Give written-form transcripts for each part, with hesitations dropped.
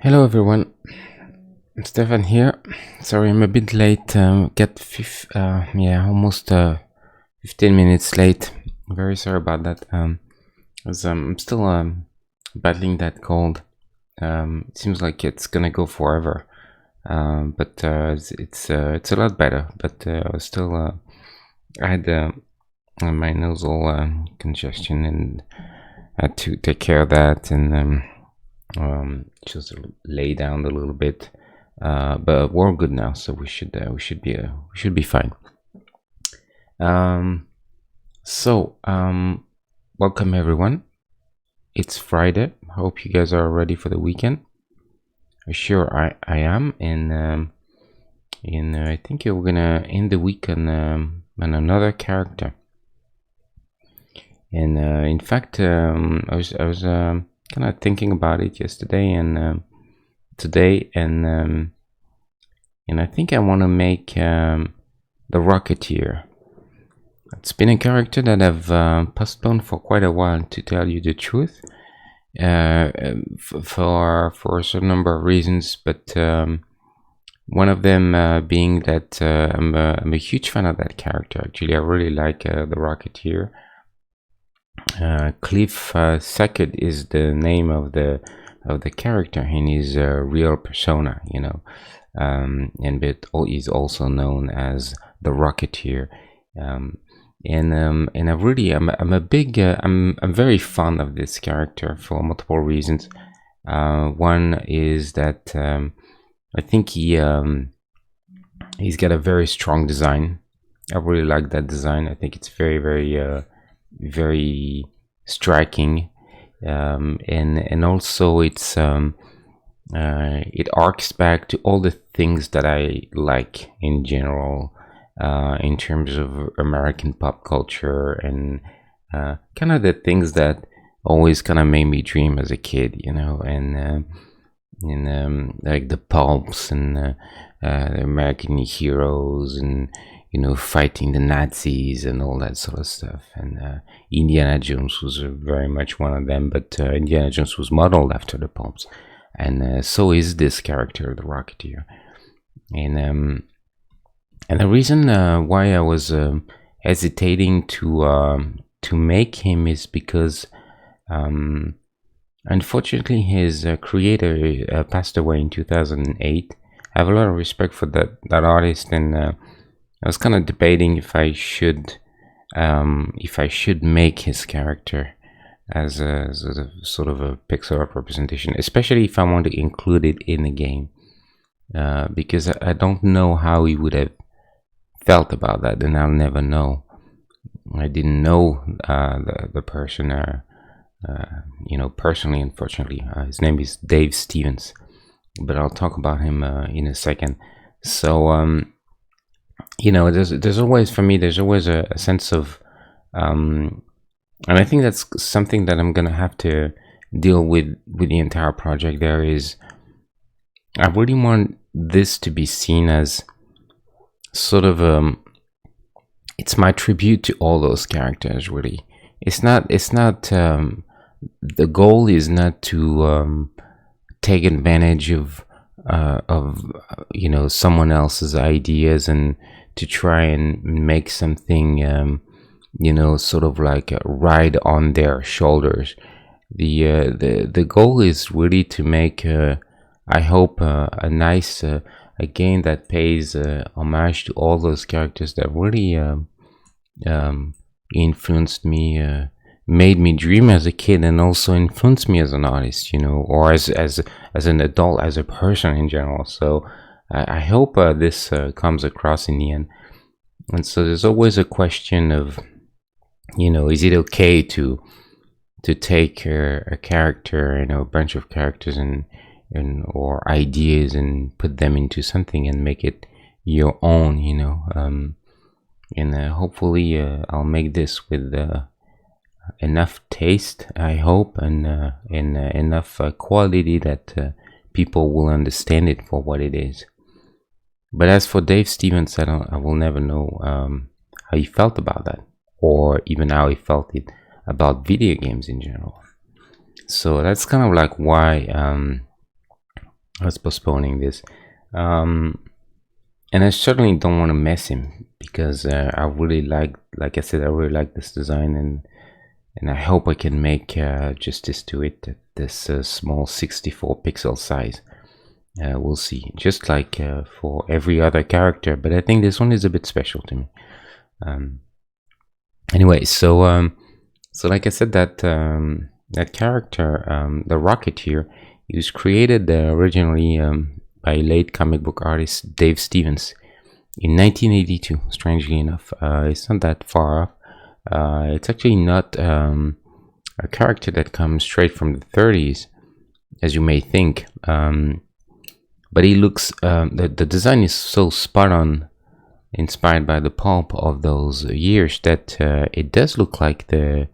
Hello everyone, Stefan here. Sorry, I'm a bit late. Almost 15 minutes late. Very sorry about that. As I'm still battling that cold. It seems like it's gonna go forever. But it's a lot better. But I had my nasal congestion and had to take care of that and just lay down a little bit, but we're good now, so we should be fine. Welcome everyone. It's Friday. Hope you guys are ready for the weekend. Sure, I am, and I think we're gonna end the week on another character. And in fact, I was kind of thinking about it yesterday and today, and I think I want to make the Rocketeer. It's been a character that I've postponed for quite a while, to tell you the truth, for a certain number of reasons, but one of them being that I'm a huge fan of that character. Actually, I really like the Rocketeer. Cliff Sackett is the name of the character in his real persona, and but he's also known as the Rocketeer. And I'm very fond of this character for multiple reasons. One is that I think he's got a very strong design. I really like that design. I think it's very striking, and also it arcs back to all the things that I like in general, in terms of American pop culture and kind of the things that always kind of made me dream as a kid, and like the pulps and the American heroes and fighting the Nazis and all that sort of stuff. And Indiana Jones was very much one of them, but Indiana Jones was modeled after the pulps, and so is this character, the Rocketeer. And the reason why I was hesitating to make him is because unfortunately his creator passed away in 2008. I have a lot of respect for that artist, and I was kind of debating if I should make his character as a sort of a pixel art representation, especially if I want to include it in the game, because I don't know how he would have felt about that, and I'll never know. I didn't know the person, personally, unfortunately. His name is Dave Stevens, but I'll talk about him in a second. So there's always, for me, there's always a sense of and I think that's something that I'm gonna have to deal with the entire project. There is, I really want this to be seen as sort of it's my tribute to all those characters. Really, it's not the goal is not to take advantage of someone else's ideas and to try and make something sort of like ride on their shoulders. The goal is really to make I hope a nice a game that pays homage to all those characters that really influenced me, made me dream as a kid, and also influenced me as an artist, or as an adult, as a person in general. So I hope this comes across in the end. And so there's always a question of, is it okay to take a character, a bunch of characters and or ideas and put them into something and make it your own, and hopefully I'll make this with enough taste, I hope, and enough quality that people will understand it for what it is. But as for Dave Stevens, I will never know how he felt about that, or even how he felt it about video games in general. So that's kind of like why I was postponing this. Um, and I certainly don't want to mess him because I really like I said, I really like this design, and I hope I can make justice to it at this small 64 pixel size. We'll see. Just like for every other character, but I think this one is a bit special to me. Um, anyway, so like I said, that character, the Rocketeer, he was created originally by late comic book artist Dave Stevens in 1982. Strangely enough, it's not that far off. It's actually not a character that comes straight from the 30s, as you may think. But he looks, the design is so spot on, inspired by the pulp of those years, that it does look like the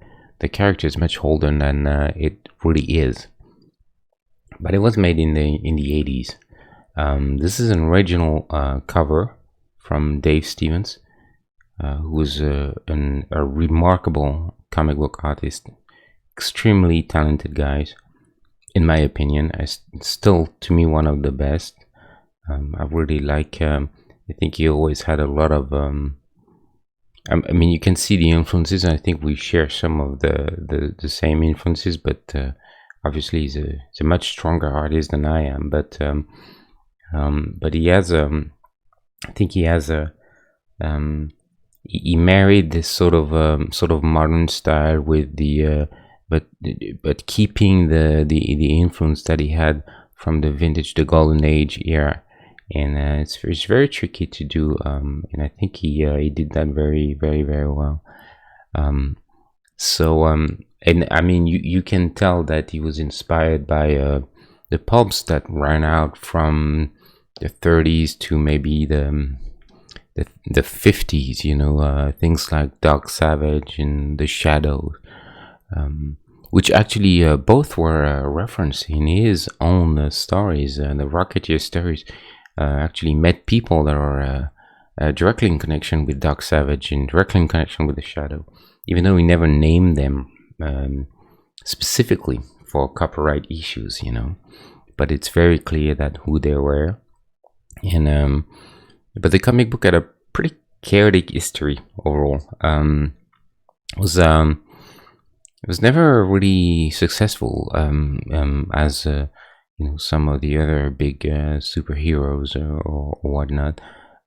character is much older than it really is. But it was made in the 80s. This is an original cover from Dave Stevens, who is a remarkable comic book artist, extremely talented guys. In my opinion, still to me one of the best. I really like. I think he always had a lot of. I mean, you can see the influences, and I think we share some of the same influences. But obviously, he's a much stronger artist than I am. But he has. I think he has a. He married this sort of modern style with the. But keeping the influence that he had from the vintage, the golden age era, and it's very tricky to do, and I think he did that very well. And I mean, you can tell that he was inspired by the pulps that ran out from the 30s to maybe the 50s. Things like Doc Savage and The Shadow. Which actually both were referenced in his own stories. The Rocketeer stories actually met people that are directly in connection with Doc Savage and directly in connection with The Shadow, even though he never named them specifically for copyright issues, But it's very clear that who they were. And but the comic book had a pretty chaotic history overall. It was never really successful as some of the other big superheroes or whatnot.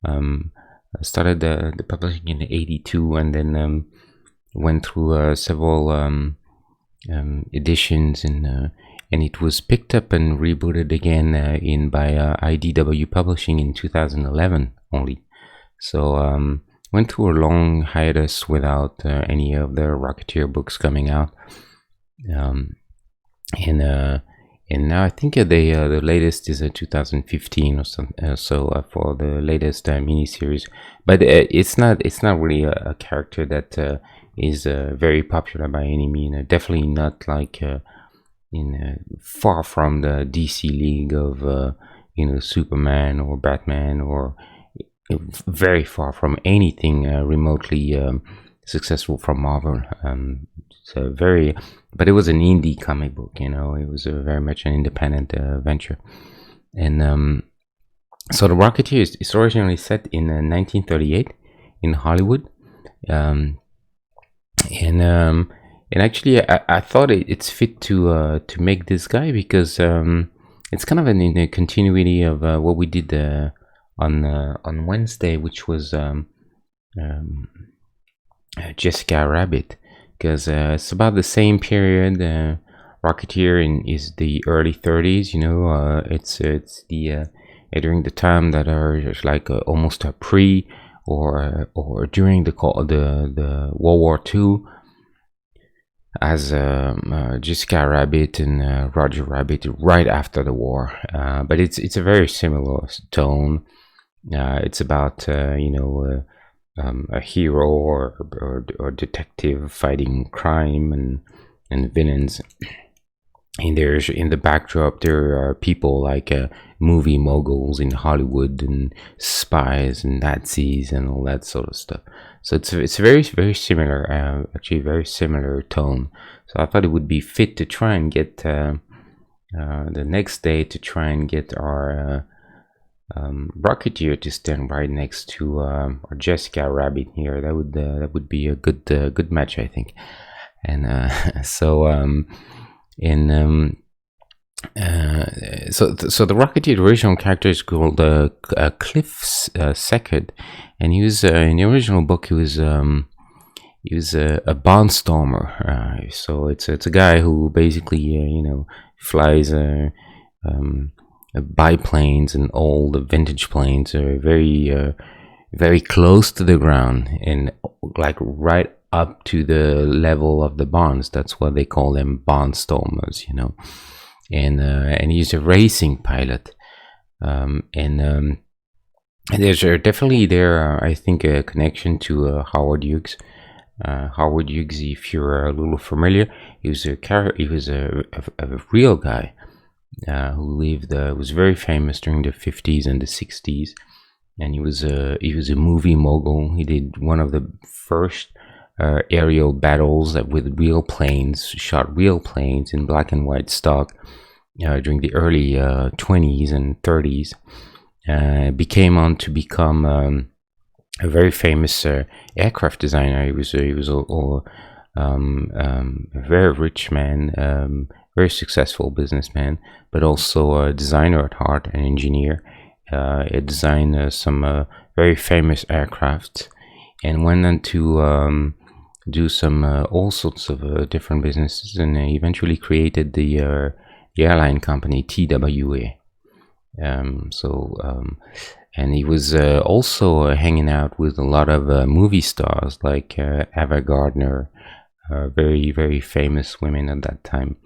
I started the publishing in '82, and then went through several editions, and it was picked up and rebooted again by IDW Publishing in 2011 only. So went through a long hiatus without any of the Rocketeer books coming out, and now I think the latest is 2015 or something. So for the latest miniseries, but it's not really a character that is very popular by any means. Definitely not like far from the DC League of Superman or Batman, or very far from anything remotely successful from Marvel. But it was an indie comic book, it was very much an independent venture. And so the Rocketeer is originally set in 1938 in Hollywood. And actually I thought it's fit to make this guy because it's kind of in the continuity of what we did on Wednesday, which was Jessica Rabbit, because it's about the same period. Rocketeer is the early 30s. It's the during the time that are just like almost a pre or during the World War II, as Jessica Rabbit and Roger Rabbit right after the war. But it's a very similar tone. It's about a hero or detective fighting crime and villains. And there's in the backdrop there are people like movie moguls in Hollywood and spies and Nazis and all that sort of stuff. So it's very similar, actually very similar tone. So I thought it would be fit to try and get the next day to try and get our Rocketeer to stand right next to our Jessica Rabbit here. That would be a good match, I think. And so in so the Rocketeer, the original character, is called Cliff Seckard, and he was in the original book. He was a barnstormer. So it's a guy who basically flies biplanes, and all the vintage planes are very close to the ground, and like right up to the level of the barns. That's why they call them barnstormers, and he's a racing pilot. And there's definitely I think, a connection to Howard Hughes. Howard Hughes, if you're a little familiar, he was a real guy who was very famous during the 50s and the 60s, and he was a movie mogul. He did one of the first aerial battles with real planes, shot real planes in black and white stock during the early 20s and 30s. Become a very famous aircraft designer. He was a very rich man, very successful businessman, but also a designer at heart, an engineer. He designed some very famous aircraft, and went on to do some all sorts of different businesses, and eventually created the airline company TWA. And he was also hanging out with a lot of movie stars like Ava Gardner, very, very famous women at that time.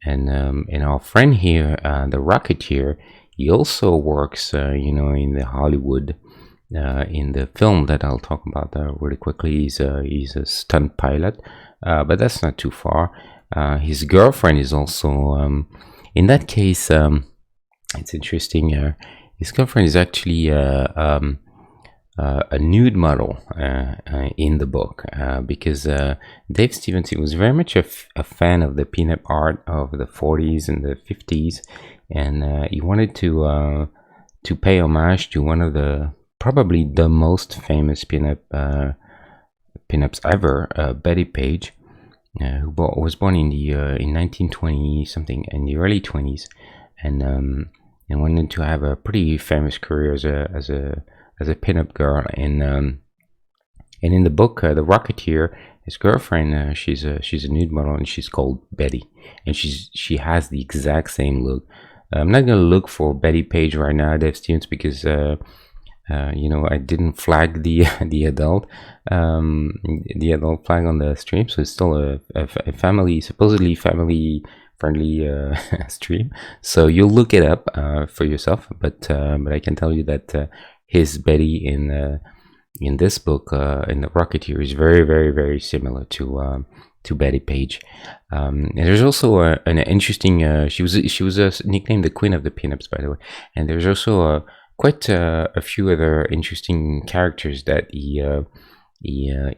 And our friend here, the Rocketeer, he also works, in the Hollywood, in the film that I'll talk about really quickly. He's a stunt pilot, but that's not too far. His girlfriend is also, in that case, it's interesting. His girlfriend is actually a nude model in the book, because Dave Stevenson was very much a fan of the pinup art of the 40s and the 50s, and he wanted to pay homage to one of probably the most famous pinups ever, Betty Page, who was born in 1920 something, in the early 20s, and wanted to have a pretty famous career as a pinup girl. And in the book, The Rocketeer, his girlfriend, she's a nude model, and she's called Betty, and she has the exact same look. I'm not gonna look for Betty Page right now, Dave Stevens, because I didn't flag the adult flag on the stream, so it's still a family, supposedly family friendly stream. So you'll look it up for yourself. But I can tell you that his Betty in this book, in The Rocketeer, is very, very, very similar to Betty Page. And there's also an interesting. She was nicknamed the Queen of the Pinups, by the way. And there's also quite a few other interesting characters that he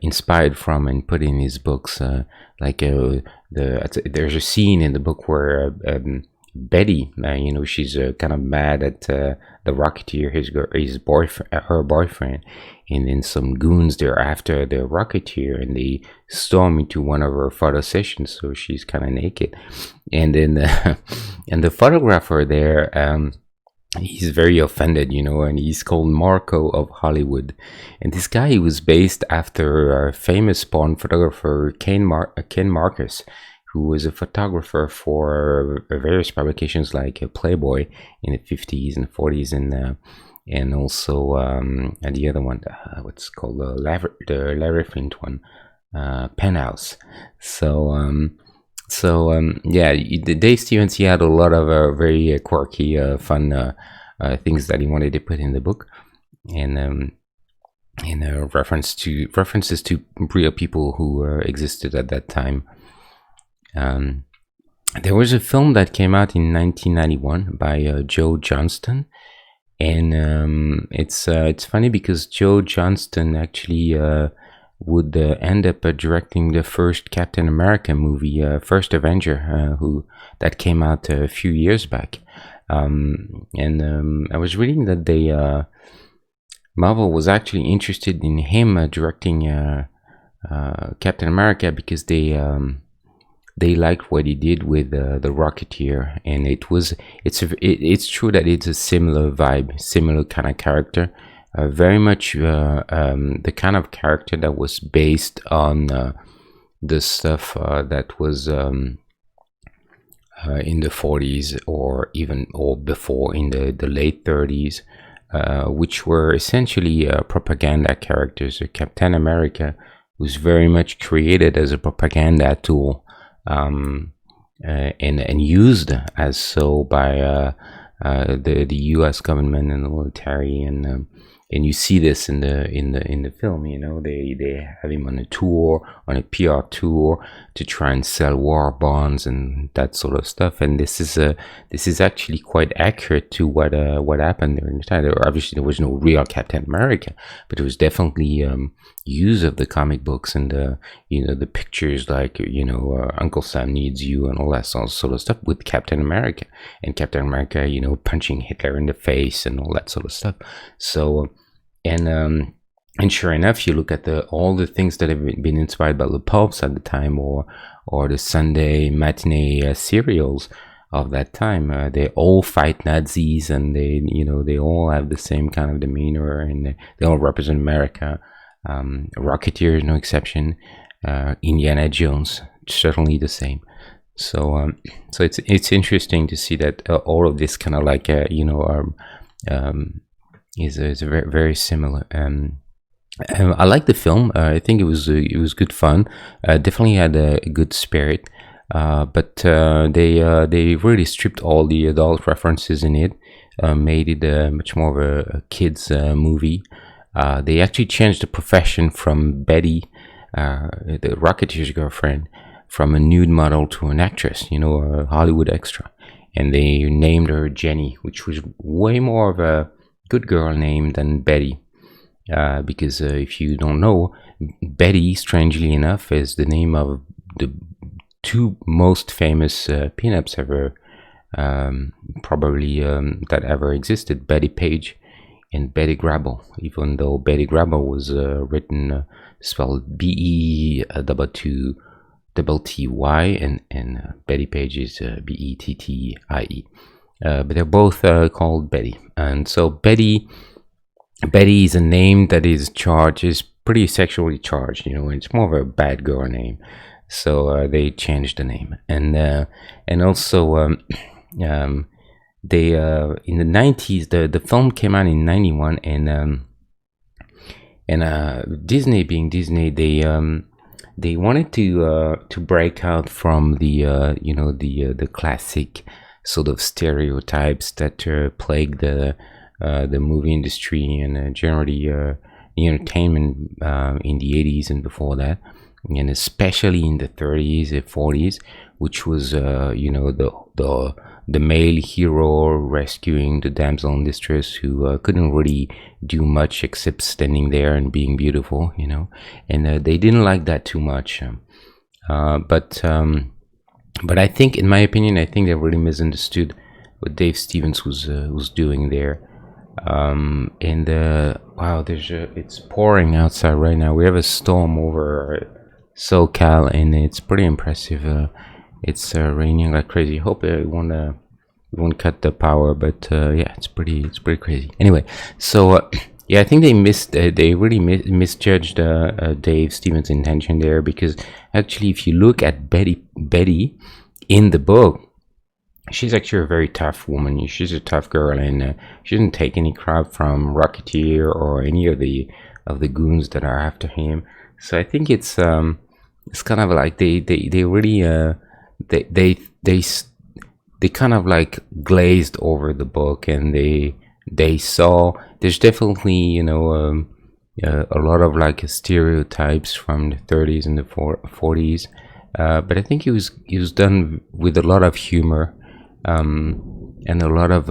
inspired from and put in his books. There's a scene in the book where Betty, she's kind of mad at the Rocketeer, her boyfriend, and then some goons, they're after the Rocketeer, and they storm into one of her photo sessions, so she's kind of naked, and then and the photographer there, he's very offended, and he's called Marco of Hollywood. And this guy was based after a famous porn photographer, Ken Marcus, who was a photographer for various publications like Playboy in the 50s and 40s, and also and the other one, what's called the Larry Flint one, Penthouse. Dave Stevens, he had a lot of very quirky, fun things that he wanted to put in the book, and references to real people who existed at that time. There was a film that came out in 1991 by Joe Johnston, and it's funny because Joe Johnston actually would end up directing the first Captain America movie, first Avenger, who that came out a few years back. And I was reading that Marvel was actually interested in him directing Captain America because they liked what he did with the Rocketeer, and it's true that it's a similar vibe, similar kind of character, very much the kind of character that was based on the stuff that was in the 40s or before, in the late 30s, which were essentially propaganda characters. Captain America was very much created as a propaganda tool, and used as so by the U.S. government and the military, and you see this in the film. You know, they have him on a PR tour to try and sell war bonds and that sort of stuff. And this is actually quite accurate to what happened during the time. Obviously, there was no real Captain America, but it was definitely use of the comic books and the pictures, like Uncle Sam needs you and all that sort of stuff with Captain America, and Captain America punching Hitler in the face and all that sort of stuff. So and sure enough, you look at all the things that have been inspired by the pulps at the time, or the Sunday matinee serials of that time. They all fight Nazis, and they all have the same kind of demeanor, and they all represent America. Rocketeer is no exception. Indiana Jones, certainly the same. So it's interesting to see that all of this kind of like is very, very similar. I like the film. I think it was good fun. Definitely had a good spirit. But they really stripped all the adult references in it, made it much more of a kids movie. They actually changed the profession from Betty, the Rocketeer's girlfriend, from a nude model to an actress, a Hollywood extra. And they named her Jenny, which was way more of a good girl name than Betty. Because if you don't know, Betty, strangely enough, is the name of the two most famous pinups ever, probably that ever existed: Betty Page and Betty Grable. Even though Betty Grable was written spelled B-E-T-T-Y, and Betty Page is B-E-T-T-I-E. But they're both called Betty, and so Betty is a name that is pretty sexually charged. It's more of a bad girl name, so they changed the name, and also they in the 90s, the film came out in 91, and Disney, being Disney, they wanted to break out from the classic sort of stereotypes that plague the movie industry and generally the entertainment in the 80s and before that, and especially in the 30s and 40s, which was the male hero rescuing the damsel in distress, who couldn't really do much except standing there and being beautiful, and they didn't like that too much. But I think, in my opinion, they really misunderstood what Dave Stevens was doing there. And wow, it's pouring outside right now. We have a storm over SoCal, and it's pretty impressive. It's raining like crazy. Hope it won't cut the power, but yeah, it's pretty crazy. Anyway, so yeah, I think they really misjudged Dave Stevens' intention there, because actually, if you look at Betty in the book, she's actually a very tough woman. She's a tough girl, and she doesn't take any crap from Rocketeer or any of the goons that are after him. So I think it's kind of like they really they kind of like glazed over the book, and they saw there's definitely a lot of like stereotypes from the 30s and the 40s, but I think it was done with a lot of humor, and a lot of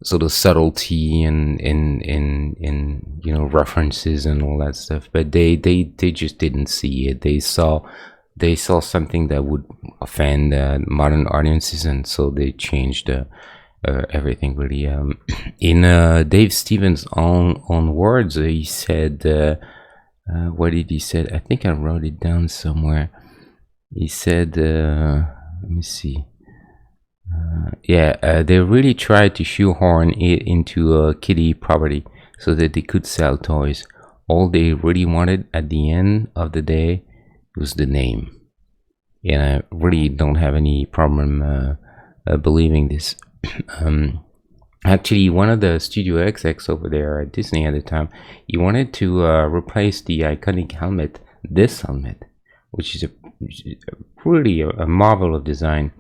sort of subtlety and in references and all that stuff, but they just didn't see it. They saw something that would offend modern audiences, and so they changed everything really. In Dave Stevens' own words, he said, what did he say? I think I wrote it down somewhere. He said, let me see. They really tried to shoehorn it into a kiddie property so that they could sell toys. All they really wanted at the end of the day was the name. And I really don't have any problem believing this. Actually, one of the Studio execs over there at Disney at the time, he wanted to replace the iconic helmet, this helmet, which is really a marvel of design,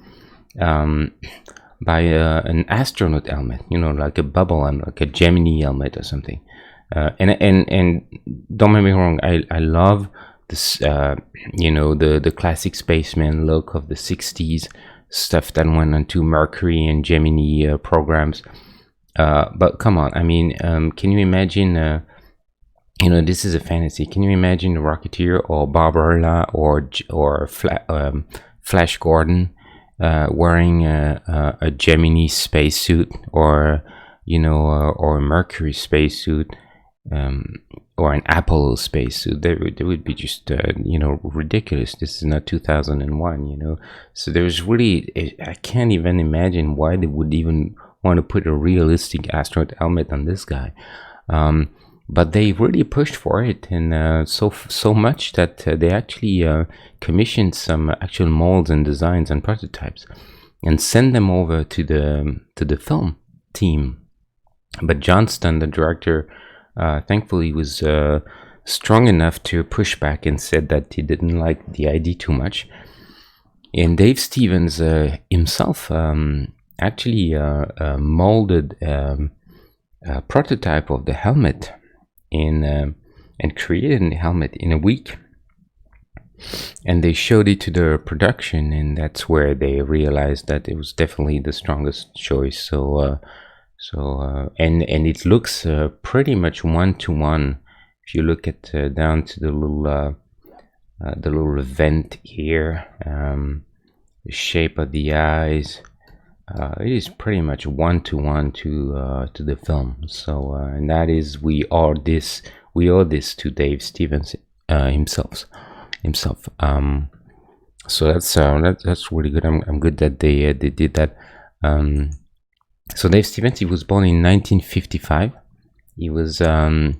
by an astronaut helmet, like a bubble helmet, like a Gemini helmet or something. And don't get me wrong, I love this, the classic spaceman look of the 60s, stuff that went onto Mercury and Gemini programs. But come on, I mean, can you imagine, this is a fantasy. Can you imagine the Rocketeer or Barbarella or Flash Gordon wearing a Gemini spacesuit, or or a Mercury spacesuit, or an Apollo spacesuit? They would be just ridiculous. This is not 2001, so there's really, I can't even imagine why they would even want to put a realistic astronaut helmet on this guy. But they really pushed for it, and so much that they actually commissioned some actual molds and designs and prototypes, and sent them over to the film team. But Johnston, the director, thankfully was strong enough to push back and said that he didn't like the idea too much. And Dave Stevens himself actually molded a prototype of the helmet and created a helmet in a week, and they showed it to the production, and that's where they realized that it was definitely the strongest choice. So it looks pretty much one-to-one. If you look at down to the little vent here, the shape of the eyes, it is pretty much one-to-one to the film. So and that is, we owe this to Dave Stevens himself. So that's really good. I'm good that they did that. So Dave Stevens, he was born in 1955. He was so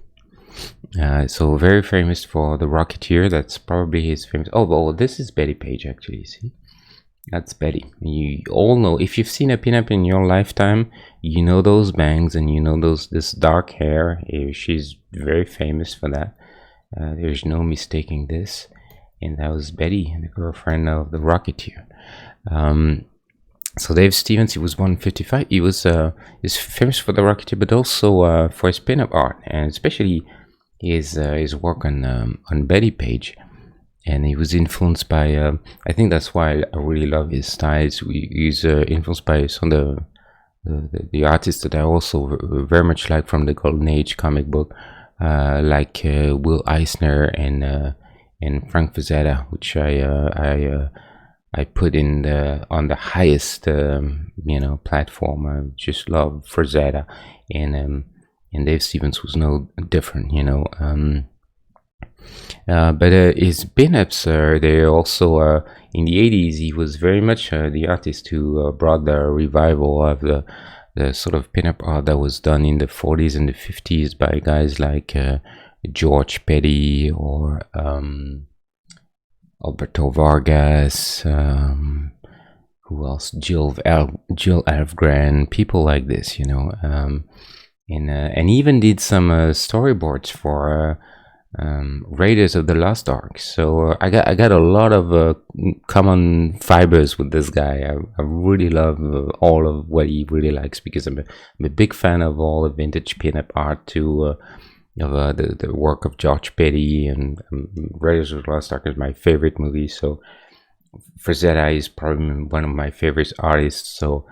very famous for the Rocketeer. That's probably his famous. Oh, this is Betty Page, actually. See, that's Betty. You all know, if you've seen a pinup in your lifetime, you know those bangs and you know this dark hair. She's very famous for that. There's no mistaking this. And that was Betty, the girlfriend of the Rocketeer. So Dave Stevens, he was born in 55. He was is famous for the Rocketeer, but also for his pinup art, and especially his work on Betty Page. And he was influenced by, I think that's why I really love his styles. He's influenced by some of the artists that I also very much like from the Golden Age comic book, like Will Eisner and Frank Frazetta, which I put in on the highest platform. I just love Frazetta, and Dave Stevens was no different, but his pinups, they also in the 80s, he was very much the artist who brought the revival of the sort of pinup art that was done in the 40s and the 50s by guys like George Petty or Alberto Vargas, who else? Jill Elfgren, people like this, and even did some storyboards for Raiders of the Lost Ark. So I got a lot of common fibers with this guy. I really love all of what he really likes, because I'm a big fan of all the vintage pinup art too. Of the work of George Petty, and Raiders of the Lost Ark is my favorite movie. So Frazetta is probably one of my favorite artists. So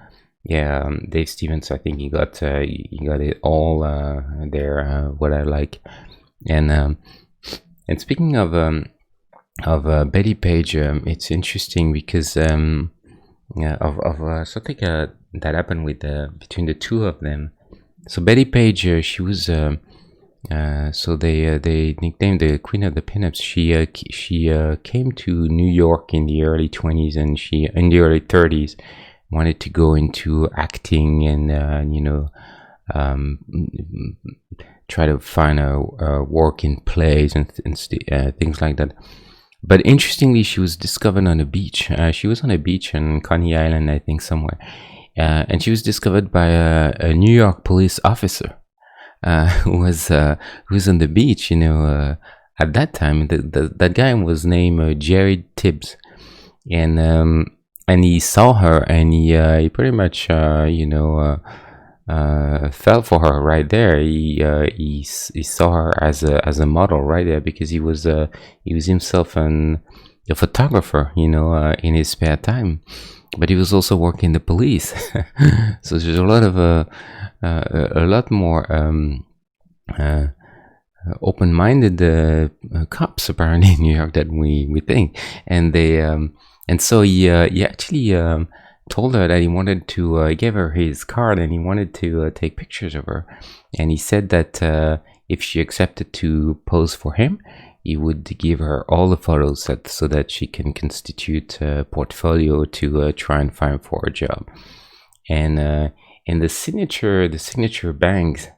Yeah, Dave Stevens. I think he got it all there. What I like, and speaking of Betty Page, it's interesting because yeah, of something that happened with between the two of them. So Betty Page, she was so they nicknamed the Queen of the Pinups. She came to New York in the early 20s, and she in the early 30s wanted to go into acting and um, try to find a work in plays and things like that. But interestingly, she was discovered on a beach. She was on a beach in Coney Island, I think, somewhere, and she was discovered by a New York police officer who was on the beach. At that time, that guy was named Jared Tibbs, and he saw her, and he pretty much fell for her right there. He saw her as a model right there, because he was himself a photographer, in his spare time, but he was also working the police. So there's a lot of a lot more open-minded cops apparently in New York that we think, and they and so he actually told her that he wanted to give her his card, and he wanted to take pictures of her, and he said that if she accepted to pose for him, he would give her all the photos so that she can constitute a portfolio to try and find for a job. And in the signature bangs,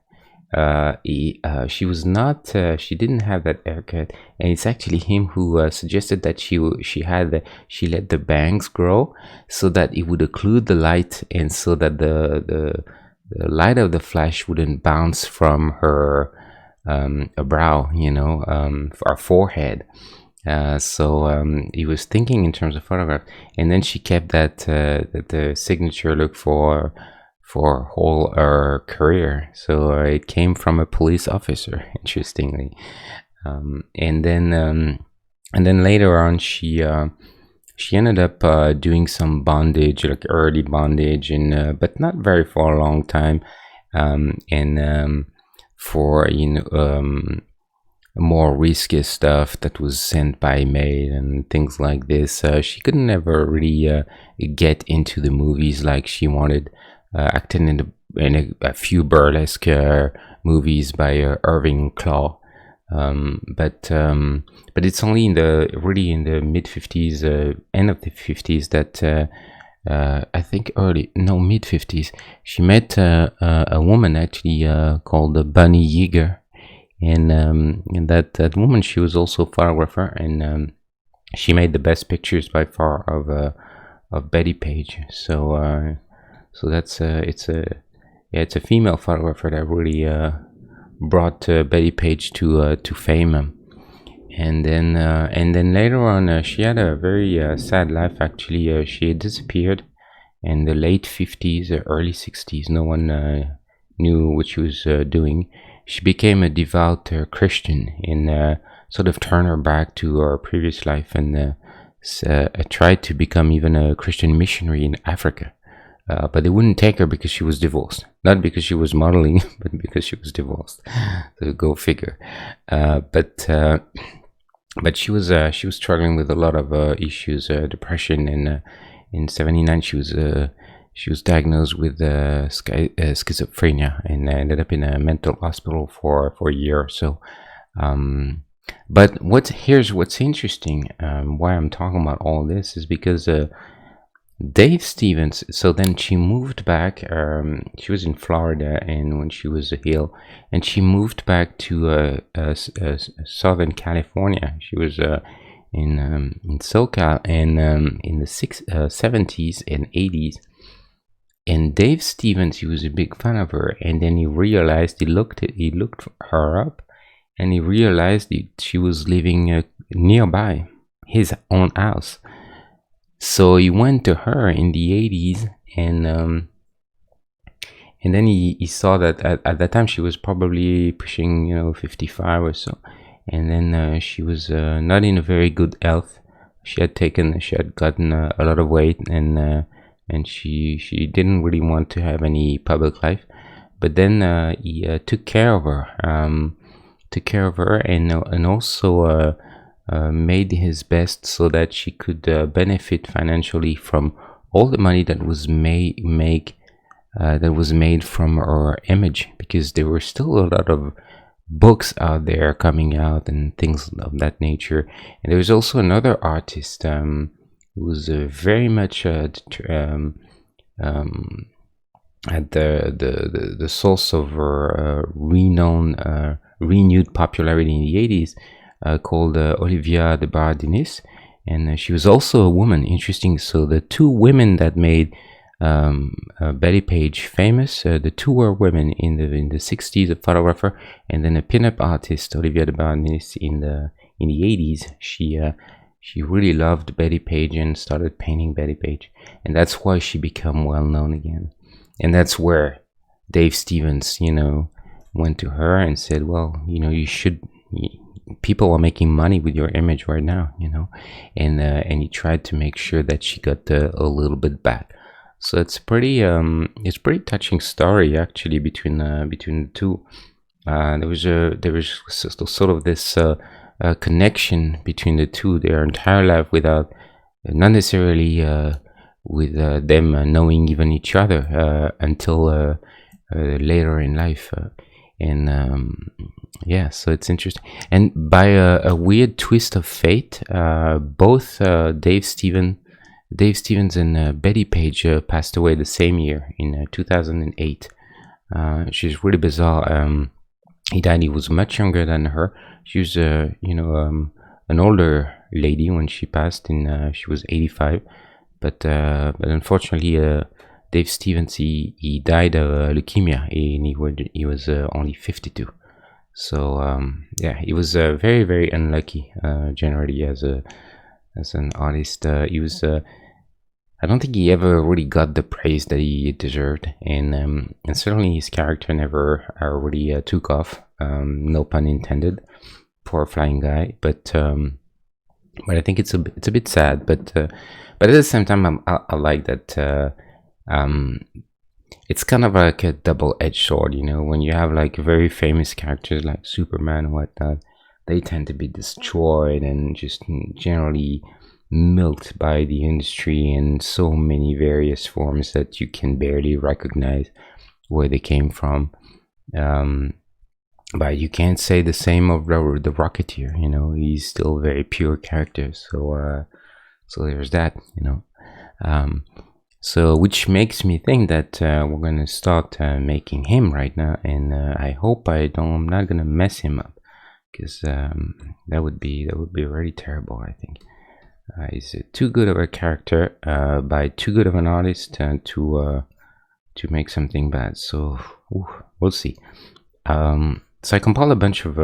she was not she didn't have that haircut, and it's actually him who suggested that she let the bangs grow so that it would occlude the light, and so that the light of the flash wouldn't bounce from her brow, our forehead. So he was thinking in terms of photograph, and then she kept that the signature look for whole her career. So it came from a police officer, interestingly, and then later on she ended up doing some bondage, like early bondage, and but not very for a long time, and for more risky stuff that was sent by mail and things like this. She could never really get into the movies like she wanted. Acting in a few burlesque movies by Irving Klaw, but it's only in the mid 50s, end of the 50s, that I think mid 50s, she met a woman actually called Bunny Yeager, and that woman, she was also a photographer, and she made the best pictures by far of Betty Page. So that's it's a female photographer that really brought Betty Page to fame, and then later on she had a very sad life. Actually, she disappeared in the late 50s, early 60s. No one knew what she was doing. She became a devout Christian, and sort of turned her back to her previous life, and tried to become even a Christian missionary in Africa. But they wouldn't take her because she was divorced. Not because she was modeling, but because she was divorced. So go figure. But she was struggling with a lot of issues, depression, and in '79 she was diagnosed with schizophrenia, and ended up in a mental hospital for a year or so. But here's what's interesting. Why I'm talking about all this is because Dave Stevens, so then she moved back. She was in Florida, and when she was ill, and she moved back to Southern California. She was in SoCal, and in the 70s and 80s. And Dave Stevens, he was a big fan of her, and then he looked her up, and he realized that she was living nearby his own house. So he went to her in the 80s, and then he saw that at that time she was probably pushing 55 or so, and then she was not in a very good health. She had gotten a lot of weight, and and she didn't really want to have any public life. But then he took care of her, and also made his best so that she could benefit financially from all the money that was made from her image, because there were still a lot of books out there coming out and things of that nature. And there was also another artist who was very much at the source of her renewed popularity in the 80s, called Olivia de Bardinis, and she was also a woman. Interesting. So the two women that made Betty Page famous, the two were women in the 60s, a photographer, and then a pinup artist, Olivia de Bardinis, in the 80s. She really loved Betty Page and started painting Betty Page, and that's why she became well known again. And that's where Dave Stevens, went to her and said, well, you should. People are making money with your image right now, and he tried to make sure that she got a little bit back. So it's pretty touching story actually between the two. There was sort of this connection between the two their entire life, without not necessarily with them knowing even each other until later in life. So it's interesting. And by a weird twist of fate, both Dave Stevens and Betty Page passed away the same year in 2008. She's really bizarre. He died. He was much younger than her. She was, an older lady when she passed. She was 85, but unfortunately, Dave Stevens he died of leukemia, and he was only 52. So he was very, very unlucky. Generally, as an artist, he was. I don't think he ever really got the praise that he deserved, and certainly his character never really took off. No pun intended. Poor flying guy, but I think it's a bit sad. But at the same time, I like that. It's kind of like a double-edged sword, when you have like very famous characters like Superman and whatnot, they tend to be destroyed and just generally milked by the industry in so many various forms that you can barely recognize where they came from. But you can't say the same of the Rocketeer. He's still a very pure character. So there's that. So which makes me think that we're gonna start making him right now, and I hope I'm not gonna mess him up, because that would be really terrible. I think he's too good of a character by too good of an artist to make something bad. So we'll see. So I compiled a bunch of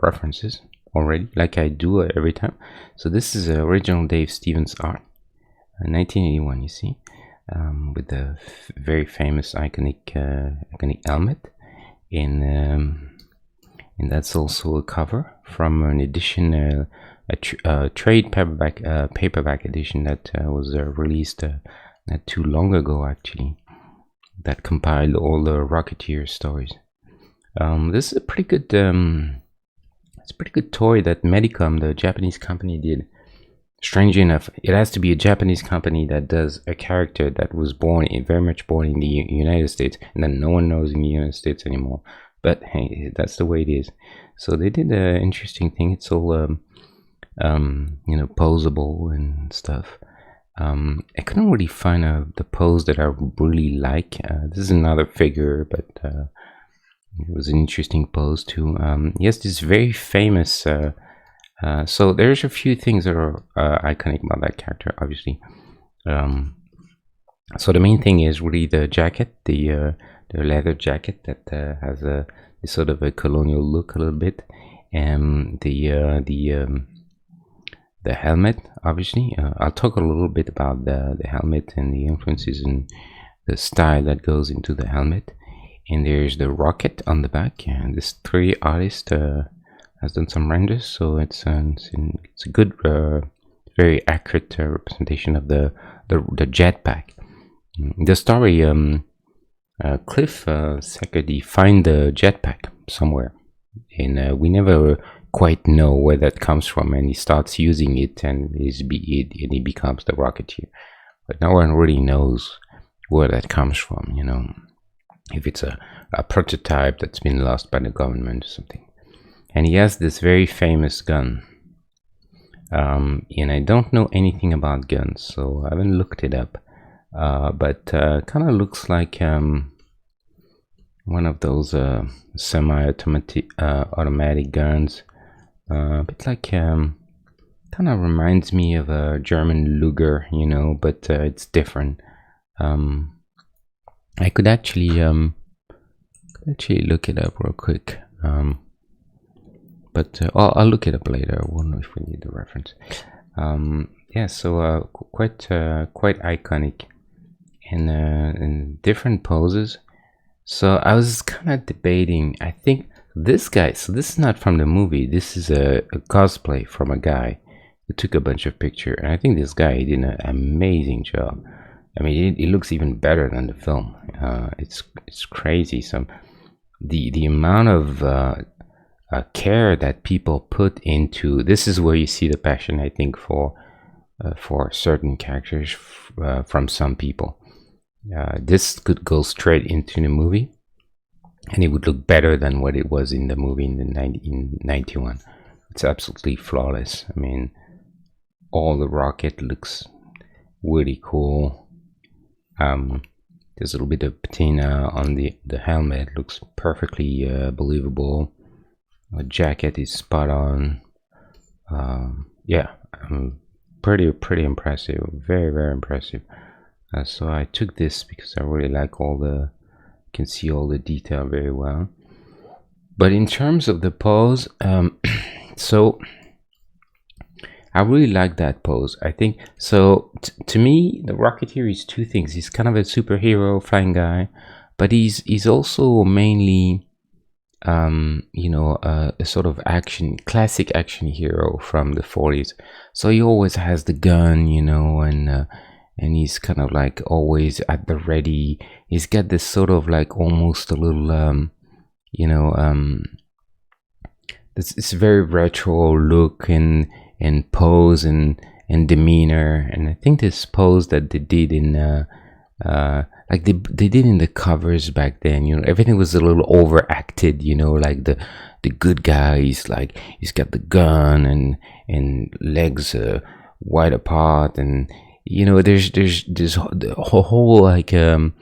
references already, like I do every time. So this is original Dave Stevens art. 1981, you see, with the very famous iconic helmet, and that's also a cover from an edition, a trade paperback edition that was released not too long ago, actually, that compiled all the Rocketeer stories. This is a pretty good, toy that Medicom, the Japanese company, did. Strangely enough, it has to be a Japanese company that does a character that was very much born in the United States, and then no one knows in the United States anymore. But hey, that's the way it is. So they did an interesting thing. It's all, posable and stuff. I couldn't really find the pose that I really like. This is another figure, but it was an interesting pose too. Yes, this very famous. So there's a few things that are iconic about that character, obviously. So the main thing is really the jacket, the leather jacket that has this sort of a colonial look a little bit, and the helmet, obviously. I'll talk a little bit about the helmet and the influences and the style that goes into the helmet. And there's the rocket on the back, and this 3D artist has done some renders, so it's a good, very accurate representation of the the jetpack. The story, Cliff Security find the jetpack somewhere, and we never quite know where that comes from, and he starts using it, and he becomes the Rocketeer. But no one really knows where that comes from, you know, if it's a prototype that's been lost by the government or something. And he has this very famous gun. And I don't know anything about guns, so I haven't looked it up. But kind of looks like one of those semi-automatic automatic guns. A bit like kind of reminds me of a German Luger, you know, but it's different. I could actually look it up real quick. But I'll look it up later. I won't know if we need the reference. Yeah, so quite iconic in different poses. So I was kind of debating. I think this guy. So this is not from the movie. This is a cosplay from a guy who took a bunch of pictures, and I think this guy did an amazing job. I mean, it looks even better than the film. It's crazy. The amount of care that people put into this is where you see the passion, I think, for certain characters from some people. This could go straight into the movie, and it would look better than what it was in the movie in 1991. It's absolutely flawless. I mean, all the rocket looks really cool. There's a little bit of patina on the helmet. Looks perfectly believable. The jacket is spot on. Yeah, pretty impressive. Very impressive. So I took this because I really like can see all the detail very well. But in terms of the pose, so I really like that pose. I think so. To me, the Rocketeer is two things. He's kind of a superhero flying guy, but he's also mainly, you know, a sort of classic action hero from the 40s. So he always has the gun, you know, and he's kind of like always at the ready. He's got this sort of like almost a little, you know, this very retro look and pose and demeanor. And I think this pose that they did in like they did in the covers back then, you know, everything was a little overacted, you know, like the good guys, like he's got the gun and legs wide apart, and you know, there's this whole like a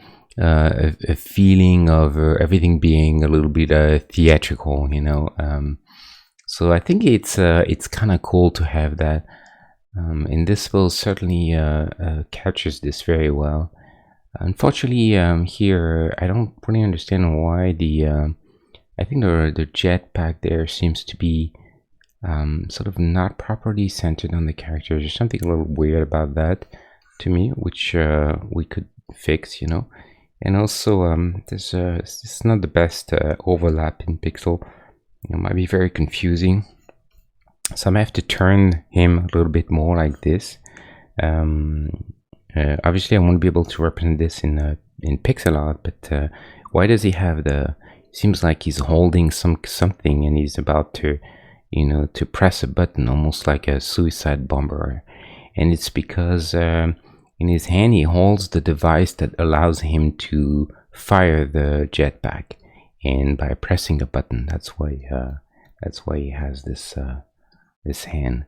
feeling of everything being a little bit theatrical, you know. So I think it's kind of cool to have that. And this will certainly captures this very well. Unfortunately, here I don't really understand why I think the jetpack there seems to be sort of not properly centered on the characters. There's something a little weird about that to me, which we could fix, you know. And also, this is not the best overlap in pixel. It might be very confusing. So I might have to turn him a little bit more like this. Obviously, I won't be able to represent this in pixel art, but why does he have seems like he's holding something and he's about to, you know, to press a button, almost like a suicide bomber. And it's because in his hand he holds the device that allows him to fire the jetpack, and by pressing a button, that's why he has this hand.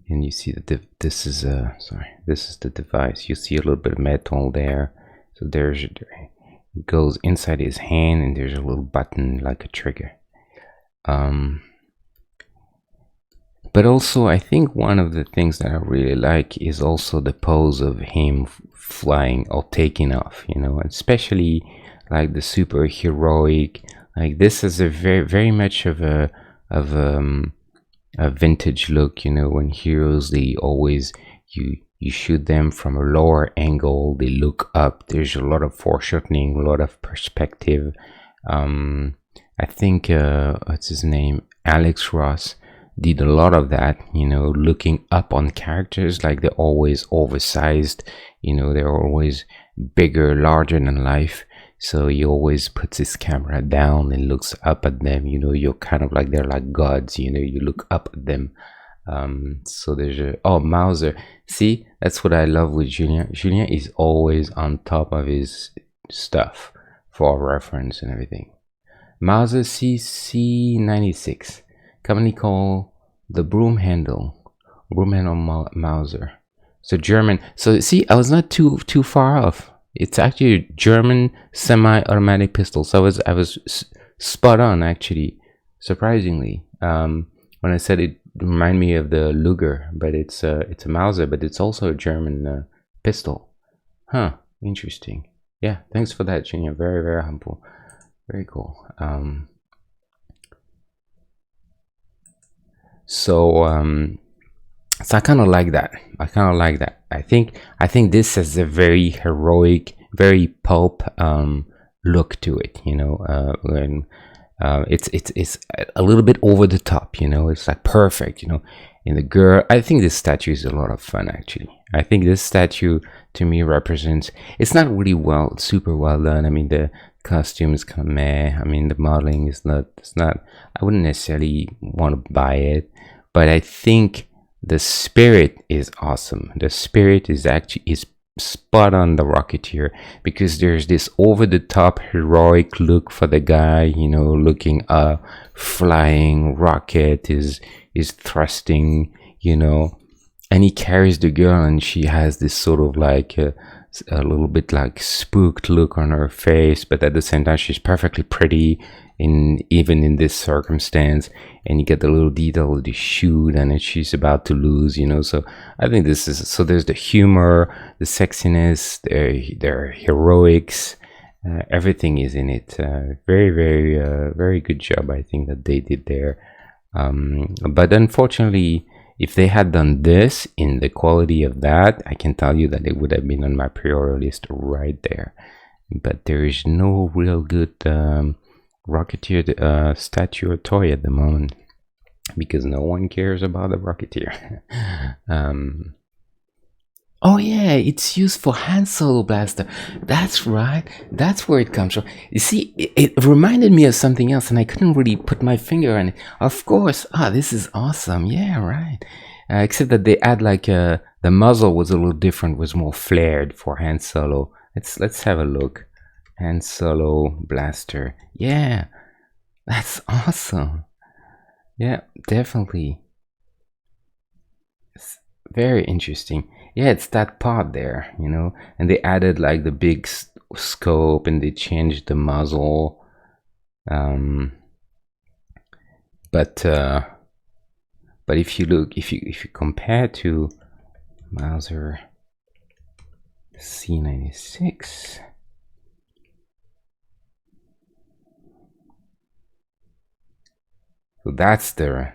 And you see that this is the device. You see a little bit of metal there. So it goes inside his hand, and there's a little button like a trigger. But also, I think one of the things that I really like is also the pose of him flying or taking off, you know, especially like the super heroic. Like this is a very much of a vintage look, you know, when heroes, they always you shoot them from a lower angle, they look up, there's a lot of foreshortening, a lot of perspective. I think what's his name, Alex Ross, did a lot of that, looking up on characters, like they're always oversized, they're always bigger, larger than life. So he always puts his camera down and looks up at them. You're kind of like, they're like gods, you look up at them. So there's Mauser. See, that's what I love with Julien. Julien is always on top of his stuff for reference and everything. Mauser CC96, commonly called the broom handle Mauser. So German. So see, I was not too far off. It's actually a German semi-automatic pistol. So I was spot on, actually, surprisingly. When I said it reminded me of the Luger, but it's a Mauser, but it's also a German pistol. Huh, interesting. Yeah, thanks for that, Junior. Very, very humble. Very cool. So I kind of like that. I think this has a very heroic, very pulp look to it. When it's a little bit over the top. It's like perfect. In the girl, I think this statue is a lot of fun. Actually, I think this statue to me represents. It's not really super well done. I mean, the costume is kind of meh. I mean, the modeling is not. It's not. I wouldn't necessarily want to buy it, but I think the spirit is awesome. The spirit is spot on the Rocketeer, because there's this over-the-top heroic look for the guy, looking up, flying, rocket is thrusting, and he carries the girl, and she has this sort of like a little bit like spooked look on her face, but at the same time she's perfectly pretty even in this circumstance. And you get the little detail of the shoot, and then she's about to lose, so I think this is, so there's the humor, the sexiness, their heroics, everything is in it. Very, very, very good job, I think, that they did there. But unfortunately, if they had done this in the quality of that, I can tell you that it would have been on my pre-order list right there. But there is no real good Rocketeer statue or toy at the moment, because no one cares about the Rocketeer. Oh yeah, it's used for hand solo blaster. That's right. That's where it comes from. You see, it reminded me of something else, and I couldn't really put my finger on it. Of course. This is awesome. Yeah, right. Except that they add like the muzzle was a little different, was more flared for hand solo. Let's have a look. Han Solo blaster. Yeah, that's awesome. Yeah, definitely. It's very interesting. Yeah, it's that pod there, and they added like the big scope, and they changed the muzzle. But if you compare to Mauser C96. So that's the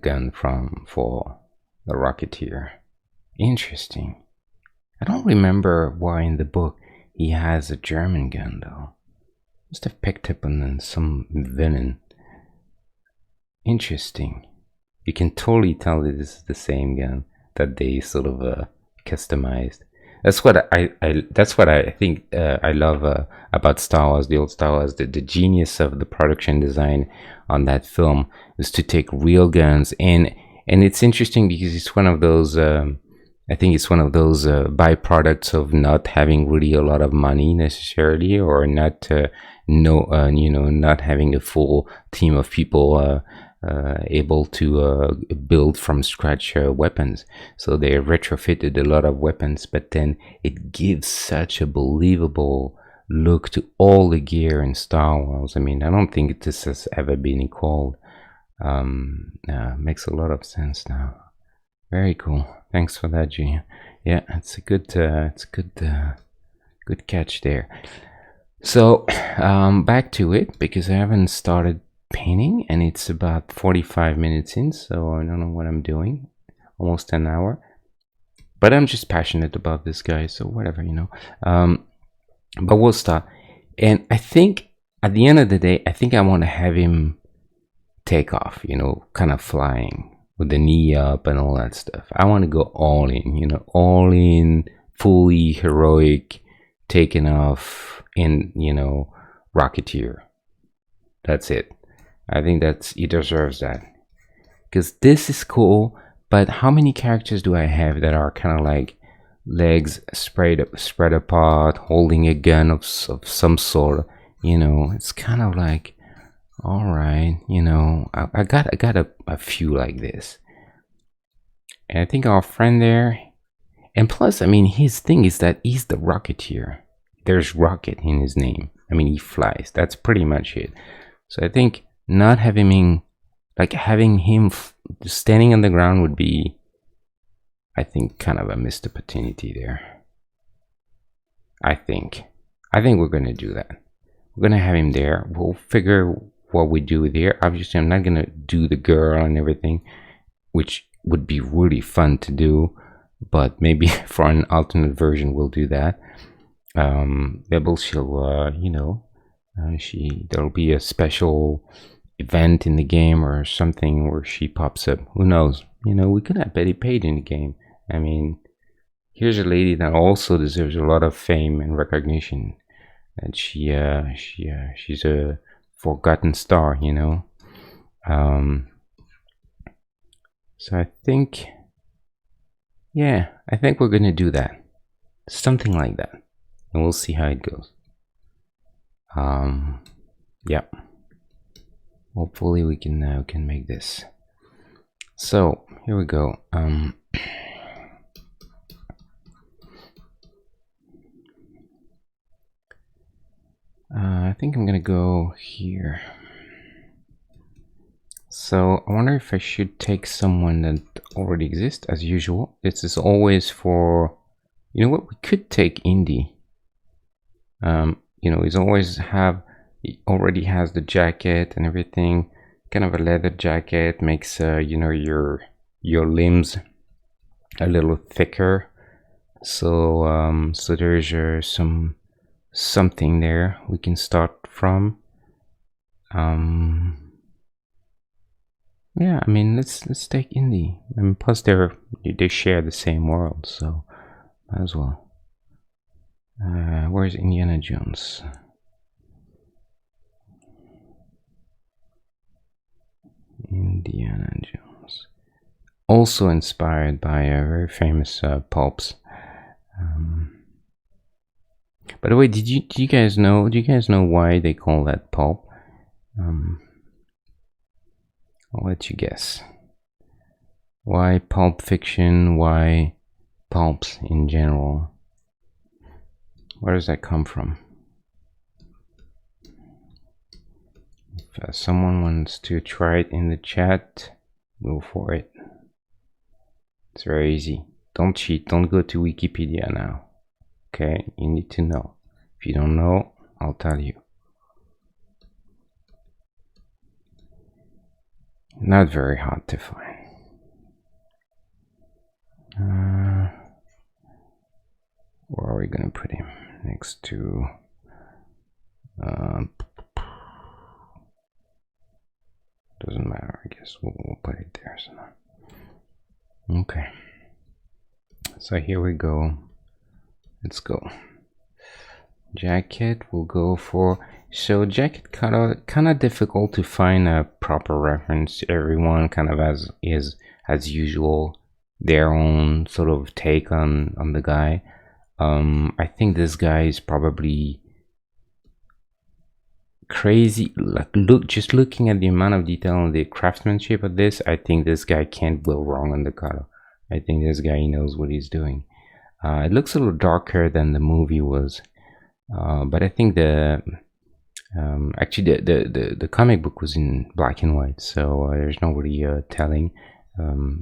gun for the Rocketeer. Interesting. I don't remember why in the book he has a German gun though. Must have picked up on some villain. Interesting. You can totally tell that this is the same gun that they sort of customized. That's what I think I love about Star Wars, the old Star Wars. The genius of the production design on that film is to take real guns, and it's interesting because it's one of those. I think it's one of those byproducts of not having really a lot of money necessarily, or not not having a full team of people able to build from scratch weapons. So they retrofitted a lot of weapons, but then it gives such a believable look to all the gear in Star Wars. I mean, I don't think this has ever been equaled. Makes a lot of sense now. Very cool. Thanks for that, G. Yeah, it's a good good catch there. So back to it, because I haven't started painting and it's about 45 minutes in, so I don't know what I'm doing. Almost an hour, but I'm just passionate about this guy, so whatever, but we'll start. And I think at the end of the day, I think I want to have him take off, you know, kind of flying with the knee up and all that stuff. I want to go all in, you know, all in, fully heroic, taking off in, you know, Rocketeer. That's it. I think he deserves that. Because this is cool, but how many characters do I have that are kind of like legs spread apart, holding a gun of some sort? You know, it's kind of like, all right, you know, I got a few like this, and I think our friend there, and plus, I mean, his thing is that he's the Rocketeer. There's rocket in his name. I mean, he flies. That's pretty much it. So I think not having him standing on the ground would be, I think, kind of a missed opportunity there. I think we're gonna do that. We're gonna have him there. We'll figure what we do there. Obviously, I'm not gonna do the girl and everything, which would be really fun to do, but maybe for an alternate version we'll do that. Bebel, she'll you know, there'll be a special event in the game or something where she pops up. Who knows? You know, we could have Betty Page in the game. I mean, here's a lady that also deserves a lot of fame and recognition. And she's a forgotten star, you know. So I think, yeah, I think we're gonna do that, something like that, and we'll see how it goes. Yeah. Hopefully we can make this. So here we go. I think I'm gonna go here. So I wonder if I should take someone that already exists, as usual. This is always for, you know what, we could take Indy. You know, he already has the jacket and everything, kind of a leather jacket, makes you know, your limbs a little thicker. So so there's something there we can start from. Yeah, I mean, let's take Indy. And plus they share the same world, so might as well. Where's Indiana Jones? Indiana Jones, also inspired by a very famous pulps. By the way, do you guys know why they call that pulp? I'll let you guess. Why pulp fiction? Why pulps in general? Where does that come from? If someone wants to try it in the chat, go for it. It's very easy. Don't cheat. Don't go to Wikipedia now. Okay, you need to know. If you don't know, I'll tell you. Not very hard to find. Where are we gonna put him? Next to doesn't matter, I guess we'll put it there. So okay, so here we go. Let's go. Jacket will go for, so jacket kind of difficult to find a proper reference. Everyone kind of has, as usual, their own sort of take on the guy. I think this guy is probably crazy. Like, just looking at the amount of detail and the craftsmanship of this, I think this guy can't go wrong on the color. I think this guy knows what he's doing. It looks a little darker than the movie was, but I think actually the comic book was in black and white, so there's nobody telling.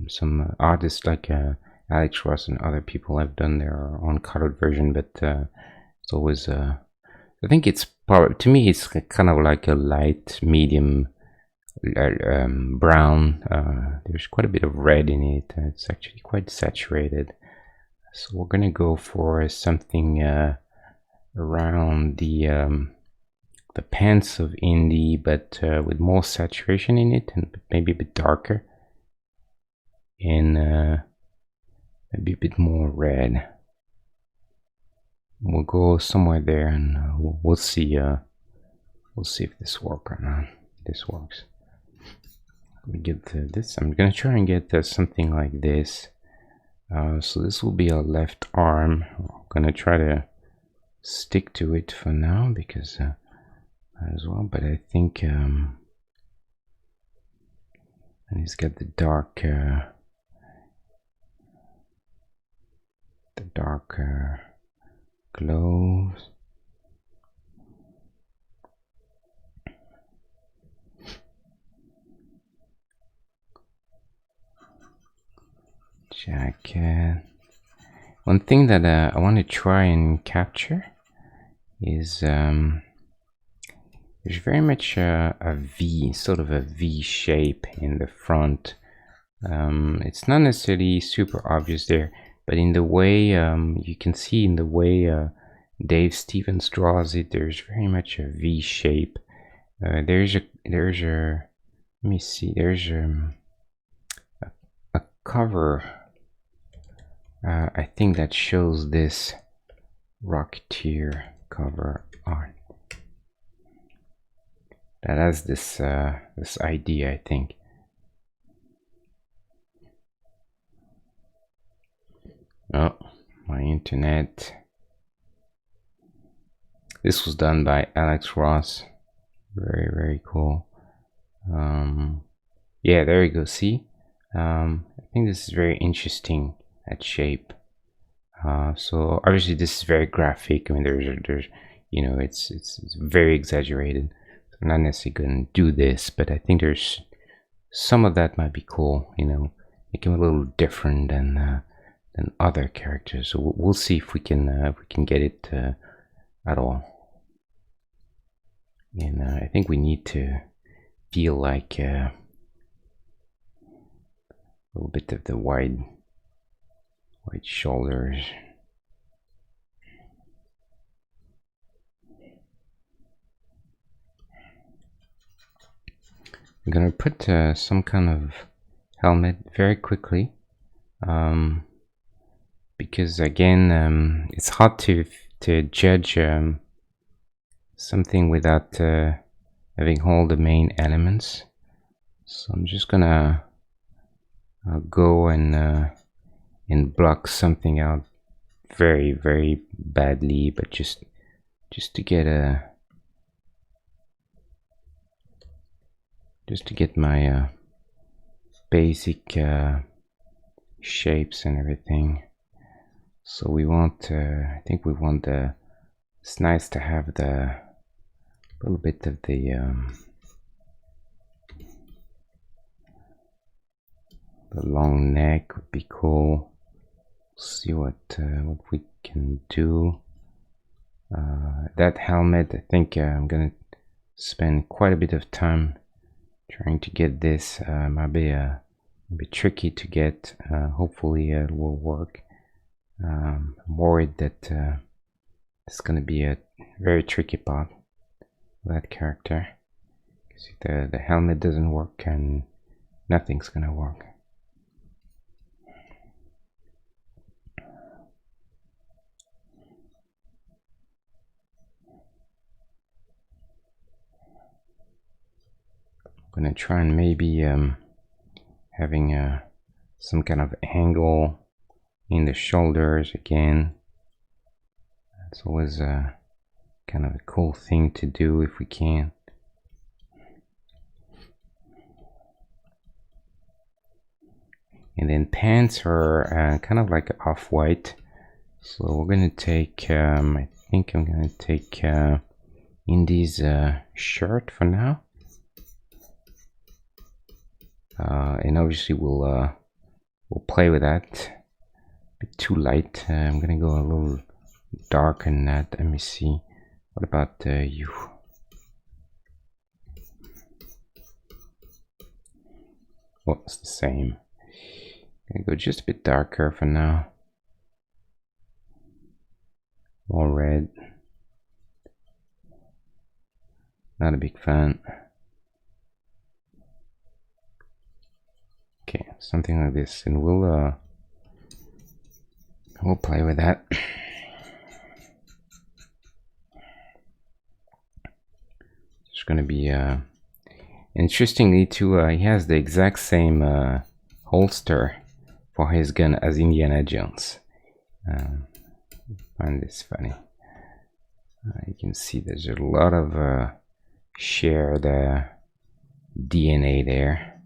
Some artists like Alex Ross and other people have done their own colored version, but it's always I think it's probably, to me, it's kind of like a light medium brown. There's quite a bit of red in it. It's actually quite saturated. So we're gonna go for something around the the pants of indie, but with more saturation in it and maybe a bit darker, and maybe a bit more red. We'll go somewhere there, and we'll see. We'll see if this works or not. This works. Let me get this. I'm gonna try and get something like this. So this will be our left arm. I'm gonna try to stick to it for now because as well. But I think and he's got the dark gloves. Jacket. One thing that I want to try and capture is there's very much a V, sort of a V shape in the front. It's not necessarily super obvious there, but in the way you can see in the way Dave Stevens draws it, there's very much a V shape. There's a let me see, there's a cover. I think that shows this Rocketeer cover art that has this this idea, I think. Oh, my internet. This was done by Alex Ross. Very, very cool. Yeah, there you go. See, I think this is very interesting. That shape. So obviously this is very graphic. I mean, there's you know, it's very exaggerated. I'm not necessarily going to do this, but I think there's some of that might be cool. You know, make him a little different than other characters. So we'll see if we can get it at all. And I think we need to feel like a little bit of the wide shoulders. I'm gonna put some kind of helmet very quickly, because again, it's hard to judge something without having all the main elements. So I'm just gonna go and block something out very, very badly, but just to get my basic shapes and everything. So we want I think we want it's nice to have the little bit of the long neck would be cool. See what we can do. That helmet, I think I'm gonna spend quite a bit of time trying to get this. Might be a bit tricky to get. Hopefully it will work. I'm worried that it's gonna be a very tricky part for that character, because if the helmet doesn't work, and nothing's gonna work. I'm gonna try and maybe having some kind of angle in the shoulders again. It's always kind of a cool thing to do if we can. And then pants are kind of like off-white. So we're gonna take, I think I'm gonna take Indy's shirt for now. And obviously we'll play with that. A bit too light. I'm gonna go a little darker than that. Let me see. What about you? Well, it's the same. I'm gonna go just a bit darker for now. More red. Not a big fan. Okay, something like this, and we'll play with that. It's gonna be interestingly too. He has the exact same holster for his gun as Indiana Jones. I find this funny. You can see there's a lot of shared DNA there.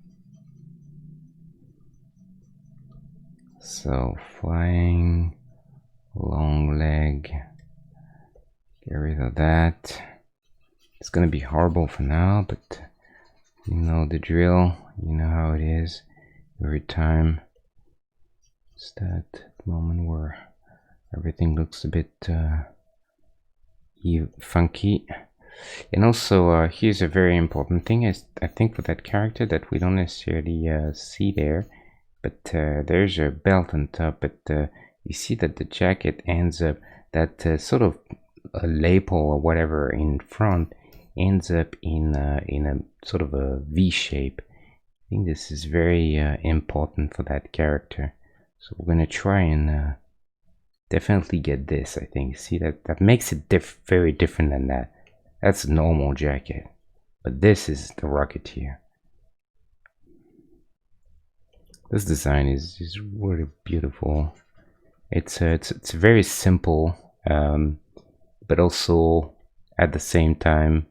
So flying, long leg, get rid of that. It's gonna be horrible for now, but you know the drill, you know how it is. Every time it's that moment where everything looks a bit funky. And also here's a very important thing, I think, for that character that we don't necessarily see there, but there's a belt on top, but you see that the jacket ends up, that sort of a lapel or whatever in front ends up in a sort of a V shape. I think this is very important for that character, so we're gonna try and definitely get this. I think, see, that makes it very different than that. That's a normal jacket, but this is the Rocketeer. This design is really beautiful. It's very simple, but also at the same time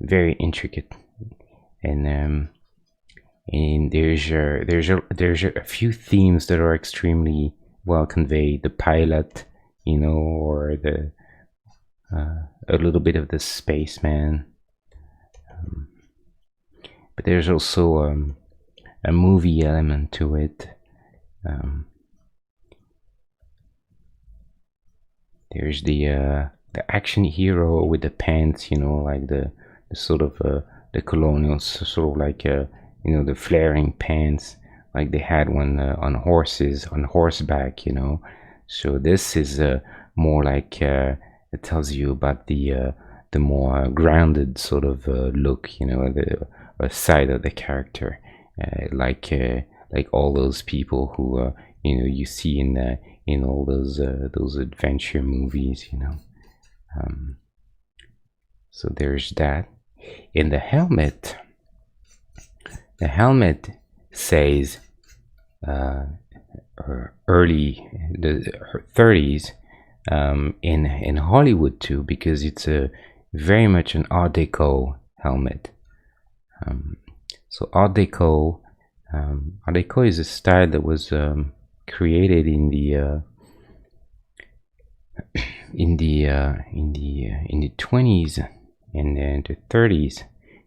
very intricate. And there's a few themes that are extremely well conveyed. The pilot, you know, or the a little bit of the spaceman, but there's also a movie element to it. There's the action hero with the pants, you know, like the sort of the colonials, sort of like you know, the flaring pants, like they had when on horseback, you know. So this is more like it tells you about the more grounded sort of look, you know, the side of the character, like all those people who you know, you see in all those adventure movies, you know. So there's that. In the helmet says early the 30s, in Hollywood too, because it's a very much an Art Deco helmet. So Art Deco is a style that was created in the 20s and the 30s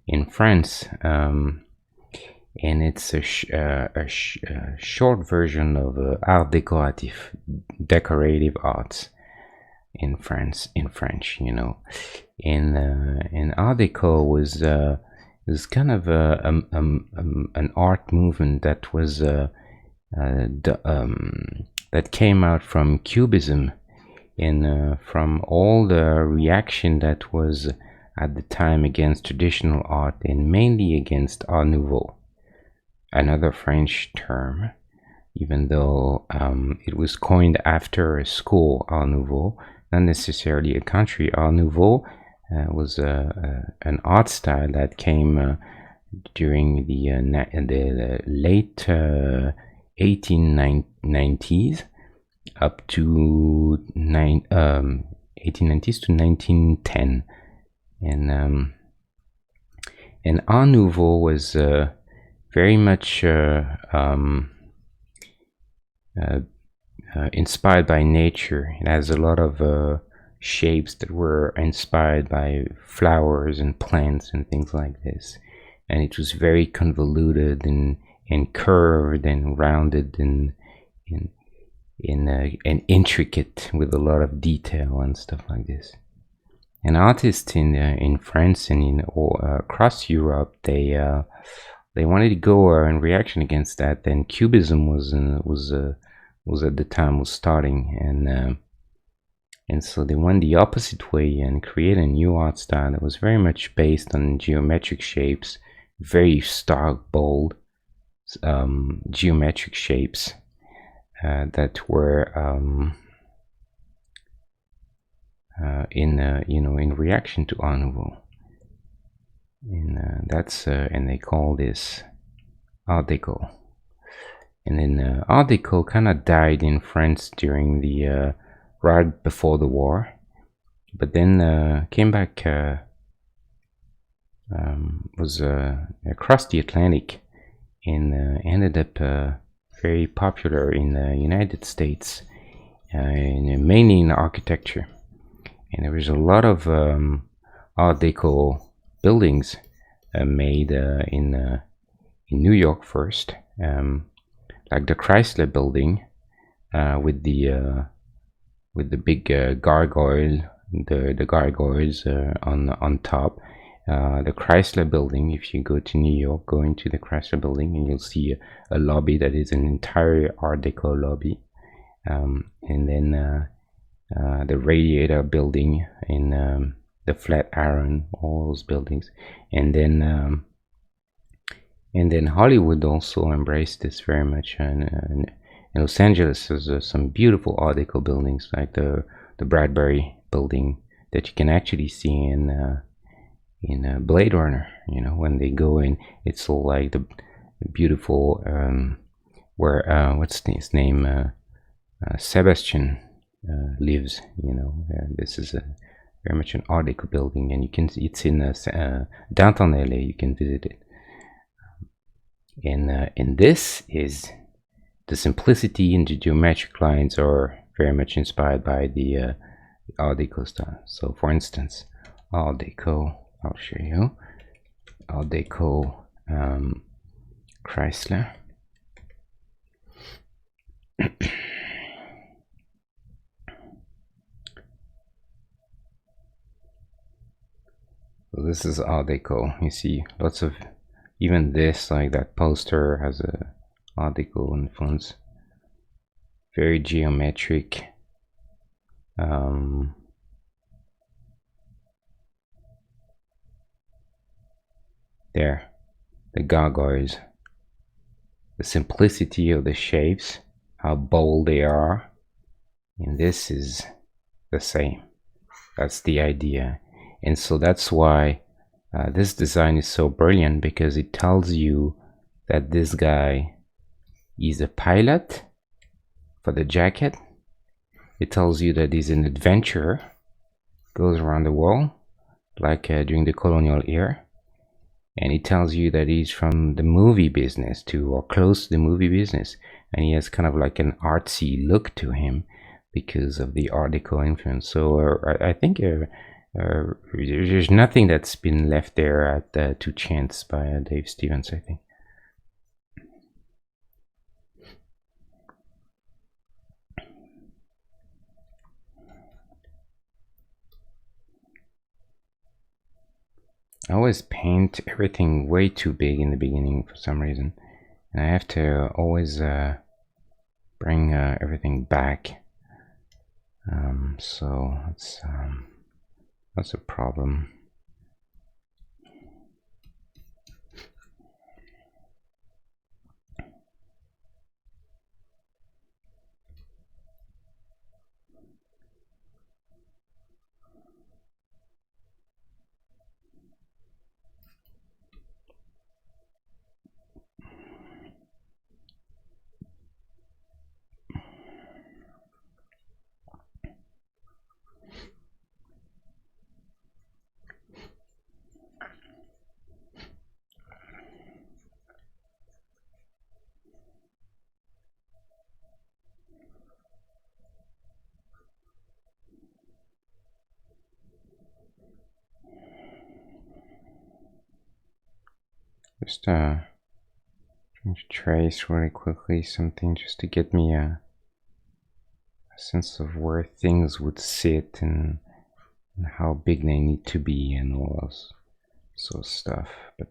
in France, and it's a short version of art décoratif, decorative arts in France, in French, you know. And Art Deco was kind of an art movement that was that came out from Cubism, and from all the reaction that was at the time against traditional art, and mainly against Art Nouveau, another French term, even though it was coined after a school, Art Nouveau, not necessarily a country. Art Nouveau was an art style that came during the late 1890s up to 1890s to 1910, and Art Nouveau was very much inspired by nature. It has a lot of shapes that were inspired by flowers and plants and things like this, and it was very convoluted and curved and rounded and intricate, with a lot of detail and stuff like this. And artists in France and across Europe, they wanted to go in reaction against that. And Cubism was at the time was starting, and And so they went the opposite way and created a new art style that was very much based on geometric shapes, very stark, bold geometric shapes that were in reaction to Art Nouveau. And and they call this Art Deco. And then Art Deco kind of died in France during the right before the war, but then came back, was across the Atlantic, and ended up very popular in the United States, mainly in architecture. And there was a lot of Art Deco buildings made in New York first, like the Chrysler Building with the big gargoyle, the gargoyles on top. The Chrysler Building, if you go to New York, go into the Chrysler Building and you'll see a lobby that is an entire Art Deco lobby. And then the Radiator Building in the Flatiron, all those buildings. And then Hollywood also embraced this very much. And in Los Angeles, there's some beautiful Art Deco buildings, like the Bradbury Building that you can actually see in Blade Runner. You know, when they go in, it's all like the beautiful where what's his name, Sebastian lives. You know, this is very much an Art Deco building, and you can it's in downtown LA. You can visit it. And this is the simplicity and the geometric lines are very much inspired by the Art Deco style. So, for instance, Art Deco, I'll show you. Art Deco Chrysler. So this is Art Deco. You see lots of, even this, like that poster has a Art Deco influence. Very geometric. There, the gargoyles, the simplicity of the shapes, how bold they are, and this is the same. That's the idea. And so that's why this design is so brilliant, because it tells you that this guy is a pilot for the jacket. It tells you that he's an adventurer, goes around the world like during the colonial era. And it tells you that he's from the movie business too, or close to the movie business, and he has kind of like an artsy look to him because of the Art Deco influence. So I think there's nothing that's been left there at to chance by Dave Stevens, I think. I always paint everything way too big in the beginning for some reason, and I have to always bring everything back. So that's a problem. Just trying to trace really quickly something just to get me a sense of where things would sit and how big they need to be and all those sort of stuff. But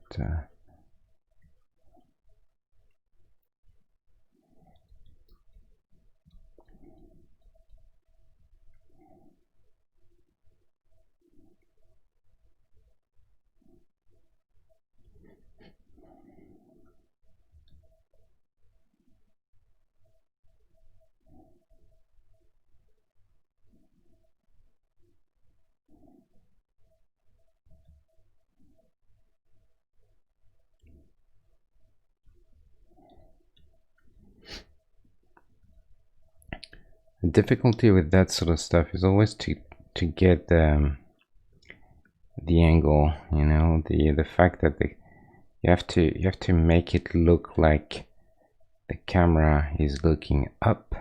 difficulty with that sort of stuff is always to get the angle, you know, the fact that you have to make it look like the camera is looking up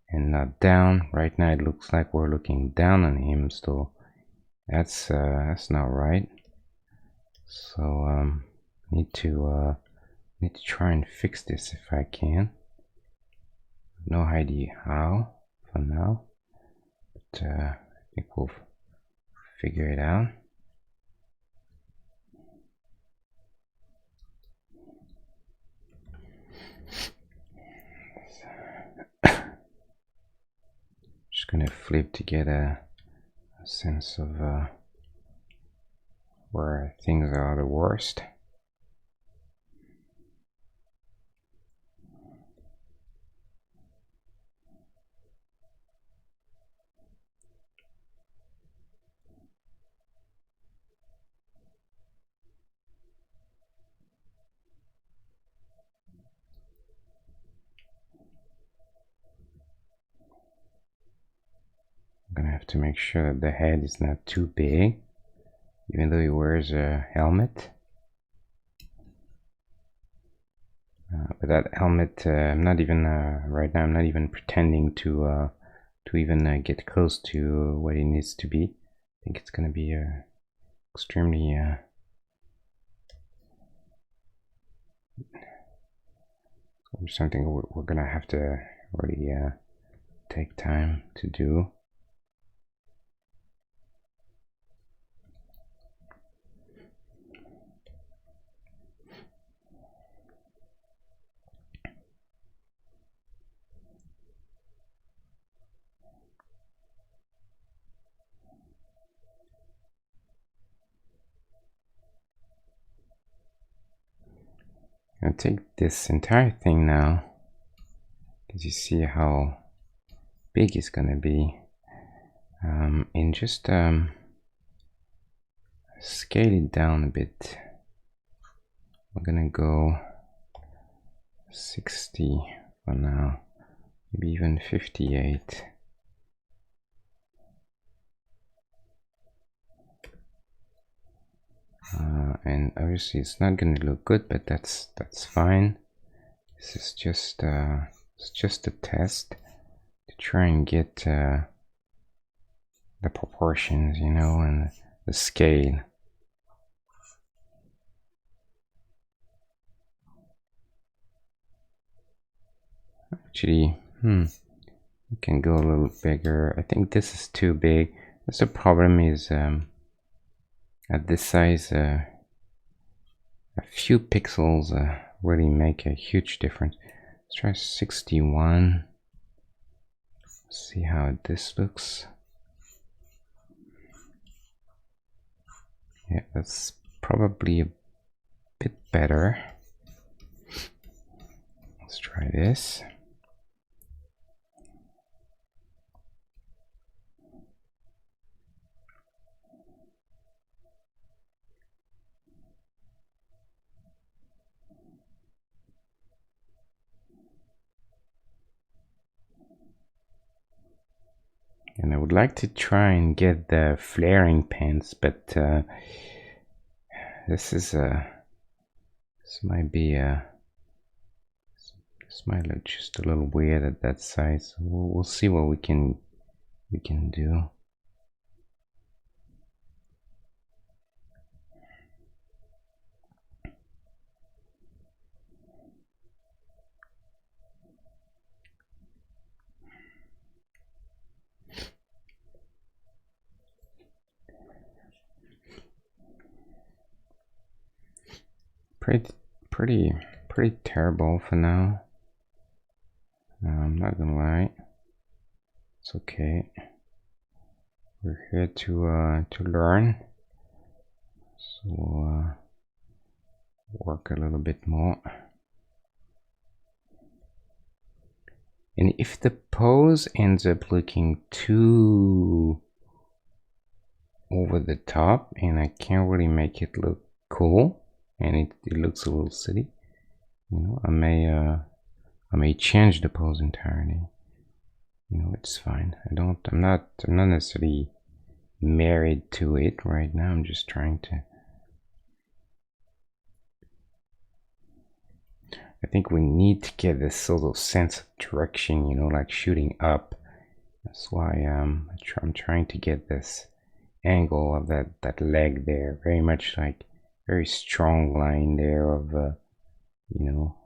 and not down. Right now it looks like we're looking down on him, so that's not right. So need to try and fix this if I can. No idea how for now, but I think we'll figure it out. Just gonna flip to get a sense of where things are the worst. I'm gonna have to make sure that the head is not too big, even though he wears a helmet. But that helmet, I'm not even right now. I'm not even pretending to even get close to what it needs to be. I think it's gonna be extremely something we're gonna have to really take time to do. I'll take this entire thing now, because you see how big it's gonna be, and just scale it down a bit. We're gonna go 60 for now, maybe even 58. And obviously it's not going to look good, but that's fine. This is just it's just a test to try and get the proportions, you know, and the scale. Actually, we can go a little bigger. I think this is too big. That's the problem, is at this size, a few pixels really make a huge difference. Let's try 61. See how this looks. Yeah, that's probably a bit better. Let's try this. And I would like to try and get the flaring pants, but this might be this might look just a little weird at that size. We'll see what we can do. Pretty terrible for now. I'm not gonna lie. It's okay. We're here to learn. So work a little bit more. And if the pose ends up looking too over the top and I can't really make it look cool, and it looks a little silly, you know, I may change the pose entirely. you know, it's fine. I'm not necessarily married to it right now. I'm just trying to. I think we need to get this sort of sense of direction, you know, like shooting up. That's why I'm trying to get this angle of that leg there, very much like very strong line there of you know,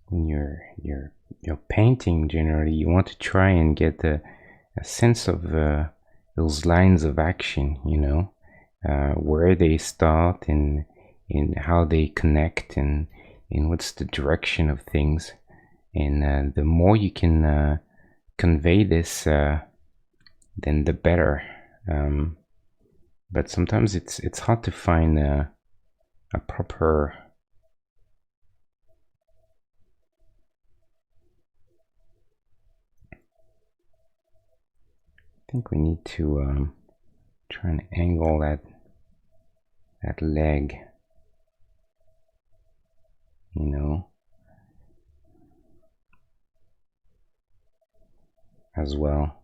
when you're painting generally, you want to try and get a sense of those lines of action, you know, where they start and in how they connect and what's the direction of things. And the more you can convey this, then the better. But sometimes it's hard to find a proper. I think we need to try and angle that leg, you know, as well.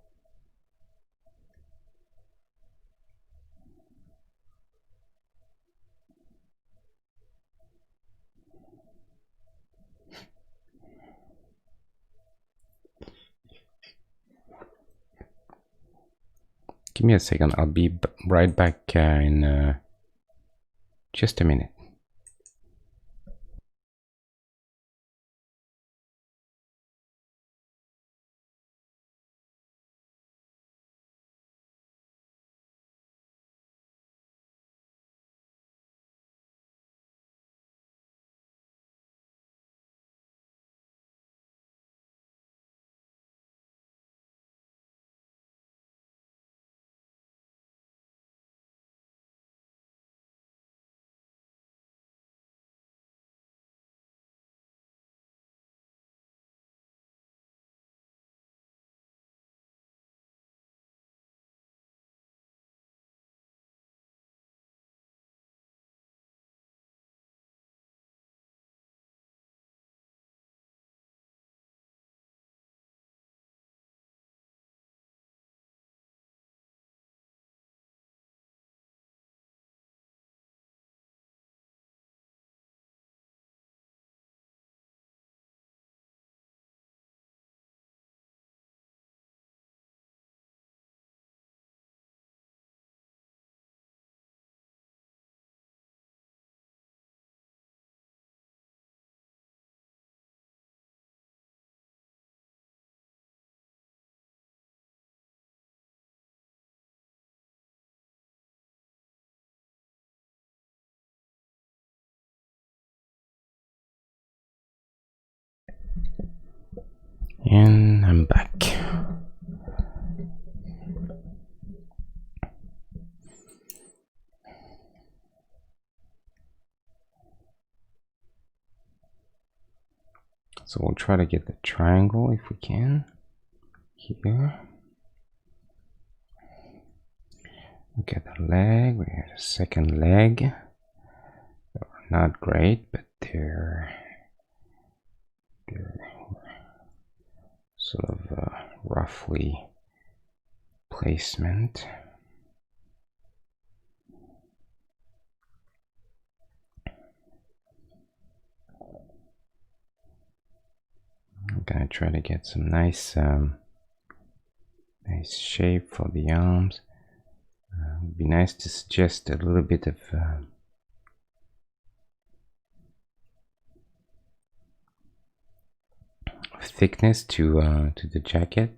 Give me a second. I'll be right back in just a minute. And I'm back. So we'll try to get the triangle if we can. Here. Look at the leg. We have a second leg. They're not great, but they're sort of roughly placement. I'm gonna try to get some nice nice shape for the arms. It would be nice to suggest a little bit of thickness to the jacket.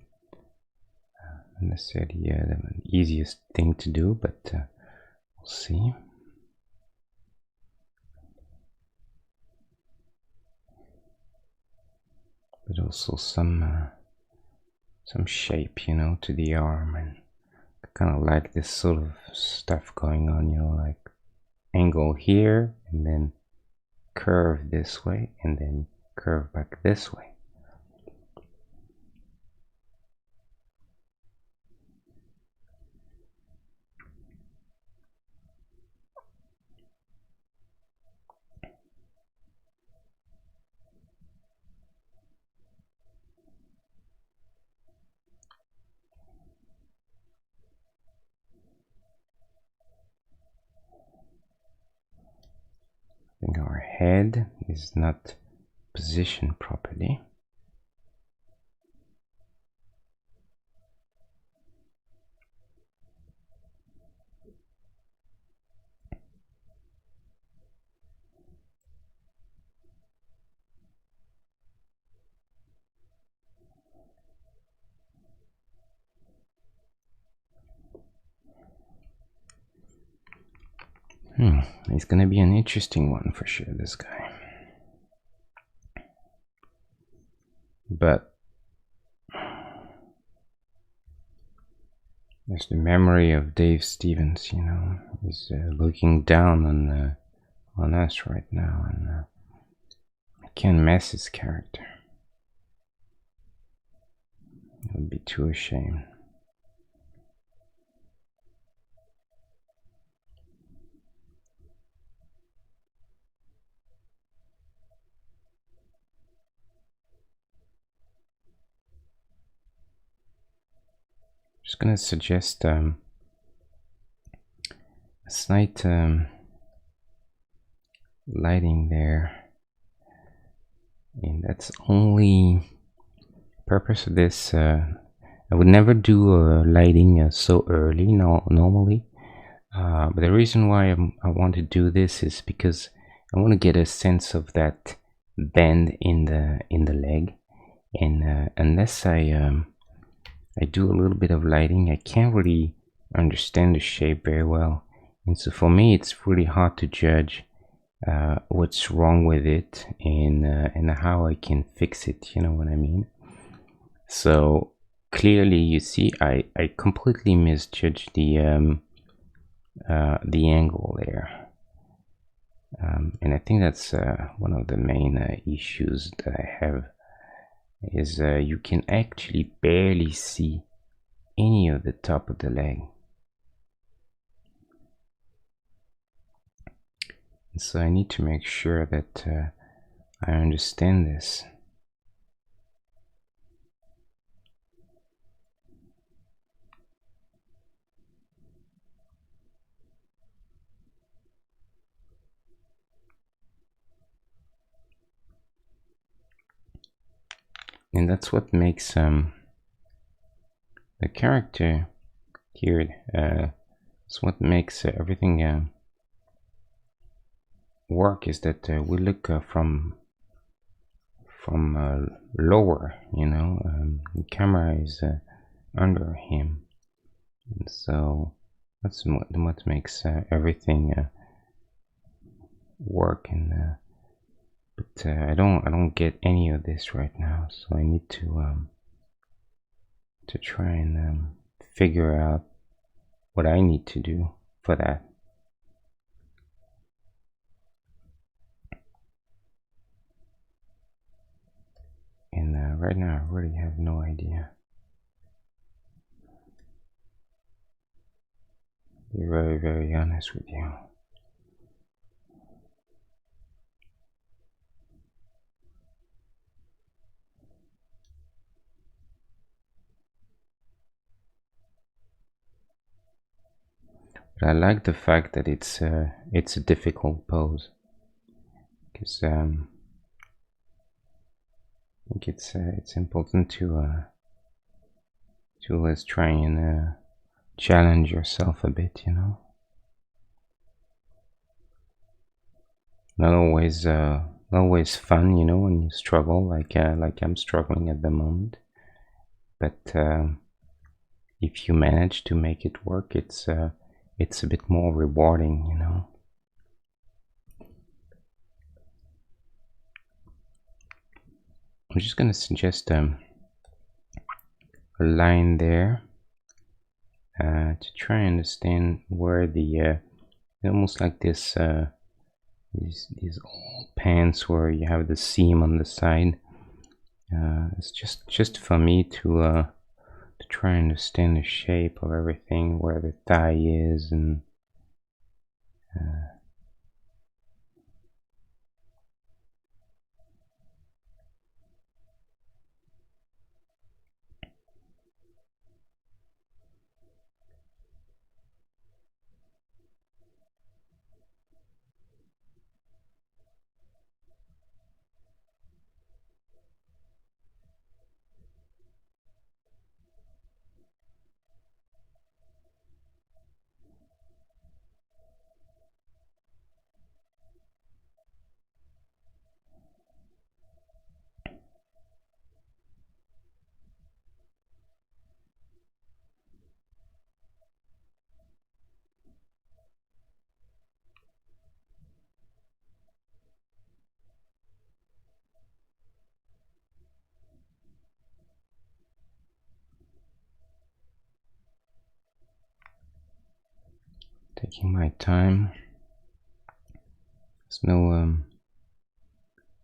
Not necessarily the easiest thing to do, but we'll see. But also some shape, you know, to the arm, and I kind of like this sort of stuff going on, you know, like angle here and then curve this way and then curve back this way. I think our head is not positioned properly. He's gonna be an interesting one for sure, this guy. But there's the memory of Dave Stevens, you know. He's looking down on us right now, and I can't mess his character. I would be too ashamed. Just gonna suggest a slight lighting there, and that's only purpose of this. I would never do lighting so early, normally. But the reason why I want to do this is because I want to get a sense of that bend in the leg, and unless I do a little bit of lighting, I can't really understand the shape very well. And so for me, it's really hard to judge what's wrong with it and how I can fix it. You know what I mean? So clearly, you see, I completely misjudged the angle there. And I think that's one of the main issues that I have is you can actually barely see any of the top of the leg. And so I need to make sure that I understand this. And that's what makes the character here. It's what makes everything work. Is that we look from lower. You know, the camera is under him, and so that's what makes everything work. And but I don't get any of this right now, so I need to try and figure out what I need to do for that. And right now I really have no idea. Be very, very honest with you. But I like the fact that it's a difficult pose, because I think it's important to always try and challenge yourself a bit, you know. Not always fun, you know, when you struggle like I'm struggling at the moment. But if you manage to make it work, it's a bit more rewarding, you know. I'm just gonna suggest a line there to try and understand where the almost like this these old pants where you have the seam on the side. It's just for me to try and understand the shape of everything, where the thigh is, and taking my time. There's no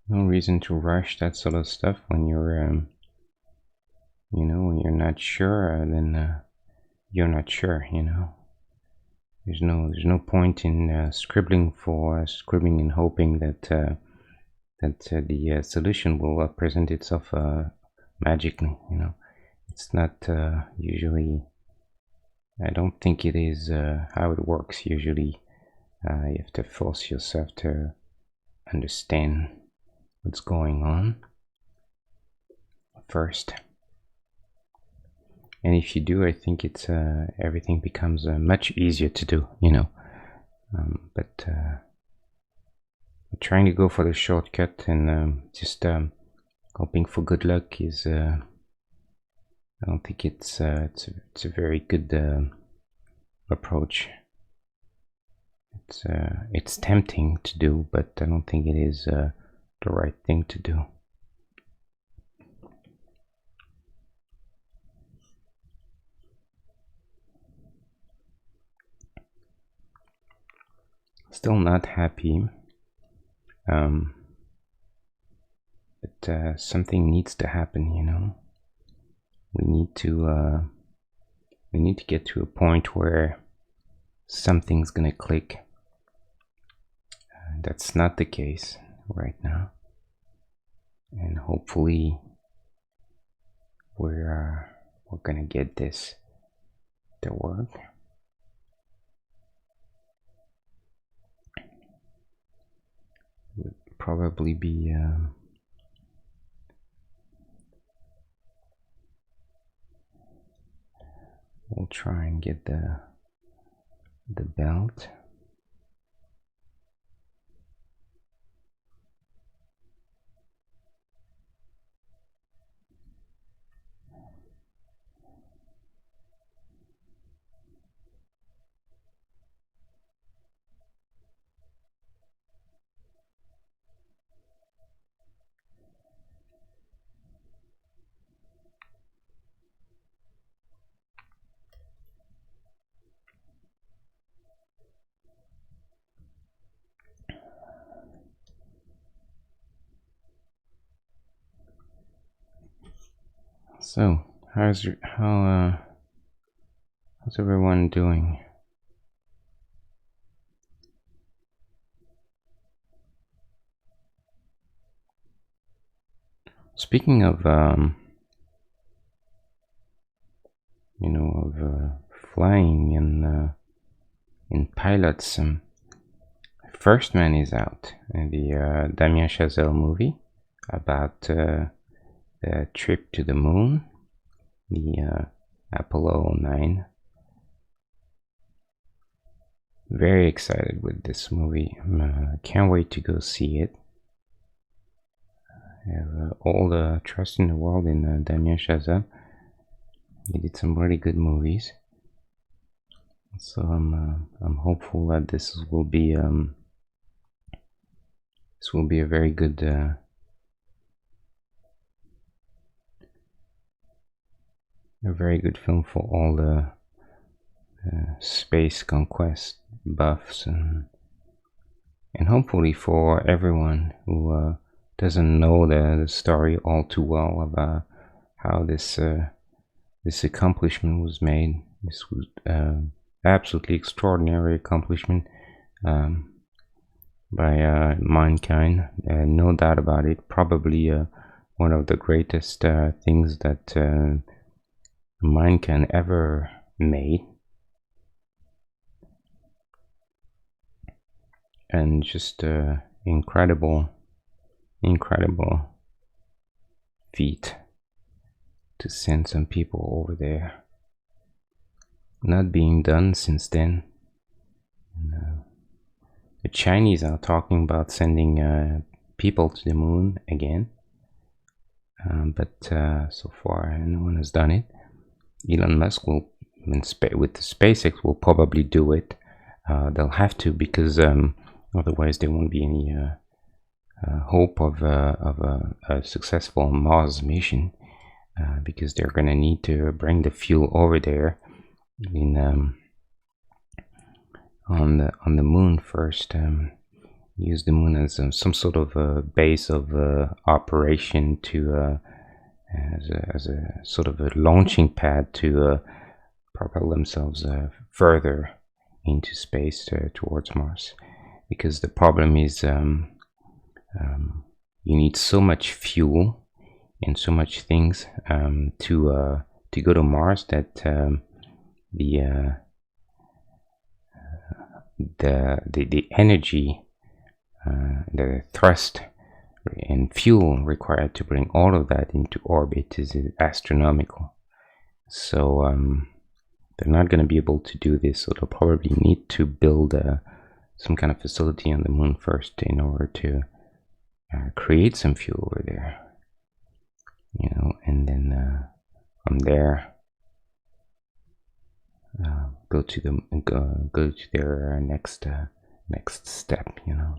reason to rush that sort of stuff when you're when you're not sure. Then you're not sure. There's no point in scribbling and hoping that the solution will present itself magically. It's not usually. I don't think it is how it works usually. You have to force yourself to understand what's going on first. And if you do, I think it's everything becomes much easier to do, but trying to go for the shortcut and just hoping for good luck is I don't think it's a very good approach. It's tempting to do, but I don't think it is the right thing to do. Still not happy, but something needs to happen. We need to get to a point where something's gonna click. That's not the case right now, and hopefully we're gonna get this to work. Would probably be we'll try and get the belt. So, how's everyone doing? Speaking of flying in pilots, First Man is out, the Damien Chazelle movie about the trip to the moon, the Apollo 9. Very excited with this movie. Can't wait to go see it. I have all the trust in the world in Damien Chazelle. He did some really good movies, so I'm hopeful that this will be a very good film for all the space conquest buffs, and hopefully for everyone who doesn't know the story all too well about how this accomplishment was made. This was absolutely extraordinary accomplishment by mankind, no doubt about it. Probably one of the greatest things that mankind ever made, and just incredible feat to send some people over there. Not being done since then. The Chinese are talking about sending people to the moon again, but so far no one has done it. Elon Musk will, with the SpaceX, will probably do it. They'll have to, because otherwise there won't be any hope of a successful Mars mission, because they're gonna need to bring the fuel over there in on the moon first. Use the moon as some sort of a base of operation to as a sort of a launching pad to propel themselves further into space towards Mars. Because the problem is you need so much fuel and so much things to go to Mars that the energy, the thrust and fuel required to bring all of that into orbit is astronomical. So they're not going to be able to do this, so they'll probably need to build some kind of facility on the moon first in order to create some fuel over there, you know, and then from there go to their next step, you know.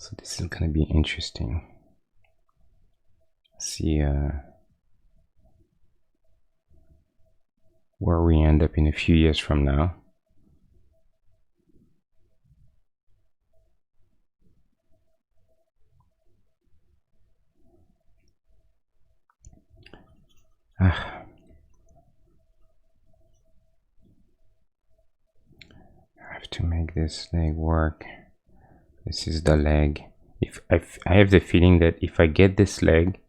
So this is going to be interesting. See where we end up in a few years from now. I have to make this leg work. This is the leg. If I have the feeling that if I get this leg,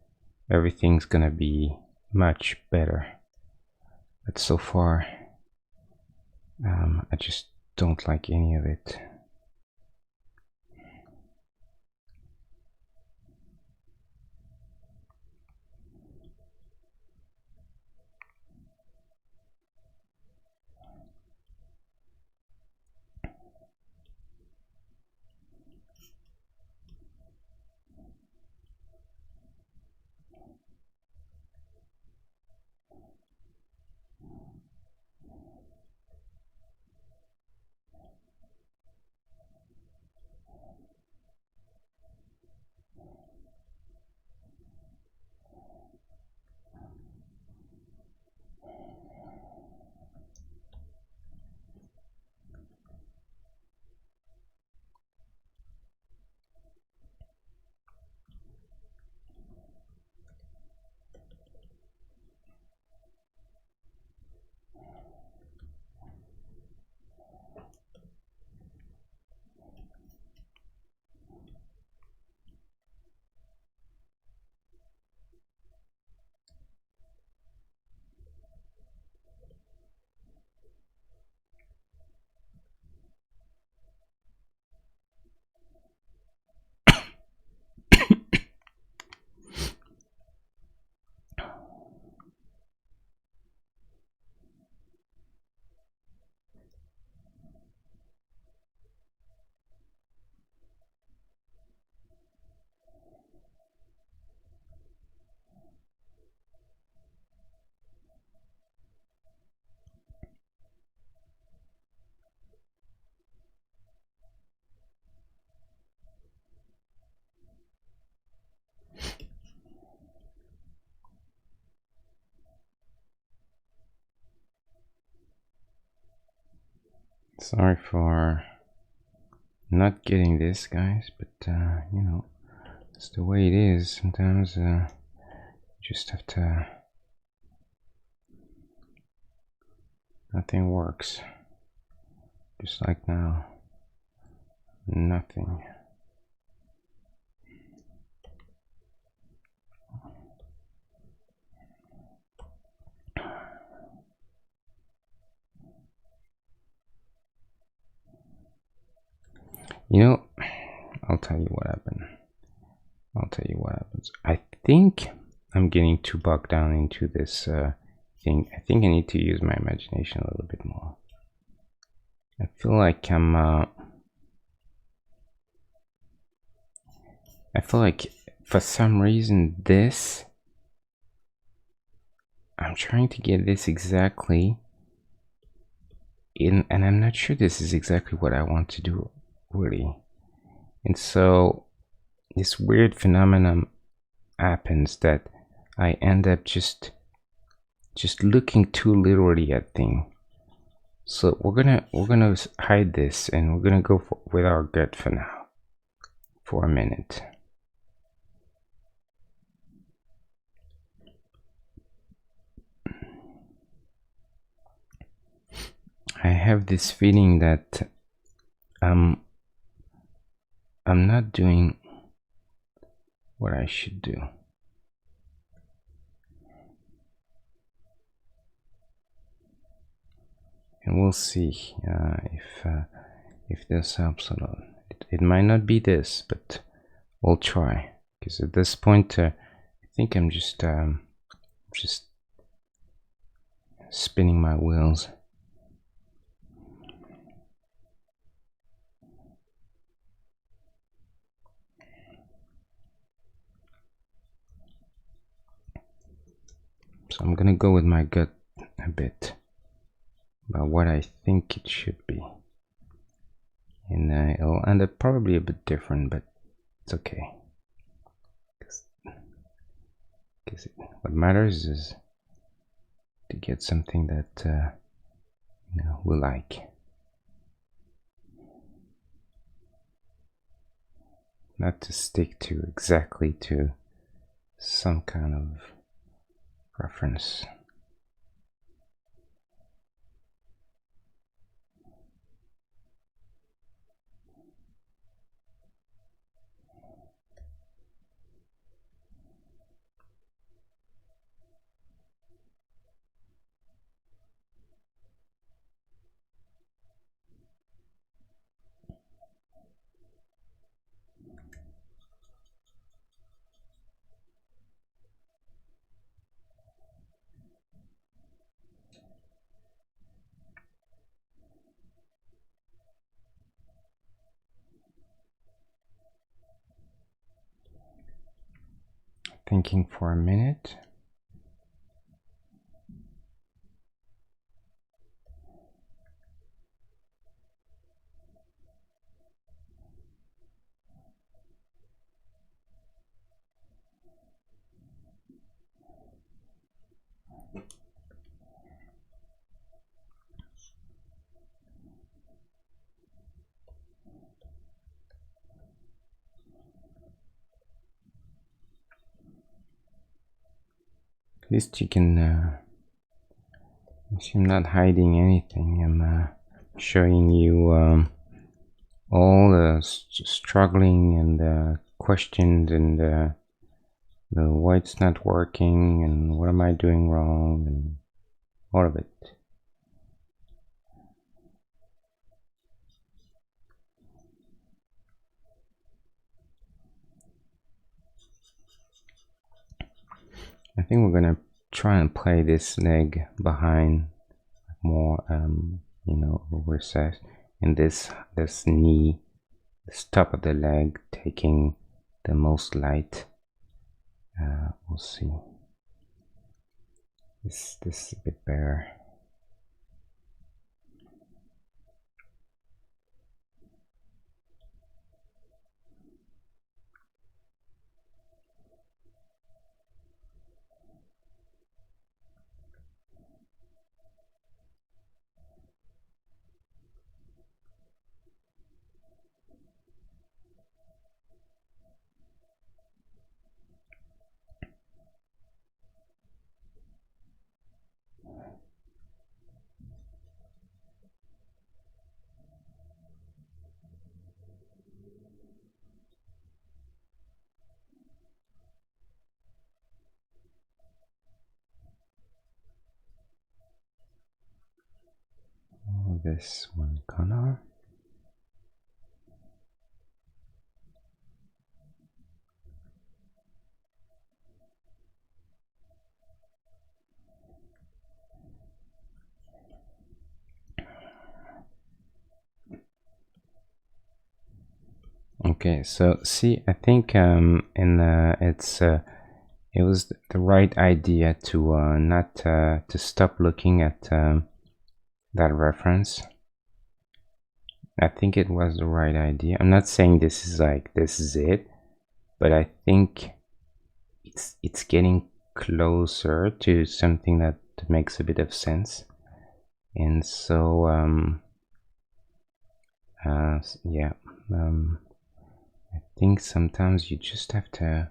everything's gonna be much better. But so far, I just don't like any of it. Sorry for not getting this, guys, but you know, it's the way it is. Sometimes you just have to. Nothing works. Just like now. Nothing. You know, I'll tell you what happened. I'll tell you what happens. I think I'm getting too bogged down into this thing. I think I need to use my imagination a little bit more. I feel like I'm I feel like for some reason this, I'm trying to get this exactly in, and I'm not sure this is exactly what I want to do, really. And so this weird phenomenon happens that I end up just looking too literally at things. So we're gonna hide this, and we're gonna go with our gut for now, for a minute. I have this feeling that I'm not doing what I should do. And we'll see if this helps a lot. It might not be this, but we'll try. Because at this point, I think I'm just spinning my wheels. So I'm gonna go with my gut a bit about what I think it should be. And it'll end up probably a bit different, but it's okay. Because what matters is to get something that we like. Not to stick to exactly to some kind of reference. Thinking for a minute. At least you can see I'm not hiding anything. I'm showing you all the struggling and questions and the why it's not working and what am I doing wrong and all of it. I think we're gonna try and play this leg behind more, recess, and this knee, this top of the leg taking the most light. We'll see. This is a bit better. This one corner. Okay, so see, I think it was the right idea to not to stop looking at that reference. I think it was the right idea. I'm not saying this is it, but I think it's getting closer to something that makes a bit of sense. And so yeah, I think sometimes you just have to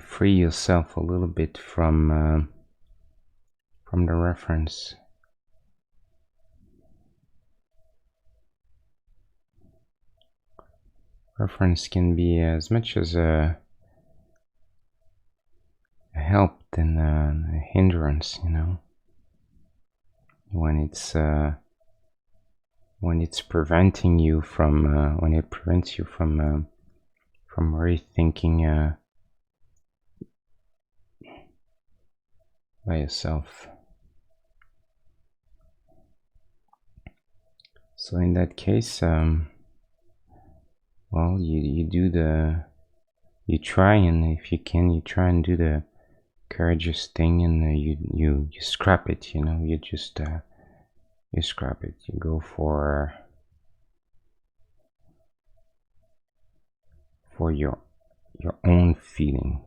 free yourself a little bit from the reference. Reference can be as much as a help than a hindrance, you know. When it's preventing you from when it prevents you from rethinking by yourself. So in that case, well, you try, and if you can, you try and do the courageous thing, and you scrap it. You know, you just you scrap it. You go for your own feeling.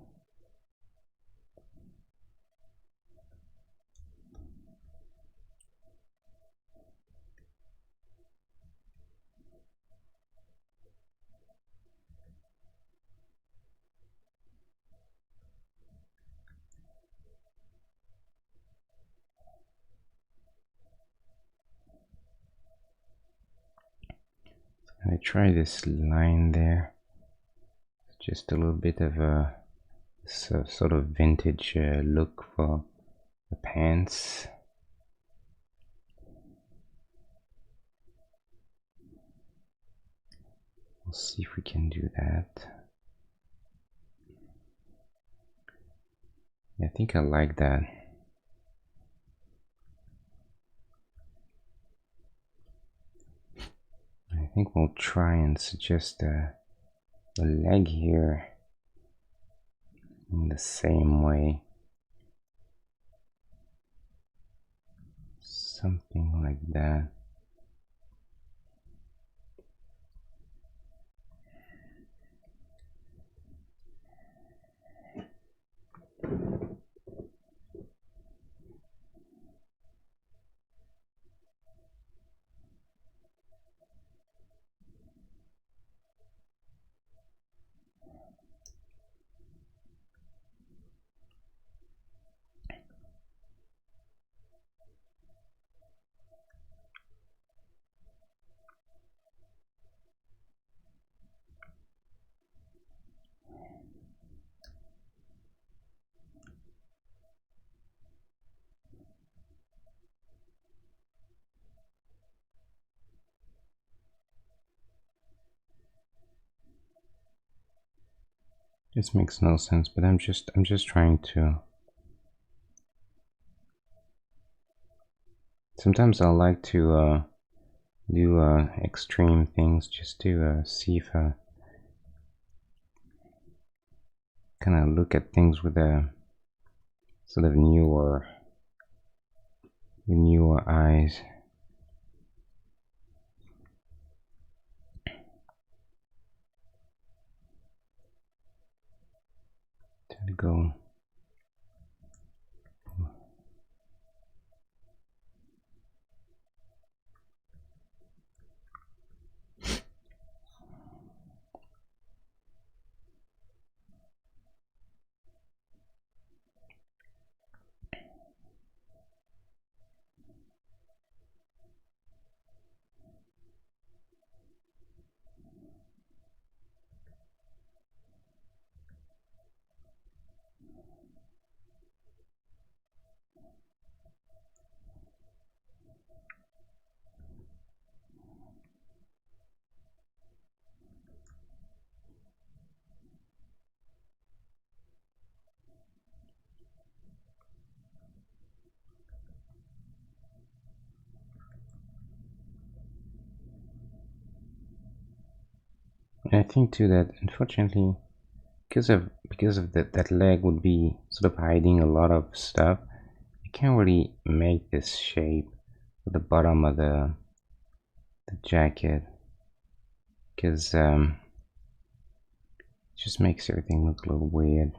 I try this line there. Just a little bit of a sort of vintage look for the pants. We'll see if we can do that. Yeah, I think I like that. I think we'll try and suggest the leg here in the same way. Something like that. This makes no sense, but I'm just trying to. Sometimes I like to do extreme things just to see if I kind of look at things with a sort of newer eyes. To go. And I think too that unfortunately, because of that leg would be sort of hiding a lot of stuff, you can't really make this shape at the bottom of the jacket, because it just makes everything look a little weird.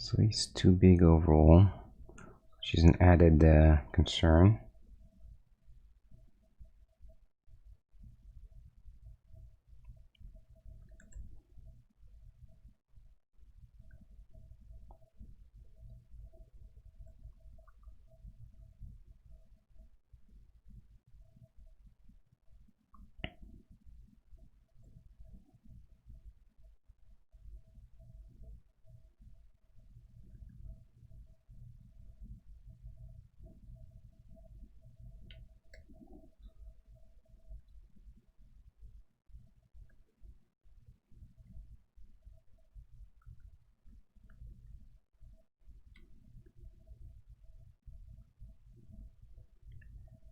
So he's too big overall, which is an added concern.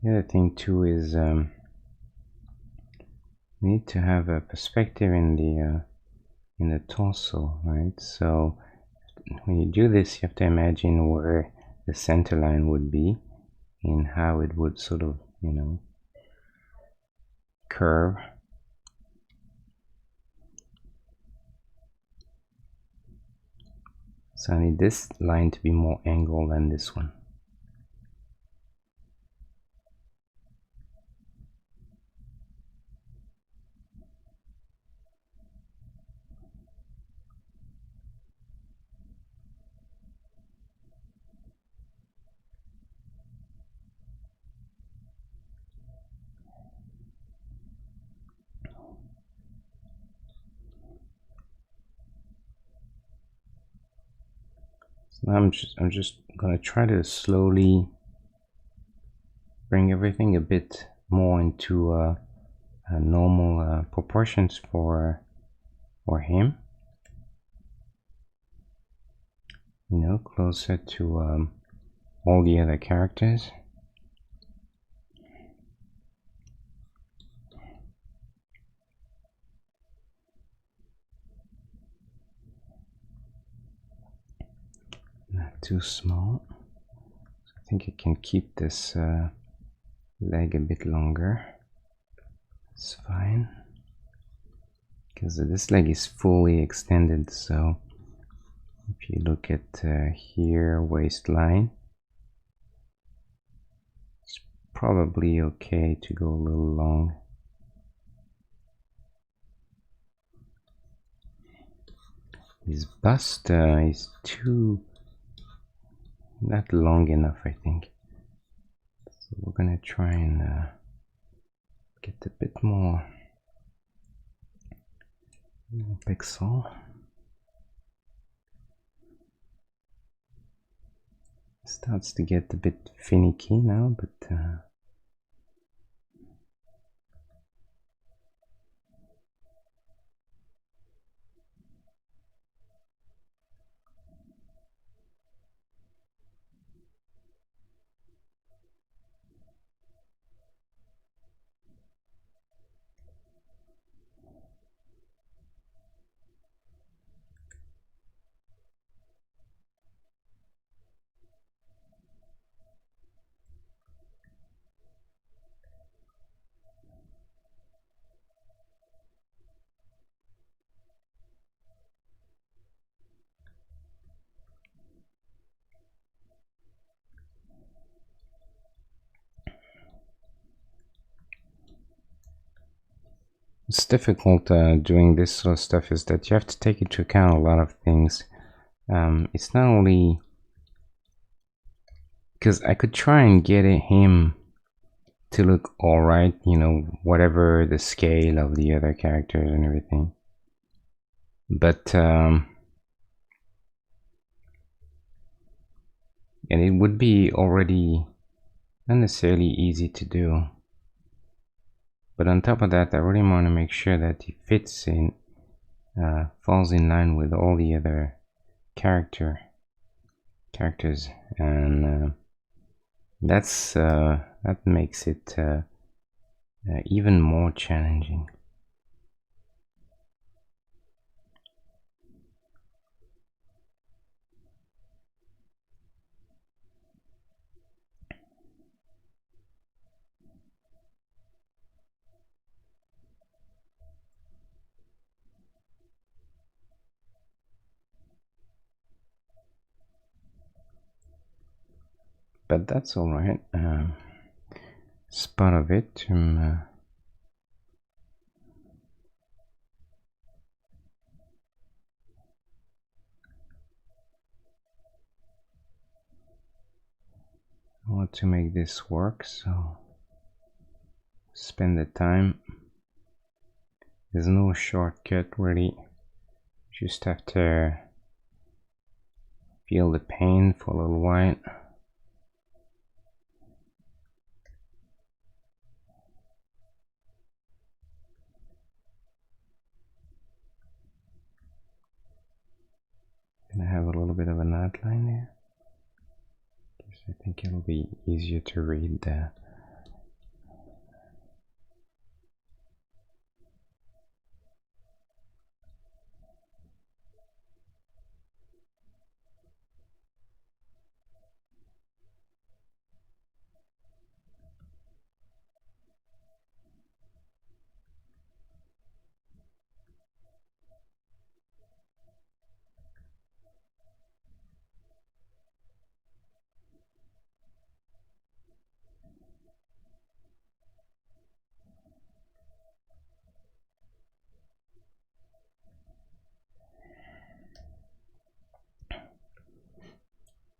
The other thing too is we need to have a perspective in the torso, right? So when you do this, you have to imagine where the center line would be and how it would sort of, curve. So I need this line to be more angled than this one. So I'm just gonna try to slowly bring everything a bit more into normal proportions for him. Closer to all the other characters. Not too small. So I think I can keep this leg a bit longer. It's fine. Because this leg is fully extended, so if you look at here, waistline, it's probably okay to go a little long. His bust is too not long enough, I think. So we're gonna try and get a bit more pixel. Starts to get a bit finicky now, but it's difficult doing this sort of stuff is that you have to take into account a lot of things. It's not only because I could try and get him to look alright, you know, whatever the scale of the other characters and everything. But and it would be already not necessarily easy to do. But on top of that, I really want to make sure that it fits in, falls in line with all the other characters, and that makes it even more challenging. But that's all right. It's part of it. I want to make this work, so spend the time. There's no shortcut really. Just have to feel the pain for a little while. Gonna have a little bit of an outline there. I think it'll be easier to read that.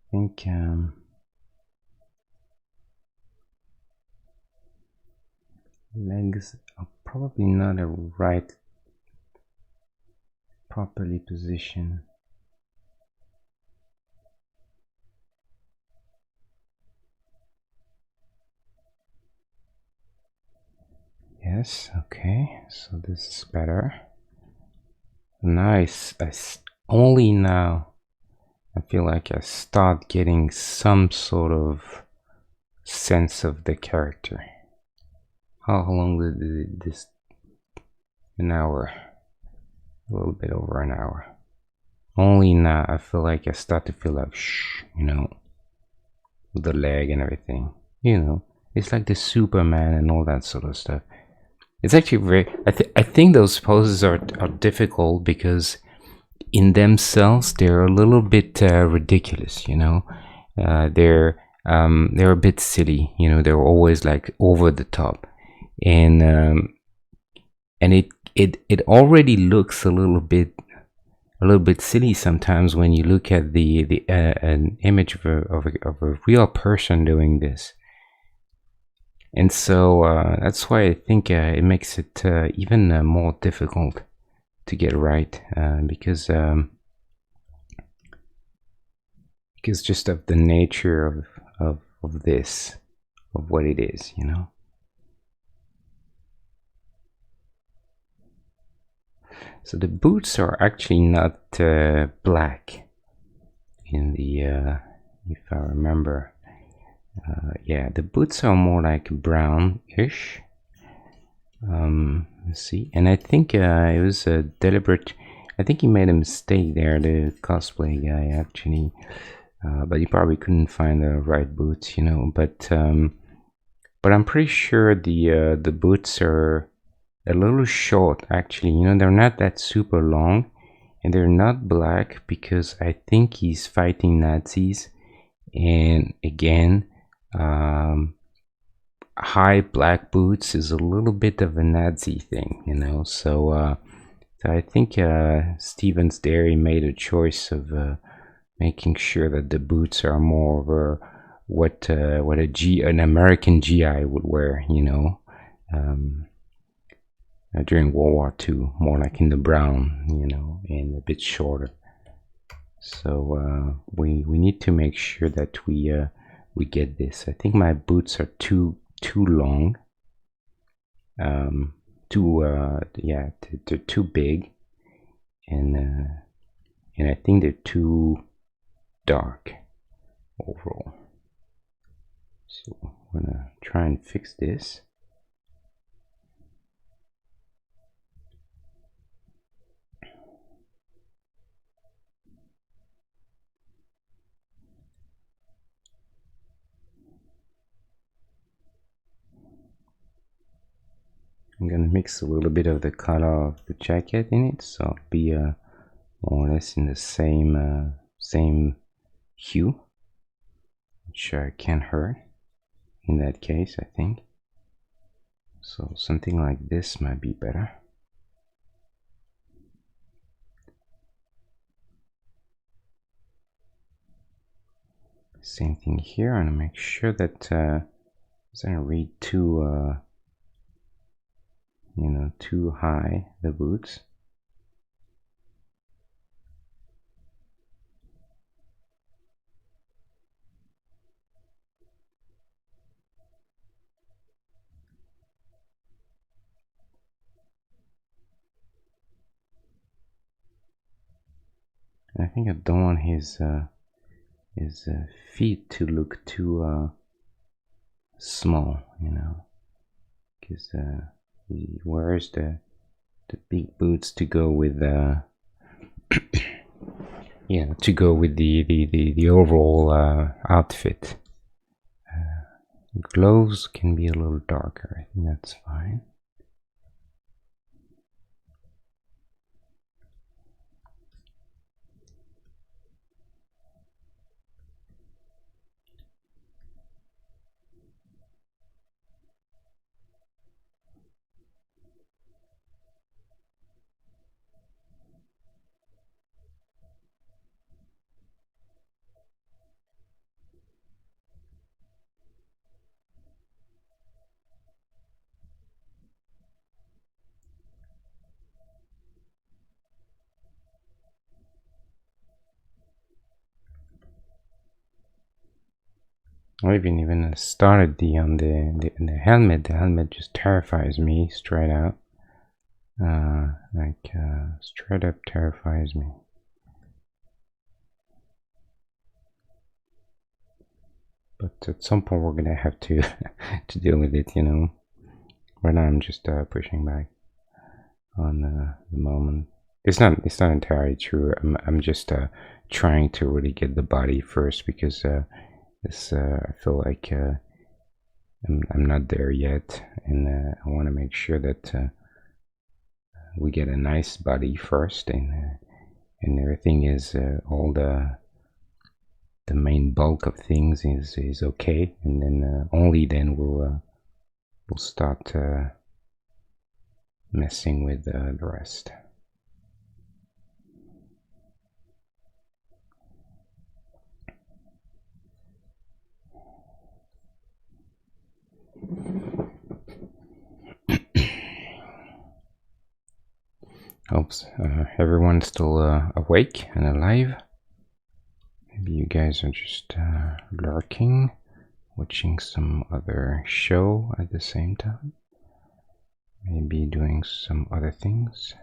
I think legs are probably not a right properly positioned. Yes, okay, so this is better. Nice. Only now I feel like I start getting some sort of sense of the character. How long did this? An hour. A little bit over an hour. Only now I feel like I start to feel like you know, with the leg and everything. You know, it's like the Superman and all that sort of stuff. It's actually very. I think those poses are difficult because in themselves they're a little bit ridiculous. You know, they're a bit silly. You know, they're always like over the top, and it already looks a little bit silly sometimes when you look at an image of a real person doing this. And so that's why I think it makes it even more difficult to get right, because just of the nature of this, of what it is, you know. So the boots are actually not black in the if I remember. Yeah, the boots are more like brownish. Let's see, and I think it was a deliberate. I think he made a mistake there, the cosplay guy actually, but he probably couldn't find the right boots, you know. But I'm pretty sure the boots are a little short actually. You know, they're not that super long, and they're not black because I think he's fighting Nazis, and again. High black boots is a little bit of a Nazi thing, you know. So I think Stevens Dairy made a choice of making sure that the boots are more of what an American GI would wear, during World War II, more like in the brown, and a bit shorter. So we need to make sure that we get this. I think my boots are too long. They're too big, and I think they're too dark overall. So I'm gonna try and fix this. I'm gonna mix a little bit of the color of the jacket in it, so it'll be more or less in the same hue, which can't hurt in that case, I think. So something like this might be better. Same thing here. I'm gonna make sure that it doesn't read too too high, the boots. And I think I don't want his feet to look too small, because he wears the big boots to go with the overall outfit. Gloves can be a little darker. I think that's fine. I even started the helmet. The helmet just terrifies me straight out. Straight up terrifies me. But at some point we're gonna have to to deal with it, Right now I'm just pushing back on the moment. It's not entirely true. I'm just trying to really get the body first, because I feel like I'm not there yet, and I want to make sure that we get a nice body first, and everything is all the main bulk of things is okay, and then only then we'll start messing with the rest. Hopes everyone's still awake and alive. Maybe you guys are just lurking, watching some other show at the same time. Maybe doing some other things.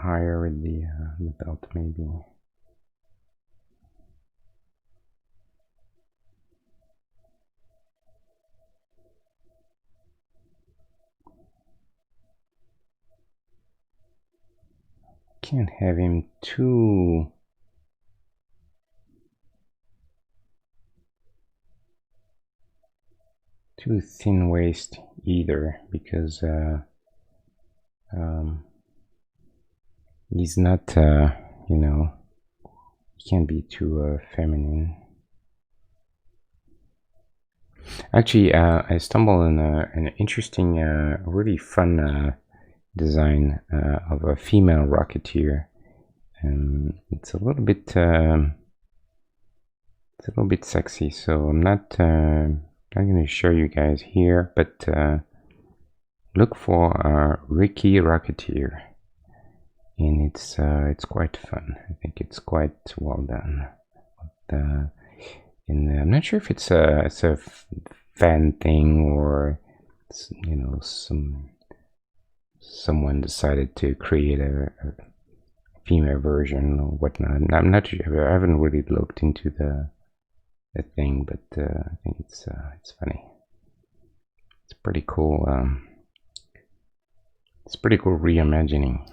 higher with the belt, maybe. Can't have him too thin waist either, because he's not, you know, he can't be too feminine. Actually, I stumbled on an interesting, really fun design of a female Rocketeer. It's a little bit sexy, so I'm not going to show you guys here, but look for Ricky Rocketeer, and it's quite fun. I think it's quite well done. And I'm not sure if it's a fan thing, or you know, someone decided to create a female version or whatnot. I'm not sure. I haven't really looked into the thing, but I think it's funny. It's pretty cool. It's pretty cool reimagining.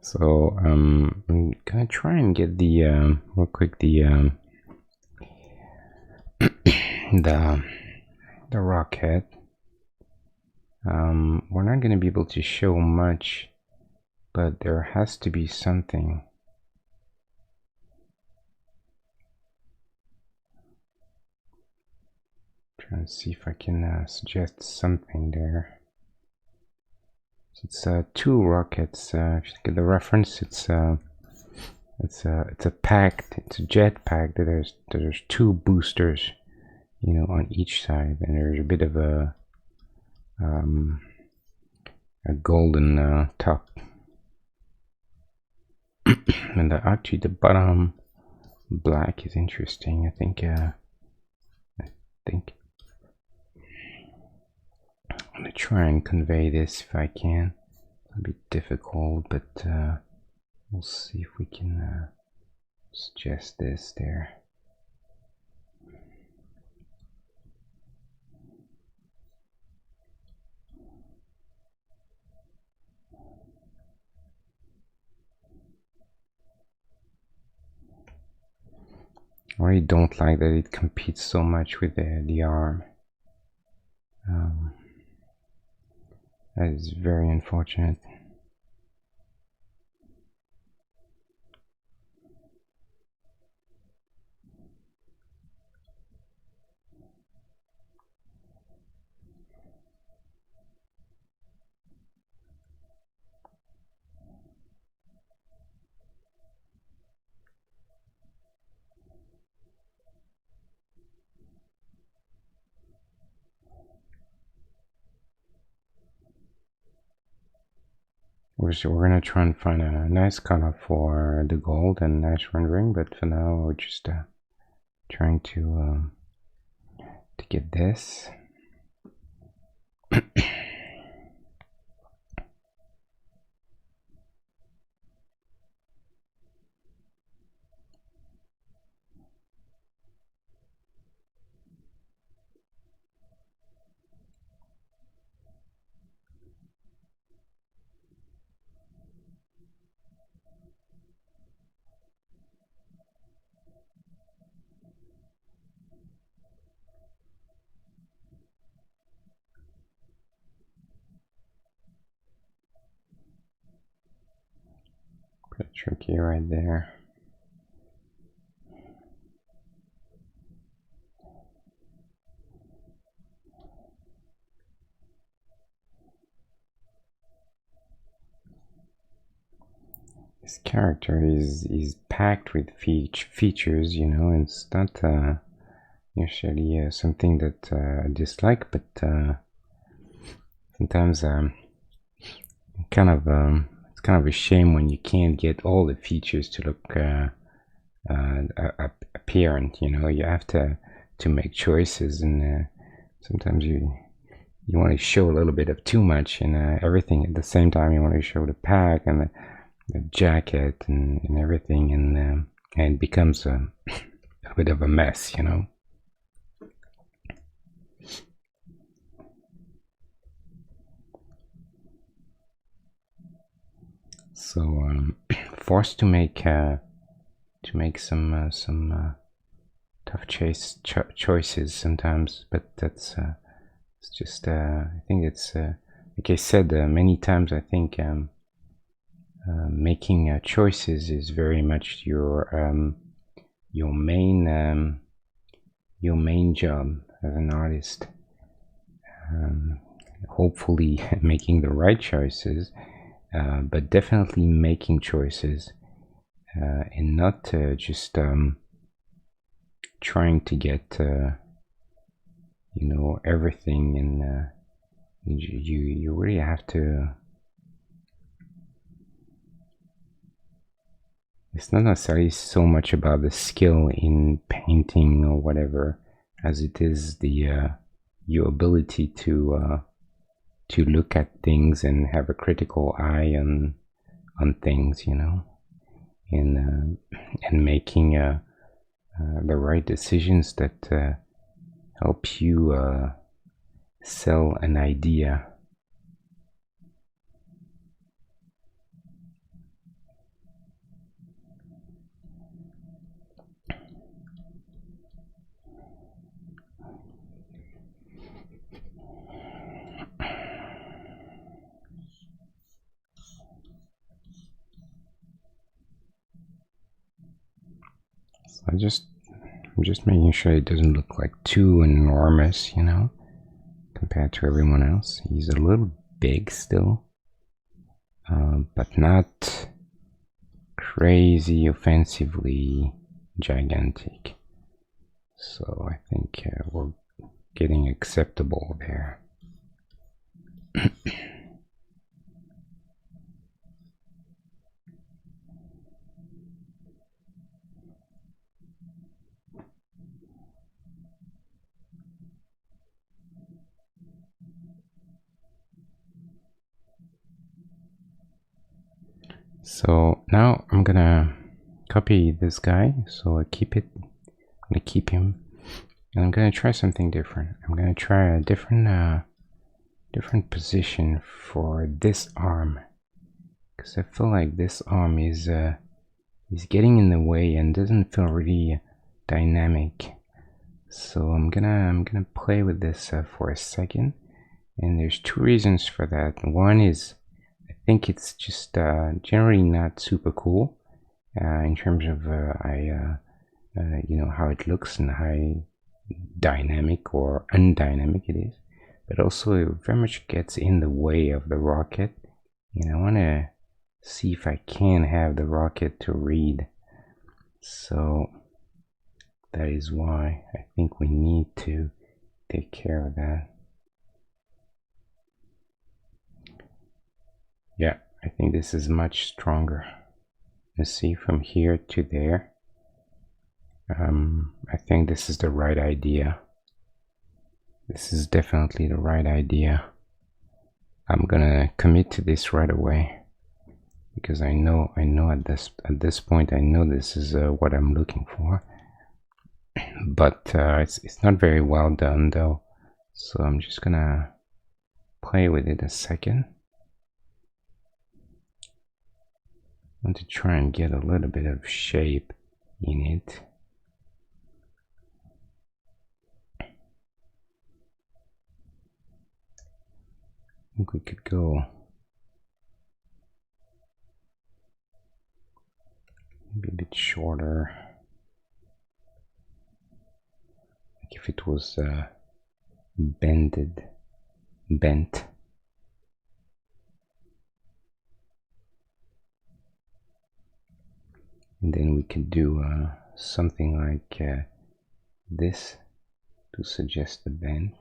So I'm gonna try and get the real quick the the rocket. We're not gonna be able to show much, but there has to be something. Trying to see if I can suggest something there. It's two rockets. If you look at the reference, it's a jet pack. There's two boosters, you know, on each side, and there's a bit of a golden top, and actually the bottom black is interesting. I think I'm gonna try and convey this if I can. It'll be difficult, but we'll see if we can suggest this there. I really don't like that it competes so much with the arm. That is very unfortunate. We're going to try and find a nice color for the gold and nice rendering, but for now we're just trying to get this. Bit tricky right there. This character is packed with features, you know. It's not usually something that I dislike, but sometimes kind of it's kind of a shame when you can't get all the features to look apparent. You know, you have to make choices, and sometimes you want to show a little bit of too much and everything at the same time. You want to show the pack and the jacket and everything, and it becomes a bit of a mess, you know. So forced to make some tough choices sometimes, but that's it's just I think it's like I said many times. I think making choices is very much your main job as an artist. Hopefully, making the right choices, but definitely making choices, and not just trying to get you know, everything, and you really have to. It's not necessarily so much about the skill in painting or whatever, as it is the your ability to look at things and have a critical eye on things, you know, and making the right decisions that help you sell an idea. So I'm just making sure it doesn't look like too enormous, you know, compared to everyone else. He's a little big still, but not crazy offensively gigantic. So I think we're getting acceptable there. So now I'm gonna copy this guy, so I keep it. I'm gonna keep him, and I'm gonna try something different. I'm gonna try a different position for this arm, because I feel like this arm is getting in the way and doesn't feel really dynamic. So I'm gonna play with this for a second, and there's two reasons for that. One is I think it's just generally not super cool in terms of you know, how it looks and how dynamic or undynamic it is, but also it very much gets in the way of the rocket. And I want to see if I can have the rocket to read. So that is why I think we need to take care of that. Yeah, I think this is much stronger. Let's see, from here to there. I think this is the right idea. This is definitely the right idea. I'm gonna commit to this right away, because I know at this point I know this is what I'm looking for. But it's not very well done though, so I'm just gonna play with it a second. I want to try and get a little bit of shape in it. I think we could go maybe a bit shorter, like if it was bent. And then we could do something like this. to suggest the bend.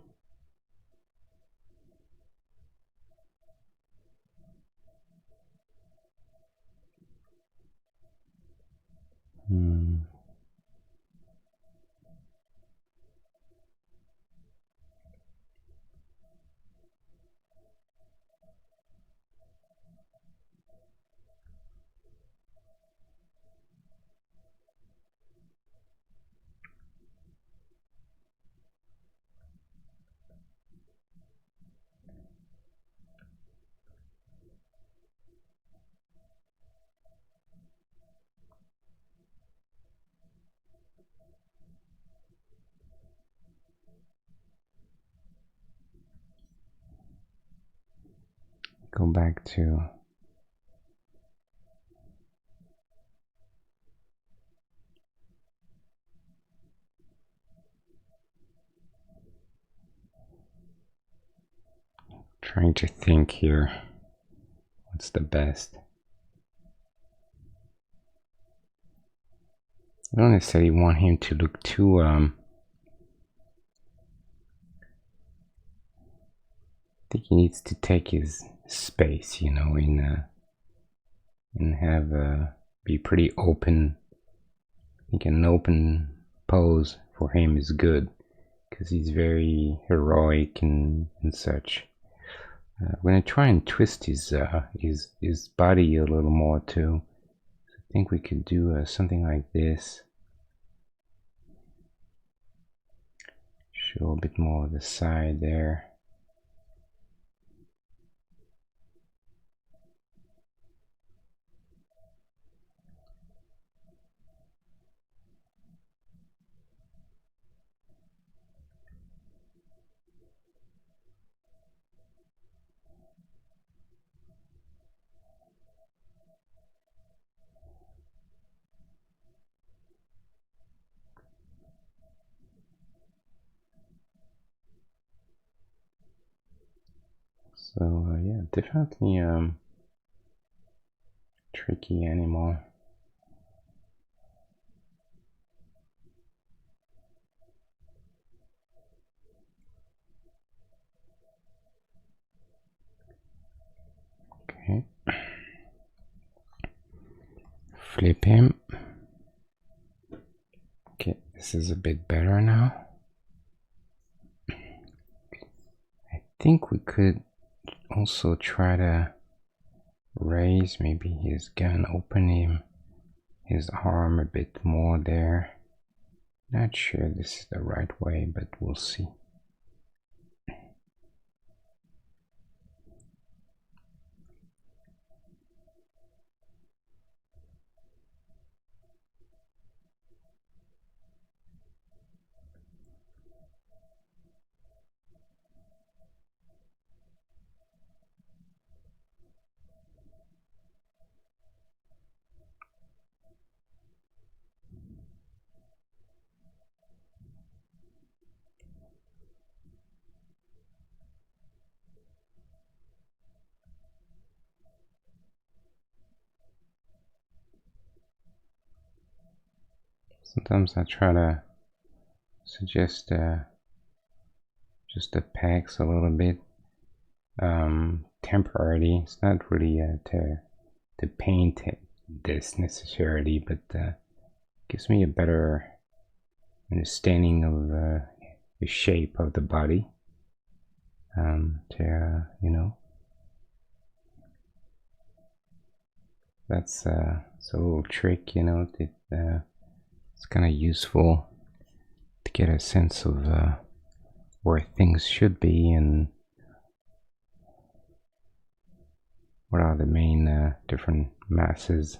Go back to trying to think here. What's the best? I don't necessarily want him to look too I think he needs to take his space, you know, and have be pretty open. I think an open pose for him is good because he's very heroic and such. I'm gonna try and twist his body a little more too. I think we could do something like this. Show a bit more of the side there. So yeah, definitely tricky animal. Okay. Flip him. Okay, this is a bit better now. I think we could also try to raise maybe his gun, open his arm a bit more there. Not sure this is the right way, but we'll see. Sometimes I try to suggest just the pegs a little bit temporarily. It's not really to paint this necessarily, but gives me a better understanding of the shape of the body. You know, that's a little trick, you know. It's kind of useful to get a sense of where things should be and what are the main different masses.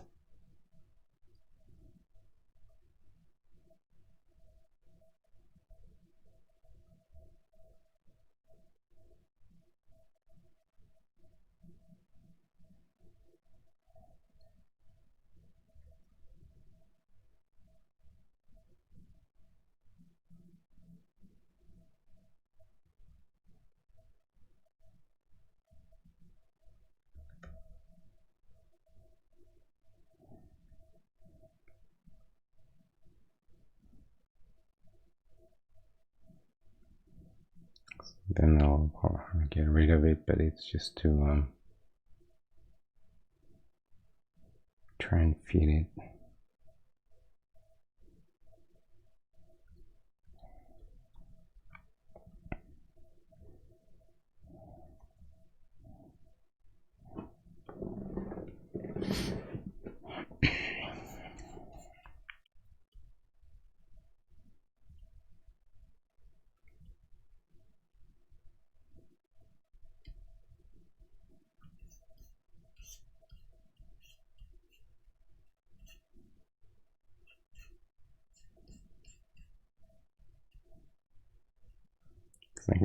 Then I'll get rid of it, but it's just to try and fit it.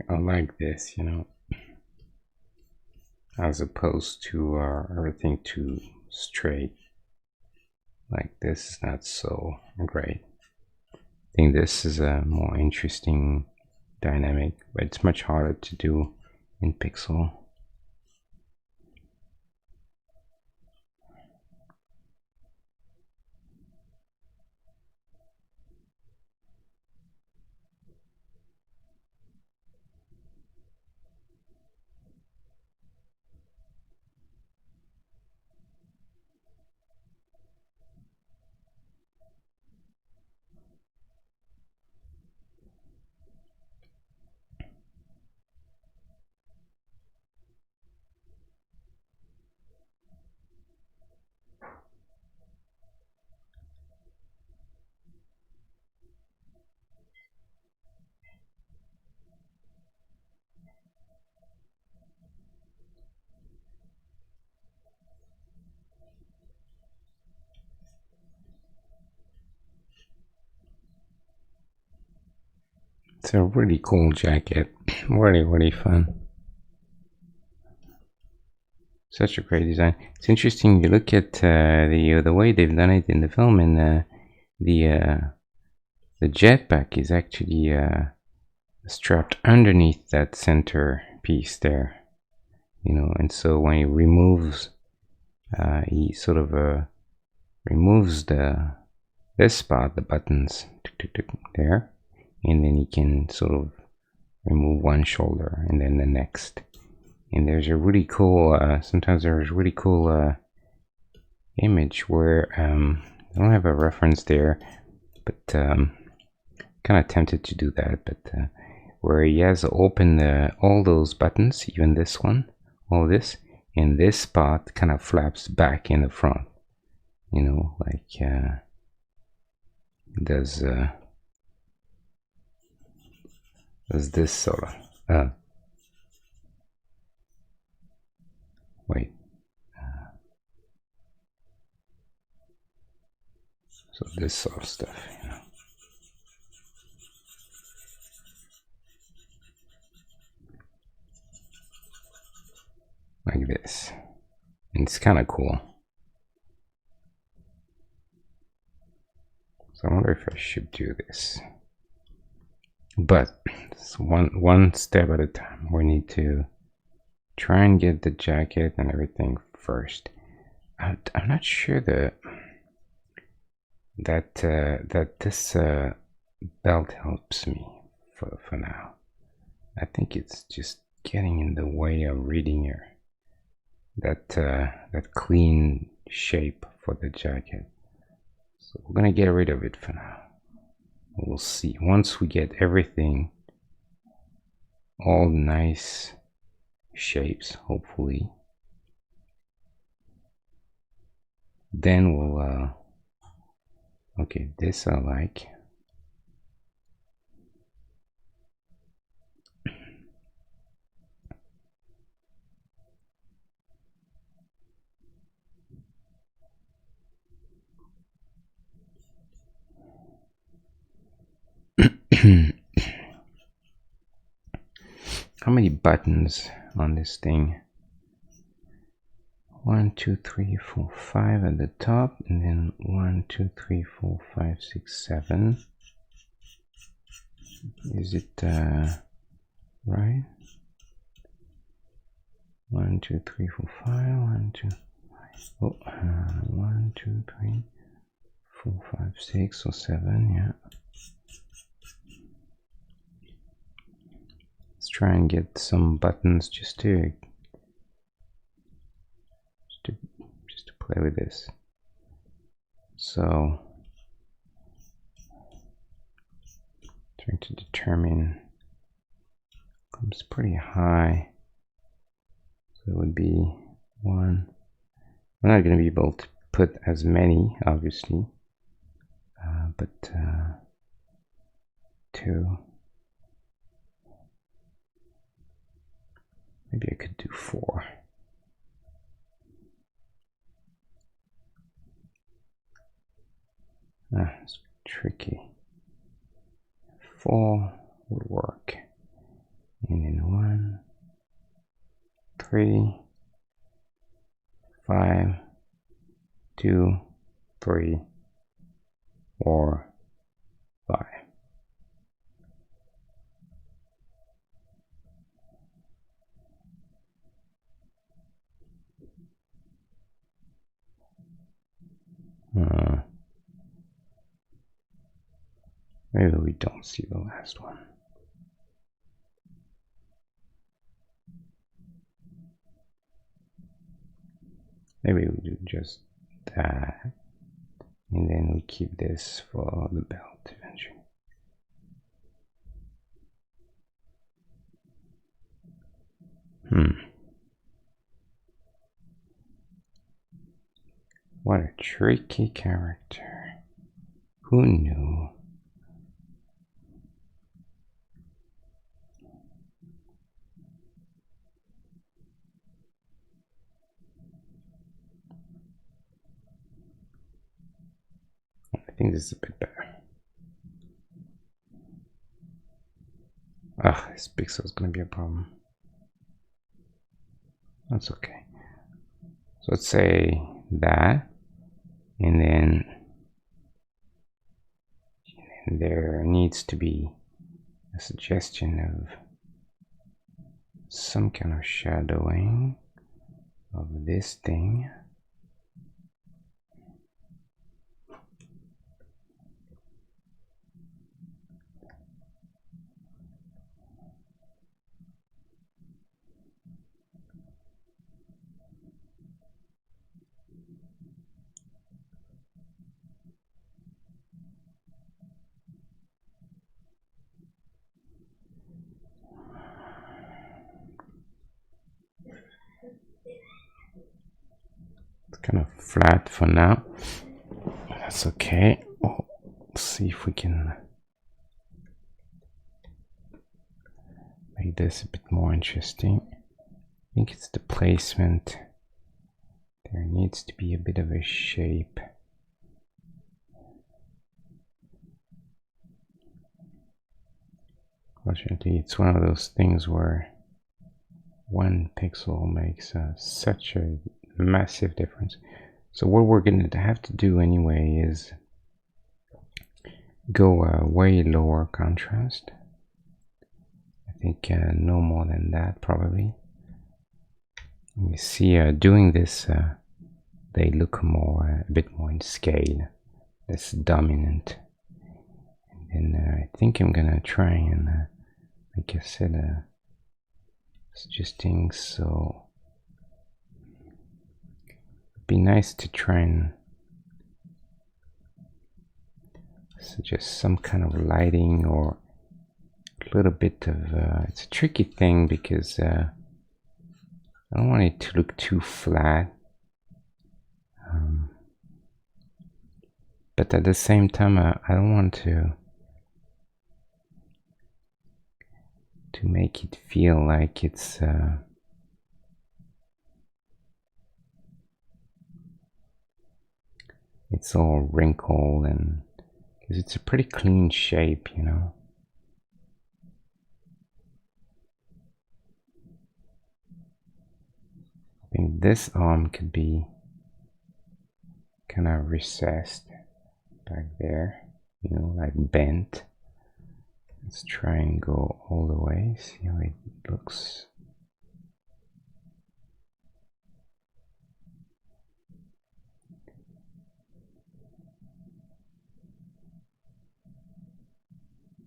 I like this, you know, as opposed to everything too straight. Like this is not so great. I think this is a more interesting dynamic, but it's much harder to do in Pixel. It's a really cool jacket, really fun. Such a great design. It's interesting. You look at the way they've done it in the film, and the jetpack is actually strapped underneath that center piece there. You know, and so when he removes, he sort of removes this spot, the buttons there, and then he can sort of remove one shoulder and then the next. And there's a really cool, sometimes there's really cool image where, I don't have a reference there, but kind of tempted to do that, but where he has opened all those buttons, even this one, all this, and this spot kind of flaps back in the front, you know, like does this sort of, wait, so this sort of stuff, you know. Like this. And it's kind of cool. So I wonder if I should do this. But it's one step at a time. We need to try and get the jacket and everything first. I'm not sure that this belt helps me for now. I think it's just getting in the way of reading here. That clean shape for the jacket. So we're gonna get rid of it for now. We'll see. Once we get everything, all nice shapes, hopefully, then we'll okay, this I like. How many buttons on this thing? 1, 2, 3, 4, 5 at the top, and then 1, 2, 3, 4, 5, 6, 7. Is it right? 1, 2, 3, 4, 5. 1, 2, 5. Oh, 1, 2, 3, 4, 5, 6 or 7. Yeah. Let's try and get some buttons just to play with this. So trying to determine, comes pretty high, so it would be 1. I'm not going to be able to put as many, obviously, but 2. Maybe I could do 4. It's tricky. 4 would work. And then 1, 3, 5, 2, 3, or 5. Maybe we don't see the last one. Maybe we do just that, and then we keep this for the belt eventually. What a tricky character. Who knew? I think this is a bit better. This pixel is going to be a problem. That's okay. So let's say that, and then there needs to be a suggestion of some kind of shadowing of this thing. Kind of flat for now. That's okay. Let's see if we can make this a bit more interesting. I think it's the placement. There needs to be a bit of a shape. Fortunately, it's one of those things where one pixel makes such a massive difference. So what we're going to have to do anyway is go way lower contrast. I think no more than that probably. You see, doing this, they look more a bit more in scale, less dominant. And then I think I'm gonna try and, like I said, suggesting so. Be nice to try and suggest some kind of lighting or a little bit of it's a tricky thing because I don't want it to look too flat, but at the same time I don't want to make it feel like it's all wrinkled, and because it's a pretty clean shape, you know. I think this arm could be kind of recessed back there, you know, like bent. Let's try and go all the way, see how it looks.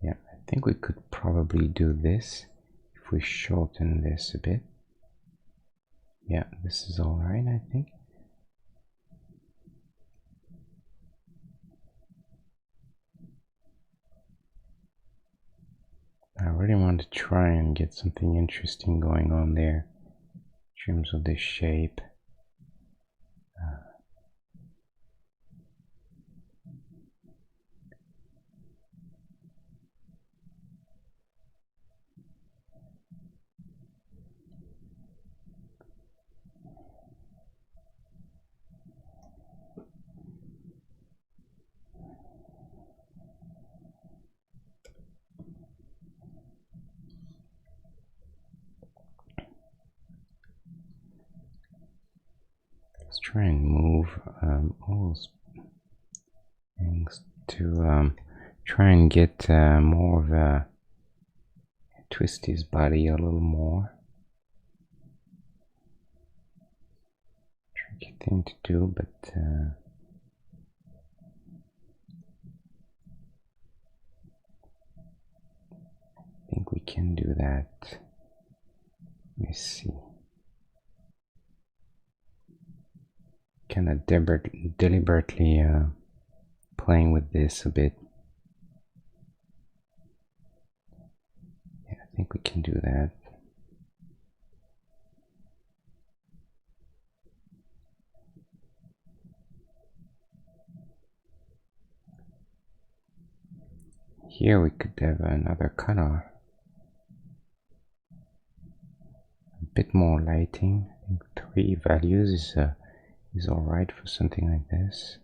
Yeah, I think we could probably do this if if we shorten this a bit. Yeah, this is all right, I think. I really want to try and get something interesting going on there in terms of the shape. Let's try and move all those things to try and get more of a twist his body a little more. Tricky thing to do, but I think we can do that. Let me see. Kind of deliberately playing with this a bit. Yeah, I think we can do that. Here we could have another color. A bit more lighting. I think 3 values is alright for something like this.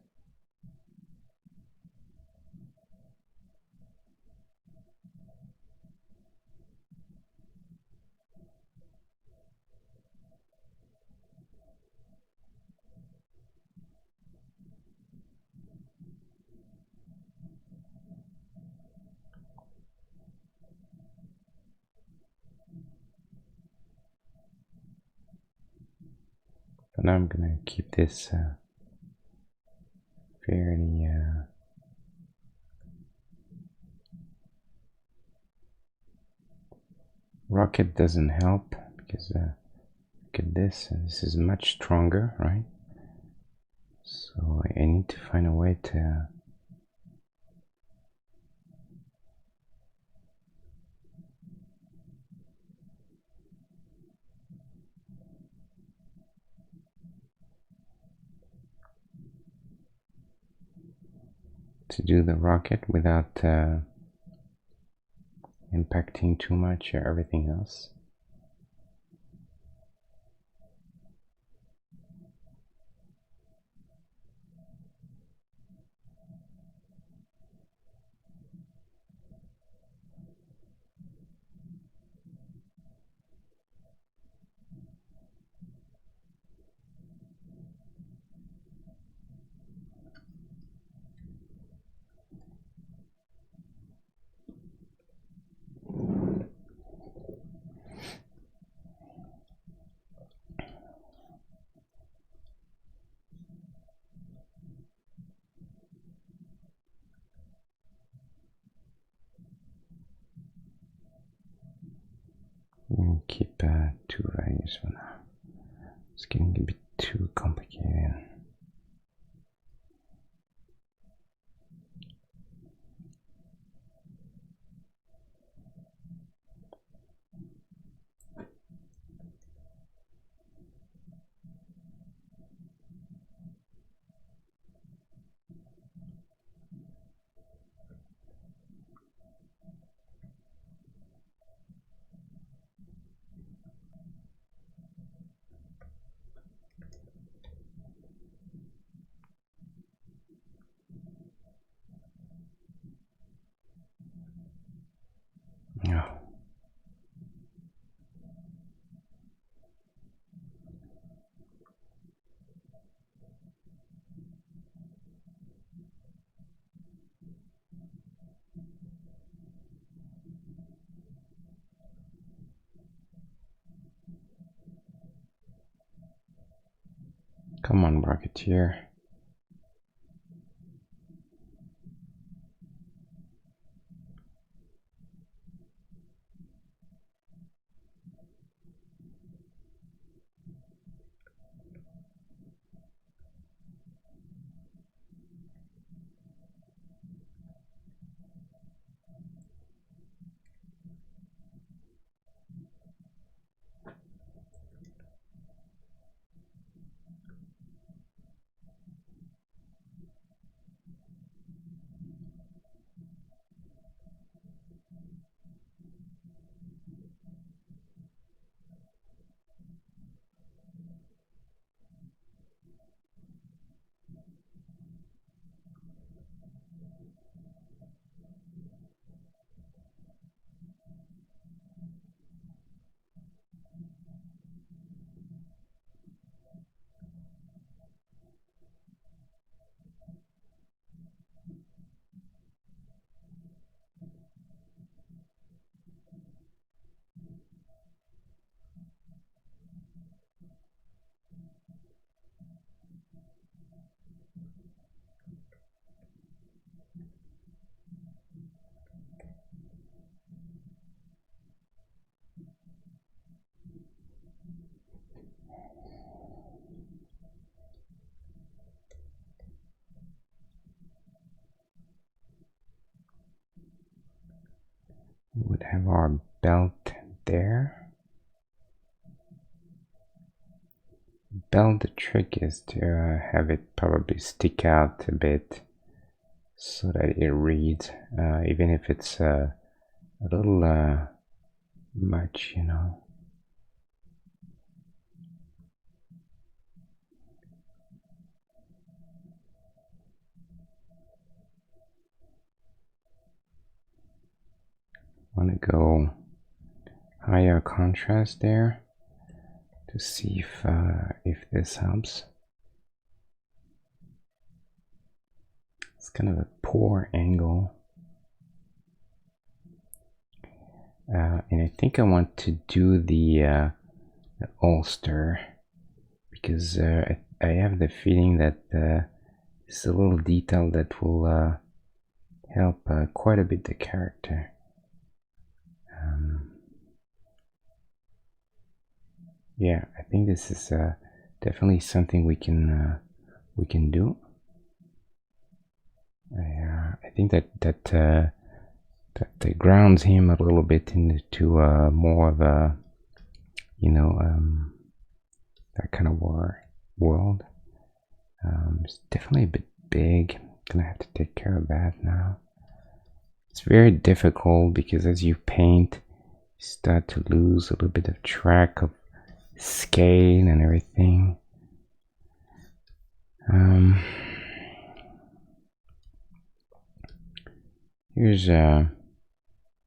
But now I'm gonna keep this fairly rocket doesn't help because look at this, this is much stronger, right? So I need to find a way to do the rocket without impacting too much everything else. Keep 2 values for now. It's getting a bit too complicated. Oh. Come on, Rocketeer. We would have our belt there. Belt, the trick is to have it probably stick out a bit so that it reads, even if it's a little much, you know. Want to go higher contrast there to see if this helps. It's kind of a poor angle, and I think I want to do the ulster because I have the feeling that it's a little detail that will help quite a bit the character. Yeah, I think this is definitely something we can do. I think that grounds him a little bit into more of a, you know, that kind of world. It's definitely a bit big. Gonna have to take care of that now. It's very difficult because as you paint, you start to lose a little bit of track of scale and everything. Here's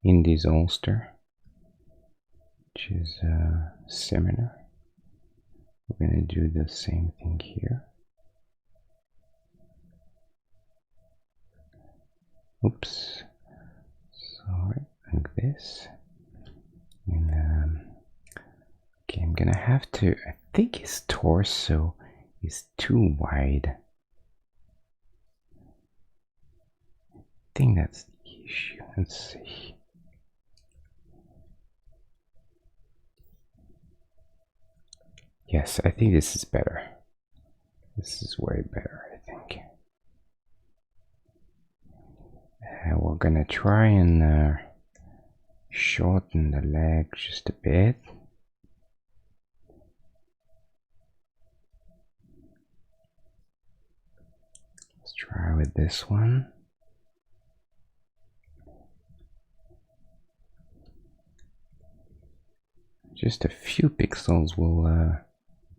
Indy's ulster, which is similar. We're gonna do the same thing here. Oops, sorry, like this. And okay, I'm gonna have to. I think his torso is too wide. I think that's the issue. Let's see. Yes, I think this is better. This is way better, I think. We're gonna try and shorten the leg just a bit. Let's try with this one. Just a few pixels will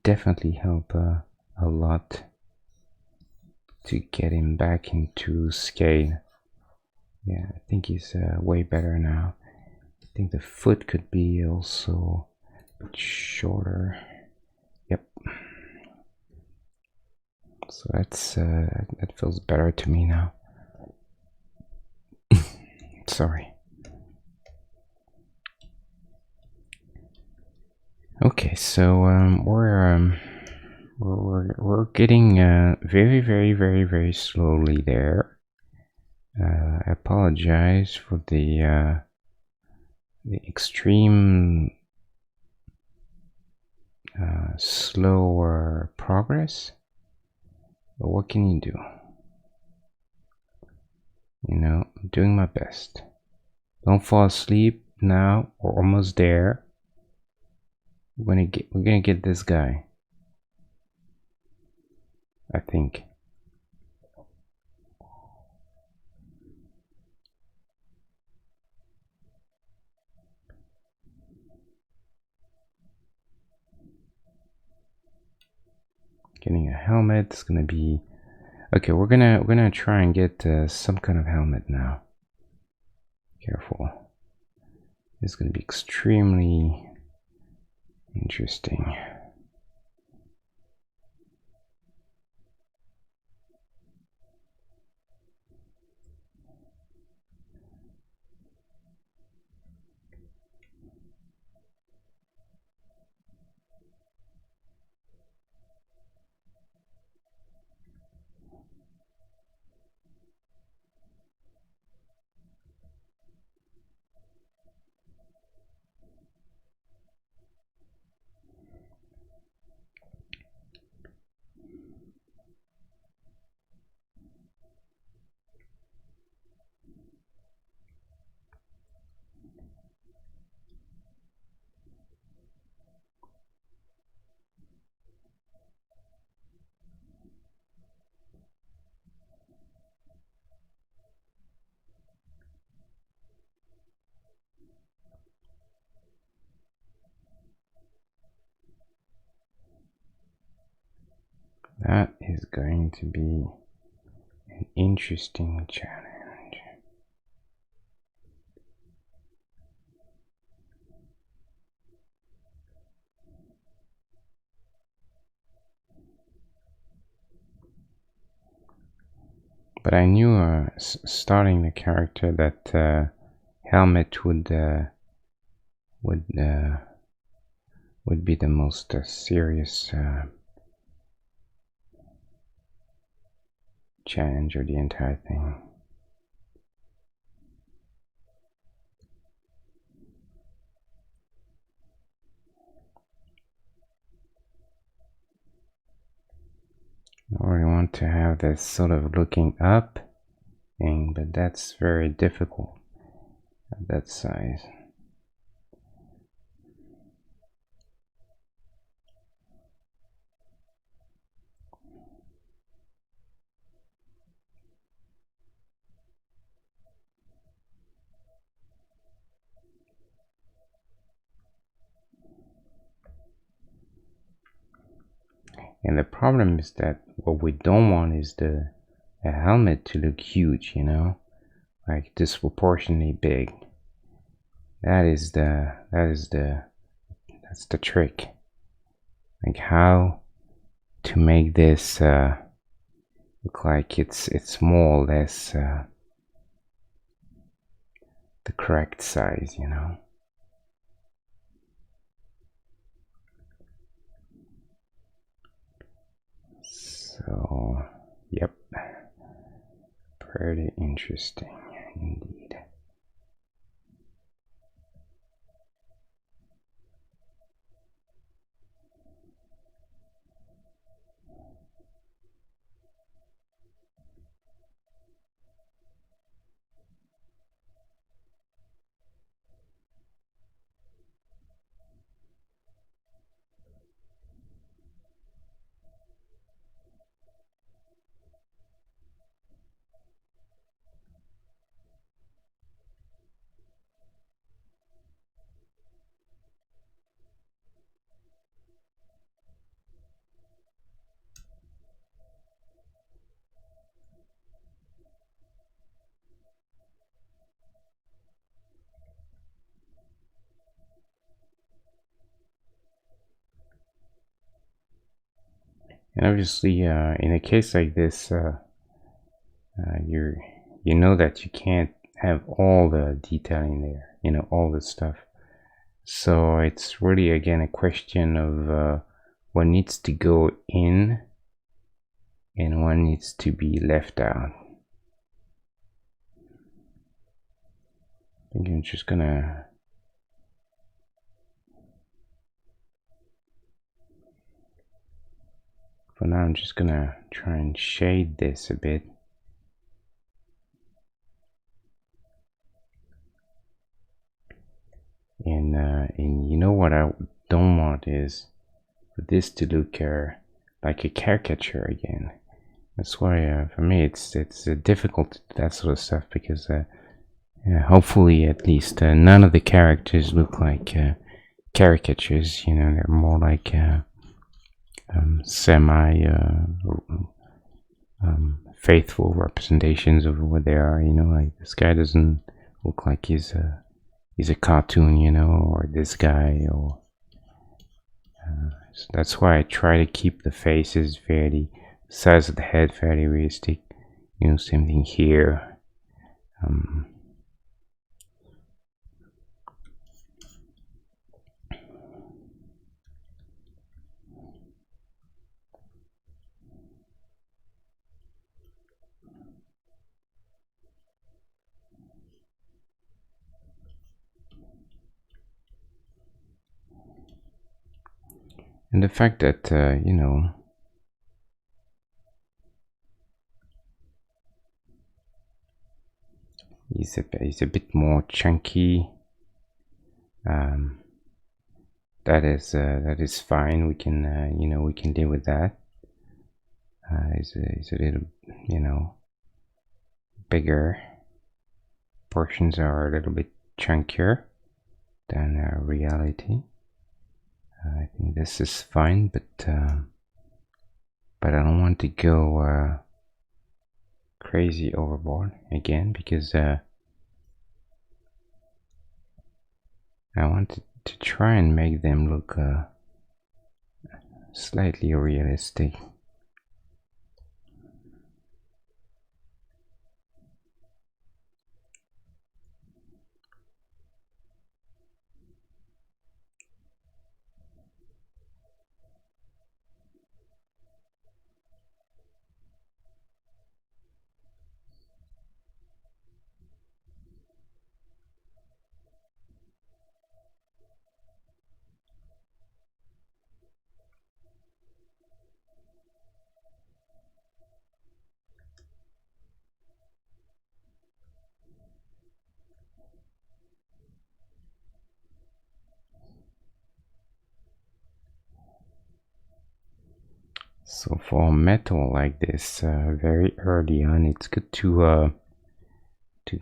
definitely help a lot to get him back into scale. Yeah, I think he's way better now. I think the foot could be also a bit shorter. Yep. So that feels better to me now. Sorry. Okay, so we're getting very, very, very, very slowly there. I apologize for the extreme slower progress, but what can you do? You know, I'm doing my best. Don't fall asleep now. We're almost there. We're gonna get this guy, I think. Getting a helmet is gonna be okay. We're gonna try and get some kind of helmet now. Careful. It's gonna be extremely interesting. That is going to be an interesting challenge. But I knew starting the character that helmet would be the most serious challenge of the entire thing. I really want to have this sort of looking up thing, but that's very difficult at that size. And the problem is that what we don't want is the helmet to look huge, you know, like disproportionately big. That's the trick. Like how to make this look like it's more or less the correct size, you know. So, yep, pretty interesting indeed. And obviously, in a case like this, you know that you can't have all the detailing there, you know, all the stuff. So it's really again a question of what needs to go in and what needs to be left out. I think I'm just gonna for now I'm just gonna try and shade this a bit. And you know what I don't want is for this to look like a caricature again. That's why for me it's difficult to do that sort of stuff because hopefully at least none of the characters look like caricatures. You know, they're more like semi faithful representations of what they are. You know, like this guy doesn't look like he's a cartoon, you know, or this guy, or so that's why I try to keep the faces fairly, size of the head fairly realistic. You know, same thing here. And the fact that, you know, he's a bit more chunky. That is fine. We can, you know, we can deal with that. He's a little, you know, bigger. Portions are a little bit chunkier than reality. I think this is fine, but but I don't want to go crazy overboard again, because I want to try and make them look slightly realistic. So for metal like this, very early on, it's good to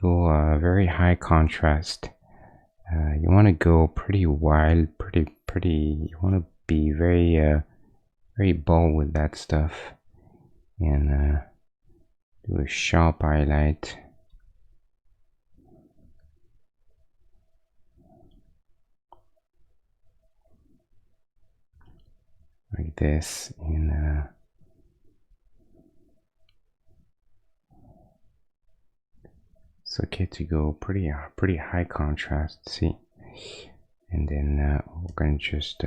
go very high contrast. You want to go pretty wild, pretty. You want to be very bold with that stuff, and do a sharp highlight. Like this, and it's okay to go pretty high contrast. See, and then we're gonna just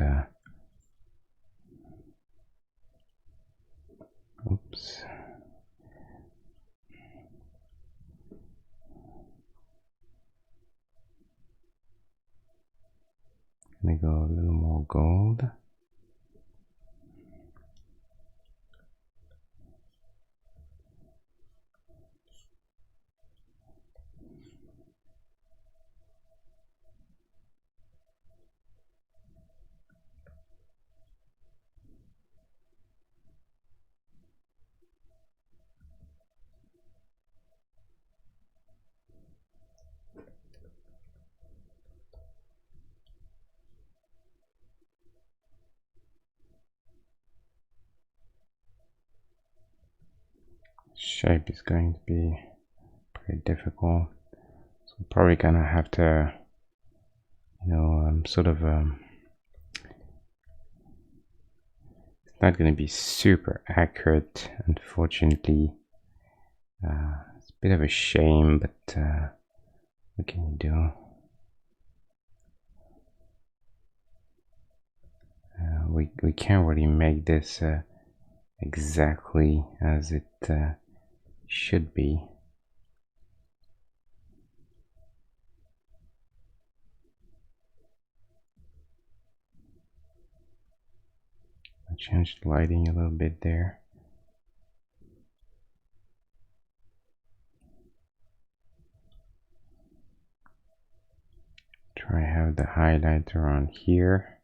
oops. Gonna go a little more gold. Shape is going to be pretty difficult, so I'm probably gonna have to, sort of it's not gonna be super accurate, unfortunately. It's a bit of a shame, but what can you do? We can't really make this exactly as it should be. I changed the lighting a little bit there. Try have the highlight around here.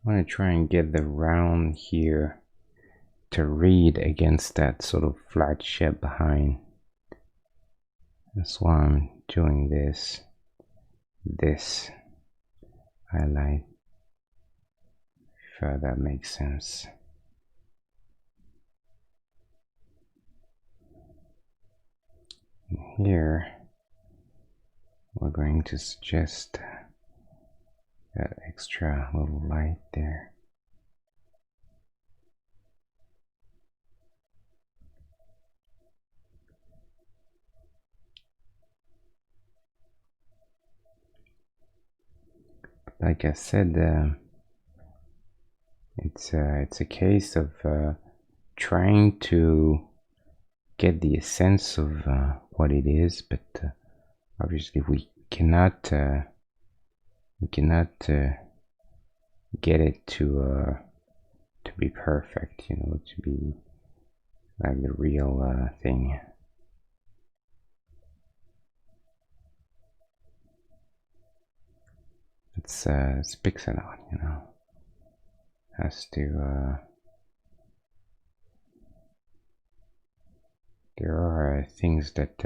I want to try and get the round here to read against that sort of flat shape behind. That's why I'm doing this highlight, if that makes sense. And here we're going to suggest that extra little light there. Like I said, it's a case of trying to get the essence of what it is, but obviously we cannot get it to be perfect, you know, to be like the real thing. It's pixel art, you know. Has to there are things that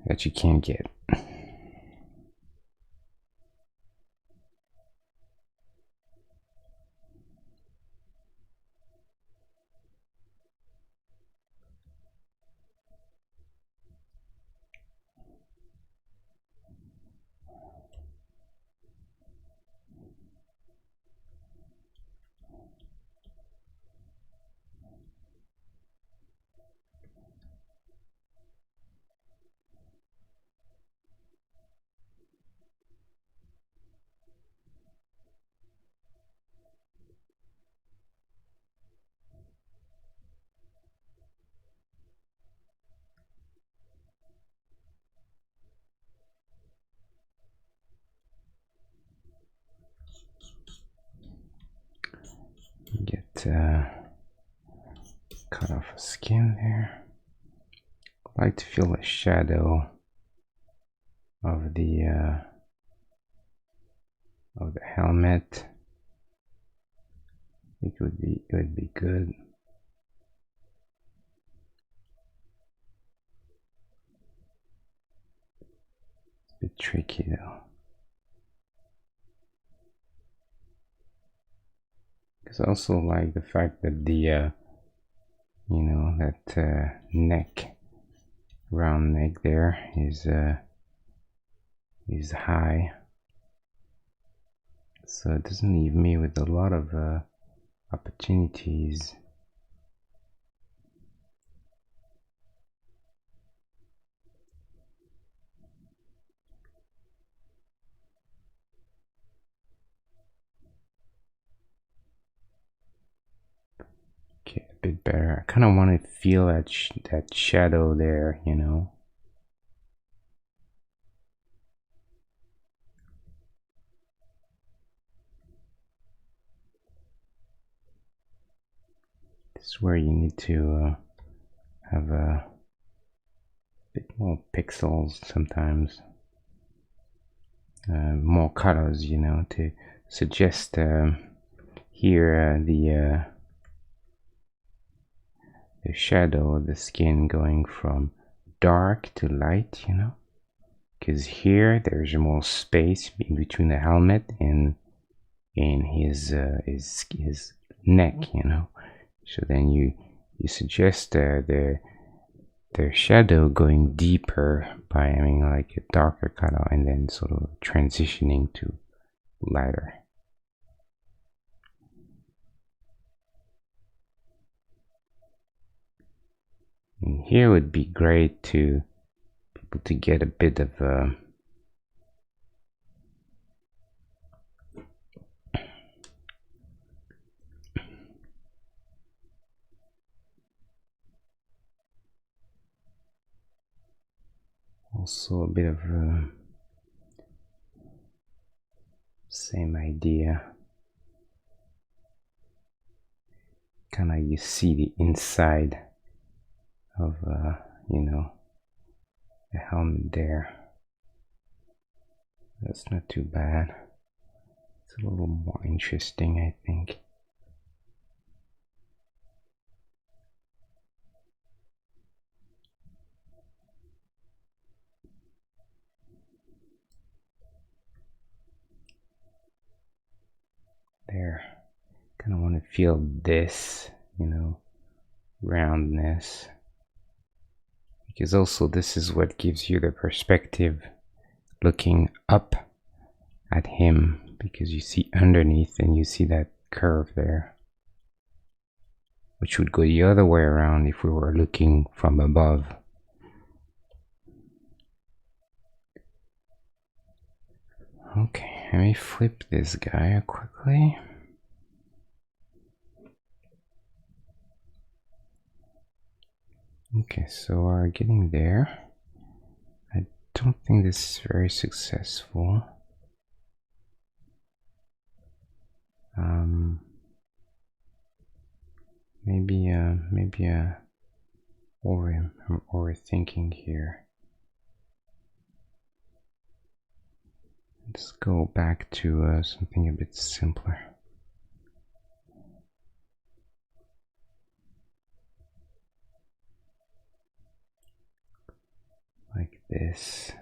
that you can't get. Get cut off a skin there. I like to feel a shadow of the helmet. I think it would be good. It's a bit tricky though, because I also like the fact that the you know, that neck, round neck there is high, so it doesn't leave me with a lot of opportunities. Okay, a bit better. I kind of want to feel that that shadow there, you know. This is where you need to have a bit more pixels sometimes, more colors, you know, to suggest here the shadow of the skin going from dark to light, you know, because here there's more space in between the helmet and his neck, you know. So then you suggest the shadow going deeper by having like a darker color and then sort of transitioning to lighter. And here would be great to people to get a bit of also a bit of same idea. Kind of you see the inside of you know, the helmet there. That's not too bad. It's a little more interesting, I think. There. Kind of want to feel this, roundness. Because also this is what gives you the perspective looking up at him, because you see underneath and you see that curve there, which would go the other way around if we were looking from above. Okay, let me flip this guy quickly. Okay, so we're getting there. I don't think this is very successful. Maybe overthinking here. Let's go back to something a bit simpler. Like this.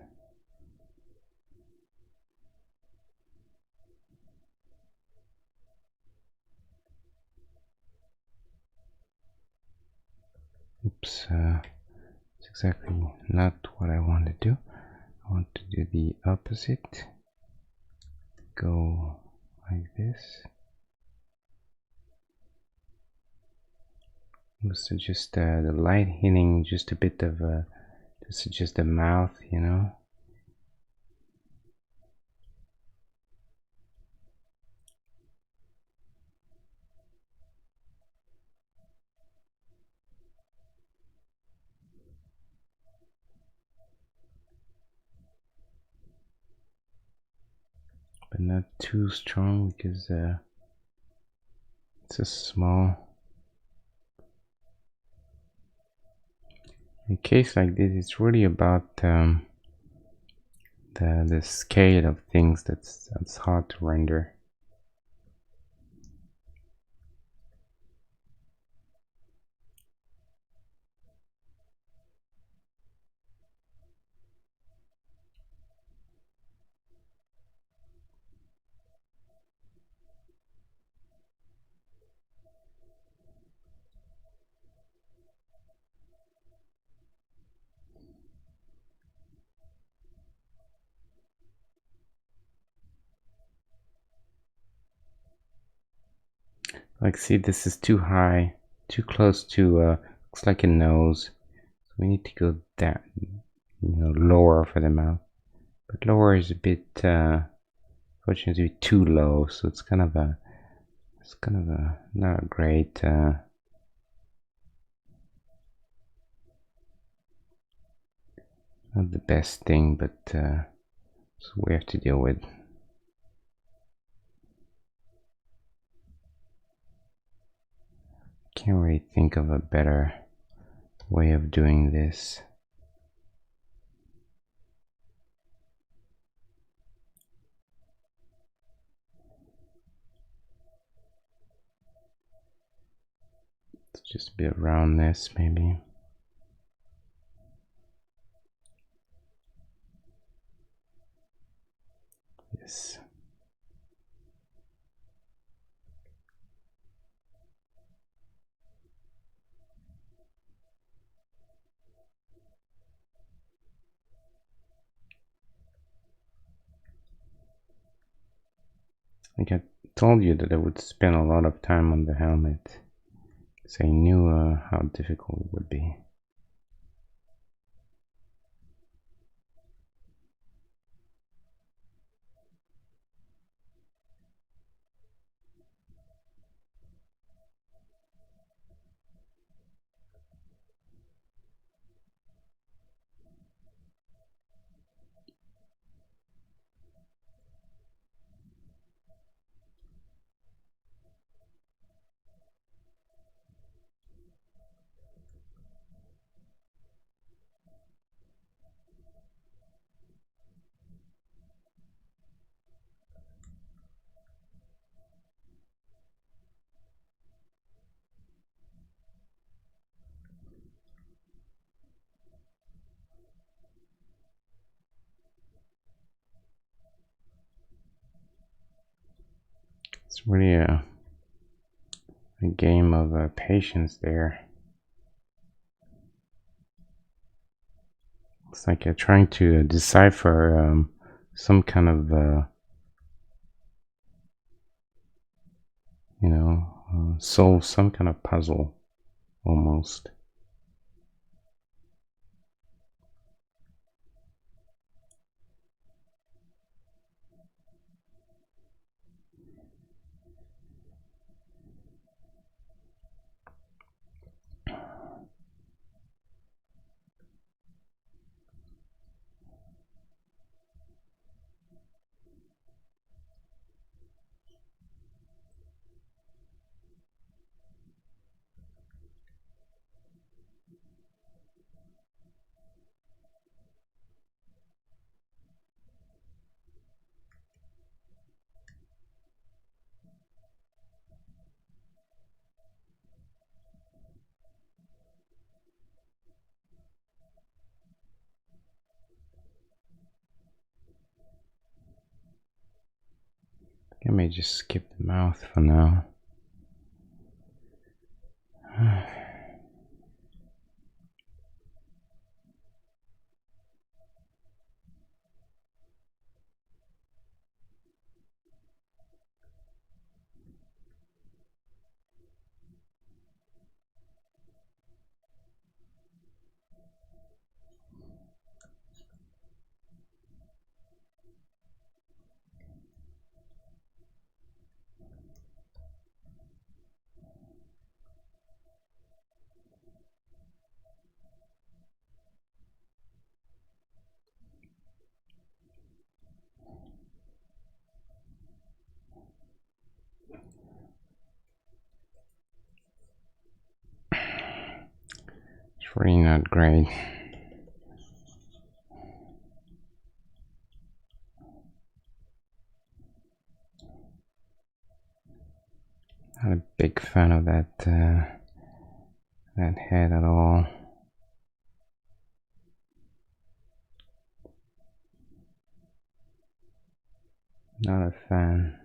Oops, it's exactly not what I want to do. I want to do the opposite. Go like this. So just the light hitting just a bit of just the mouth, but not too strong because it's a small. In a case like this, it's really about the scale of things that's hard to render. Like, see, this is too high, too close to, looks like a nose. So we need to go down, lower for the mouth. But lower is a bit, fortunately, too low. So it's kind of a, not a great, not the best thing, but so we have to deal with. Can't really think of a better way of doing this. It's just a bit of roundness, maybe. Yes. Like I told you that I would spend a lot of time on the helmet, because I knew how difficult it would be. It's really a game of patience there. It's like trying to decipher some kind of, solve some kind of puzzle, almost. I may just skip the mouth for now. It's really not great. Not a big fan of that head at all. Not a fan.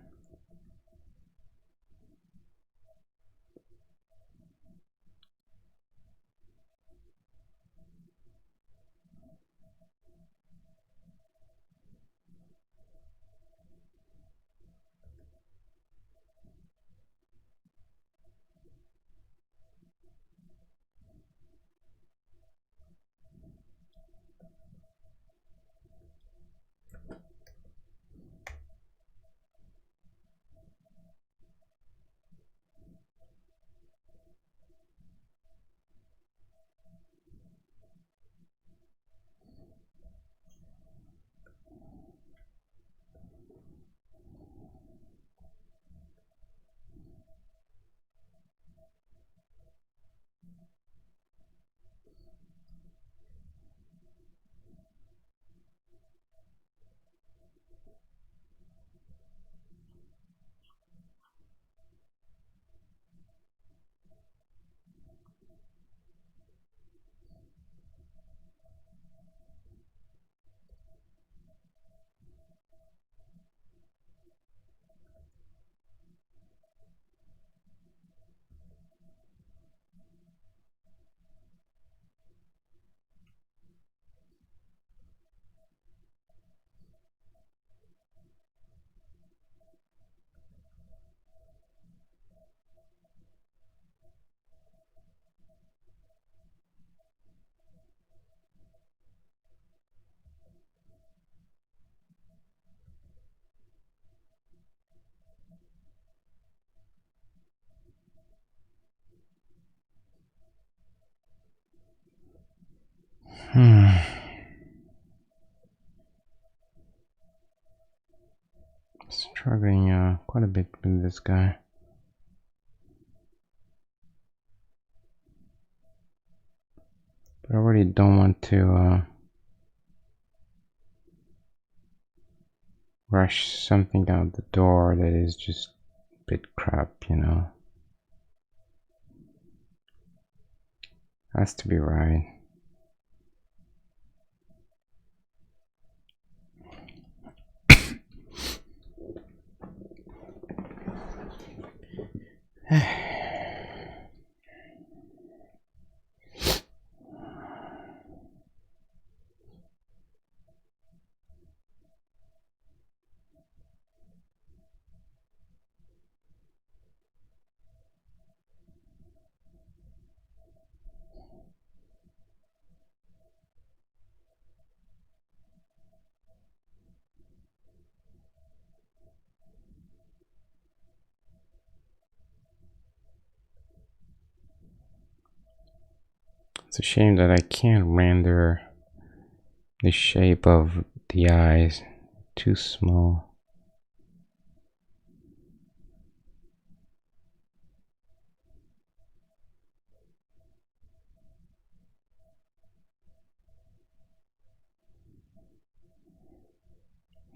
Struggling quite a bit with this guy. But I really don't want to rush something out the door that is just a bit crap, Has to be right. It's a shame that I can't render the shape of the eyes. Too small.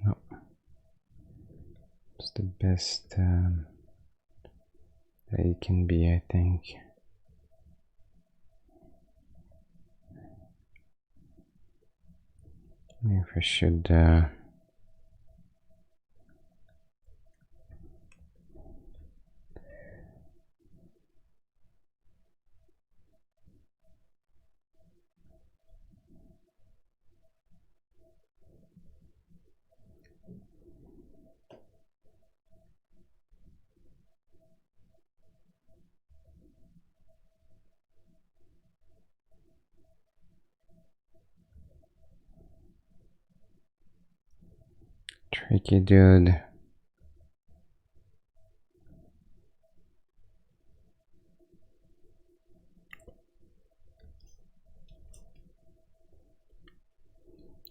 No, it's the best that it can be, I think. If I should tricky dude.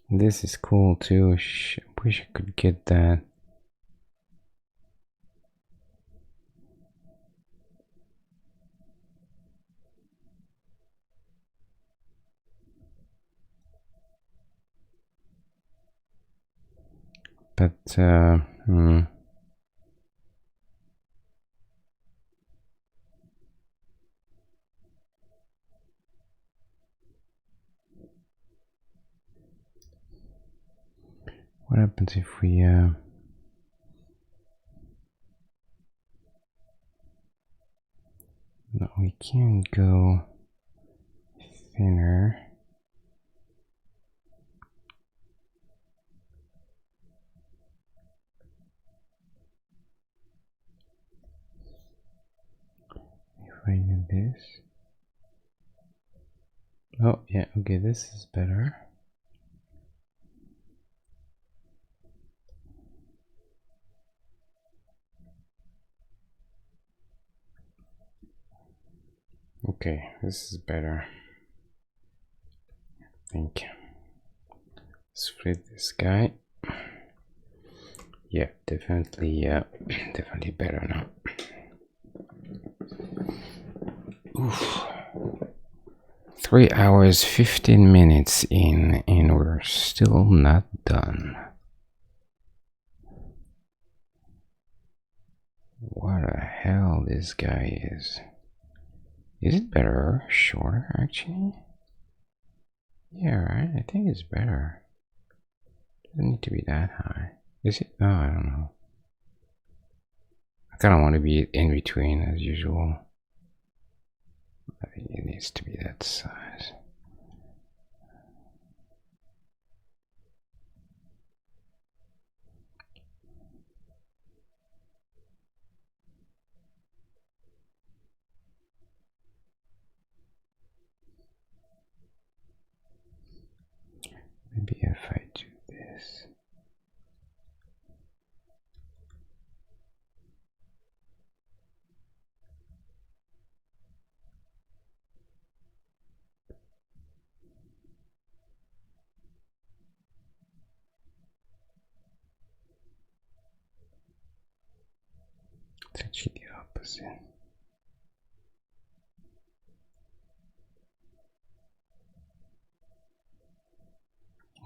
This is cool too. Wish I could get that. But what happens if we no, we can go thinner. If I do this. Oh yeah, okay, this is better. Okay, this is better. I think. Split this guy. Yeah, definitely, definitely better now. Oof. 3 hours 15 minutes in, and we're still not done. What the hell this guy is. Is it better? Shorter, actually? Yeah, right? I think it's better. Doesn't need to be that high. Is it? Oh, I don't know. I kind of want to be in between as usual. I think it needs to be that size. Maybe if I do this. It's actually the opposite.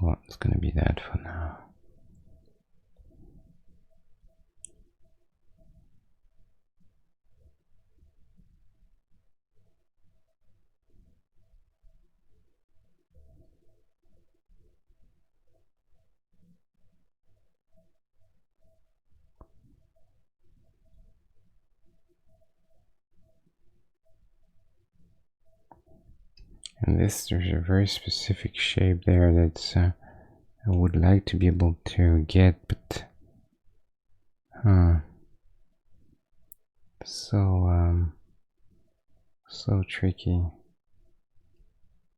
Well, it's gonna be that for now. And this, there's a very specific shape there that's I would like to be able to get, but so tricky.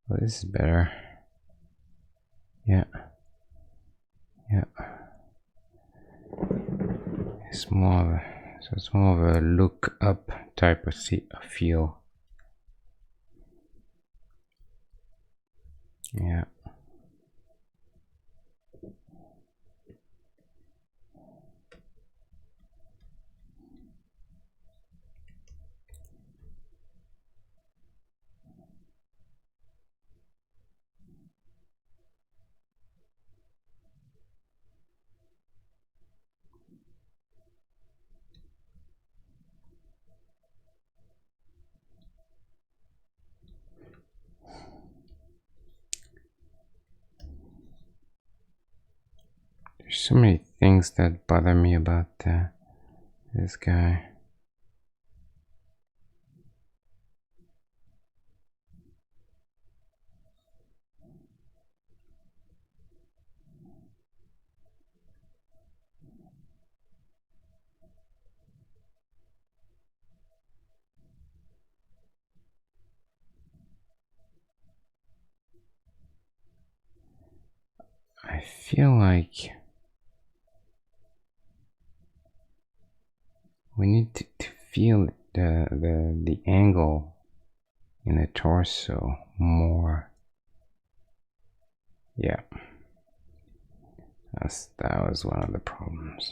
Well, this is better. Yeah. It's more of a look up type of feel. Yeah. There's so many things that bother me about this guy. I feel like we need to feel the angle in the torso more. Yeah, that was one of the problems.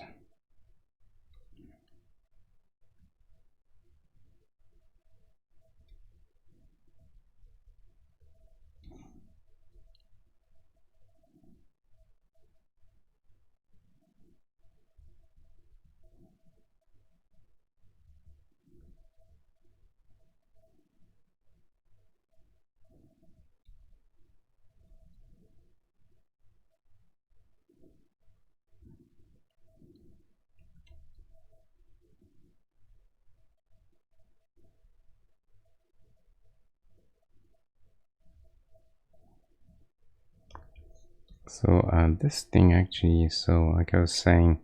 So this thing actually, so like I was saying,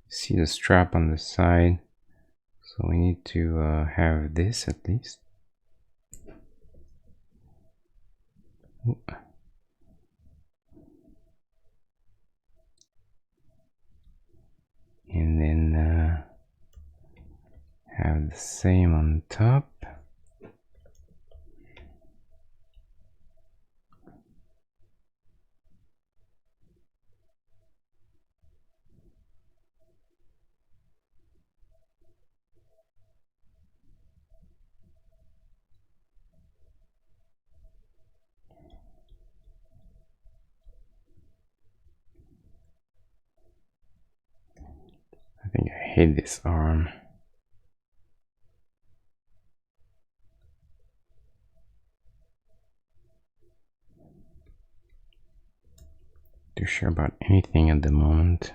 see the strap on the side, so we need to have this at least. And then have the same on top. I think I hate this arm. Too sure about anything at the moment.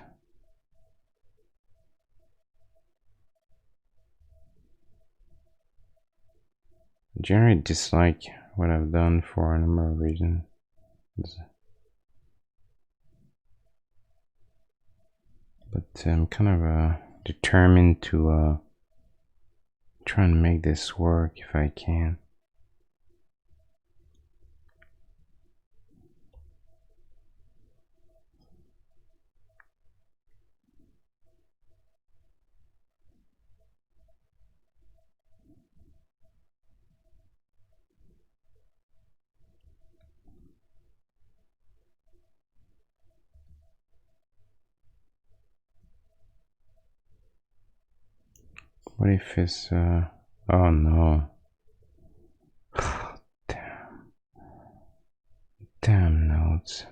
I generally dislike what I've done for a number of reasons. But I'm kind of determined to try and make this work if I can. What if it's oh no. Damn notes.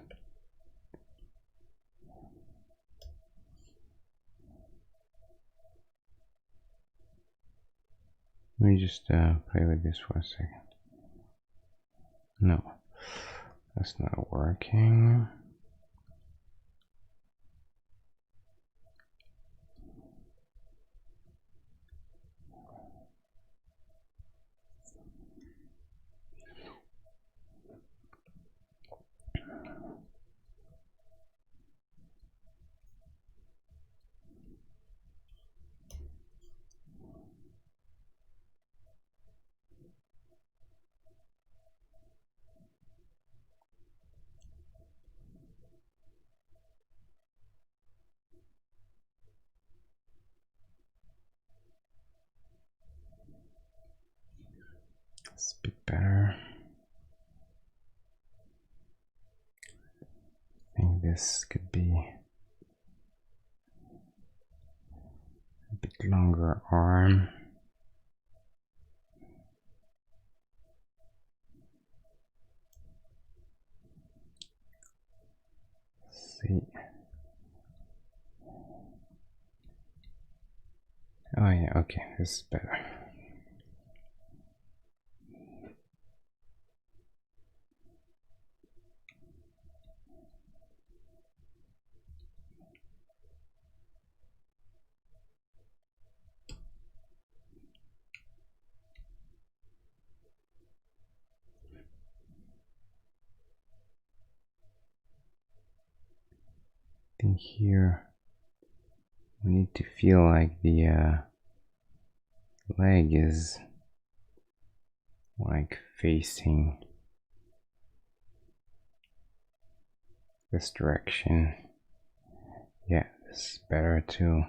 Let me just play with this for a second. No, that's not working. It's a bit better. I think this could be a bit longer arm. Let's see. Oh yeah, okay, this is better. I think here we need to feel like the leg is like facing this direction. Yeah, this is better too.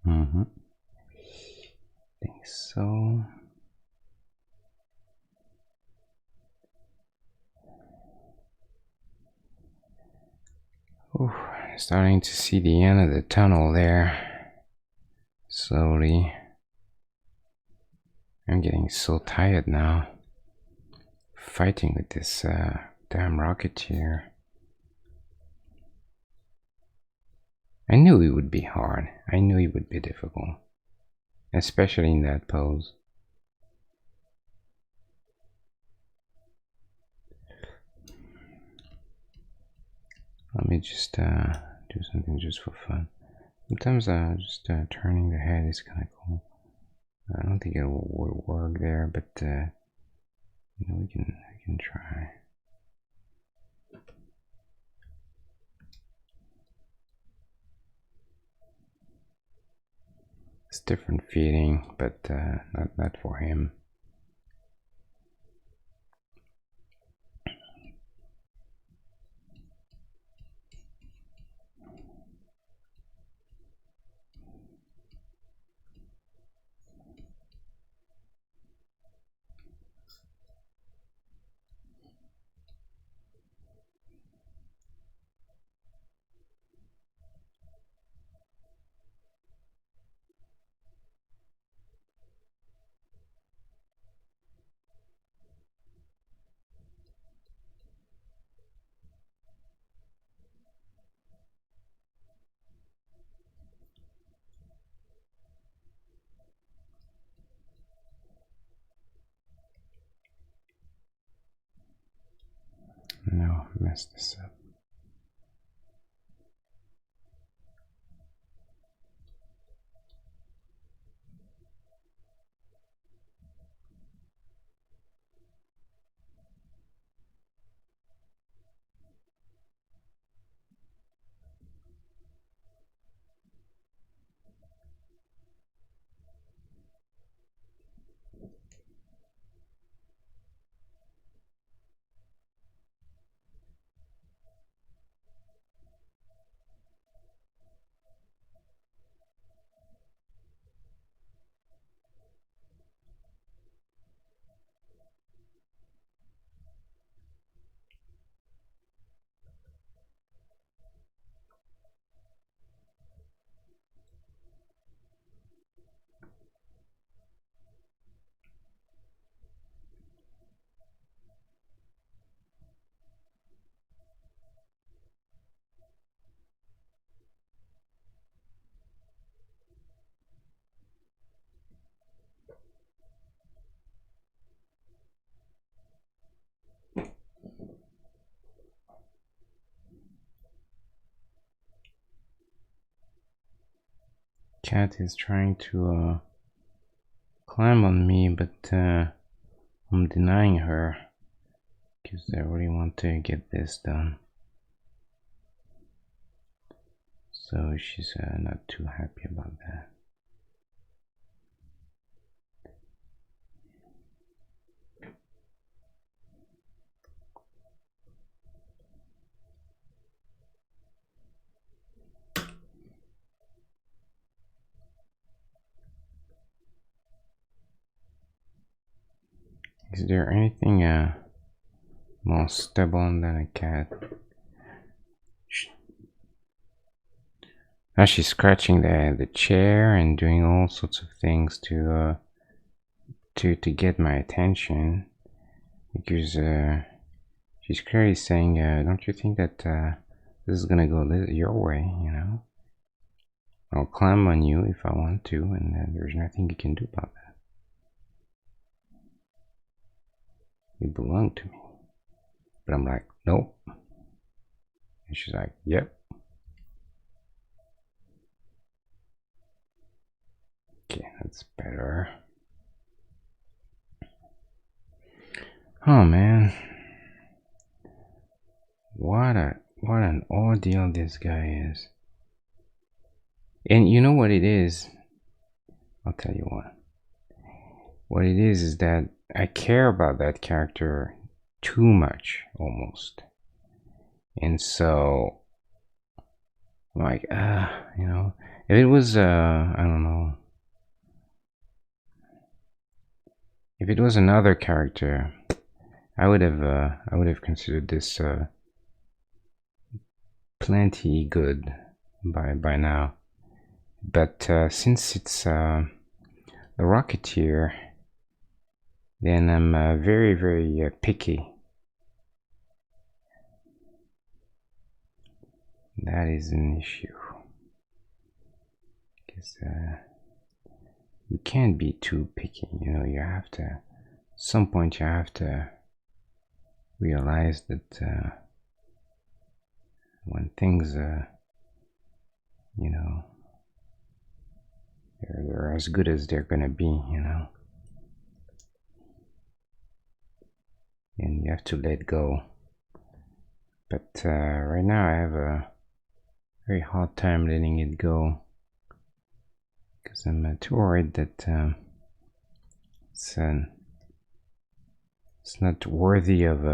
I think so. Ooh, starting to see the end of the tunnel there. Slowly. I'm getting so tired now. Fighting with this damn Rocketeer. I knew it would be hard. I knew it would be difficult. Especially in that pose. Let me just do something just for fun. Sometimes just turning the head is kind of cool. I don't think it will work there, but you know, we can try. It's different feeling, but not for him. No, messed this up. Cat is trying to climb on me, but I'm denying her because I really want to get this done. So she's not too happy about that. Is there anything more stubborn than a cat? Now she's scratching the chair and doing all sorts of things to get my attention, because she's clearly saying, don't you think that this is gonna go your way, you know? I'll climb on you if I want to, and there's nothing you can do about that. You belong to me. But I'm like, nope. And she's like, yep. Okay, that's better. Oh man, what an ordeal this guy is. And you know what it is? I'll tell you what. What it is that I care about that character too much, almost. And so, I'm like, you know, if it was, I don't know, if it was another character, I would have considered this plenty good by now. But since it's the Rocketeer, then I'm very, very picky. That is an issue. Because you can't be too picky, you know, you have to, at some point you have to realize that when things, you know, they're as good as they're gonna be, you know. And you have to let go. But right now I have a very hard time letting it go, because I'm too worried that it's not worthy of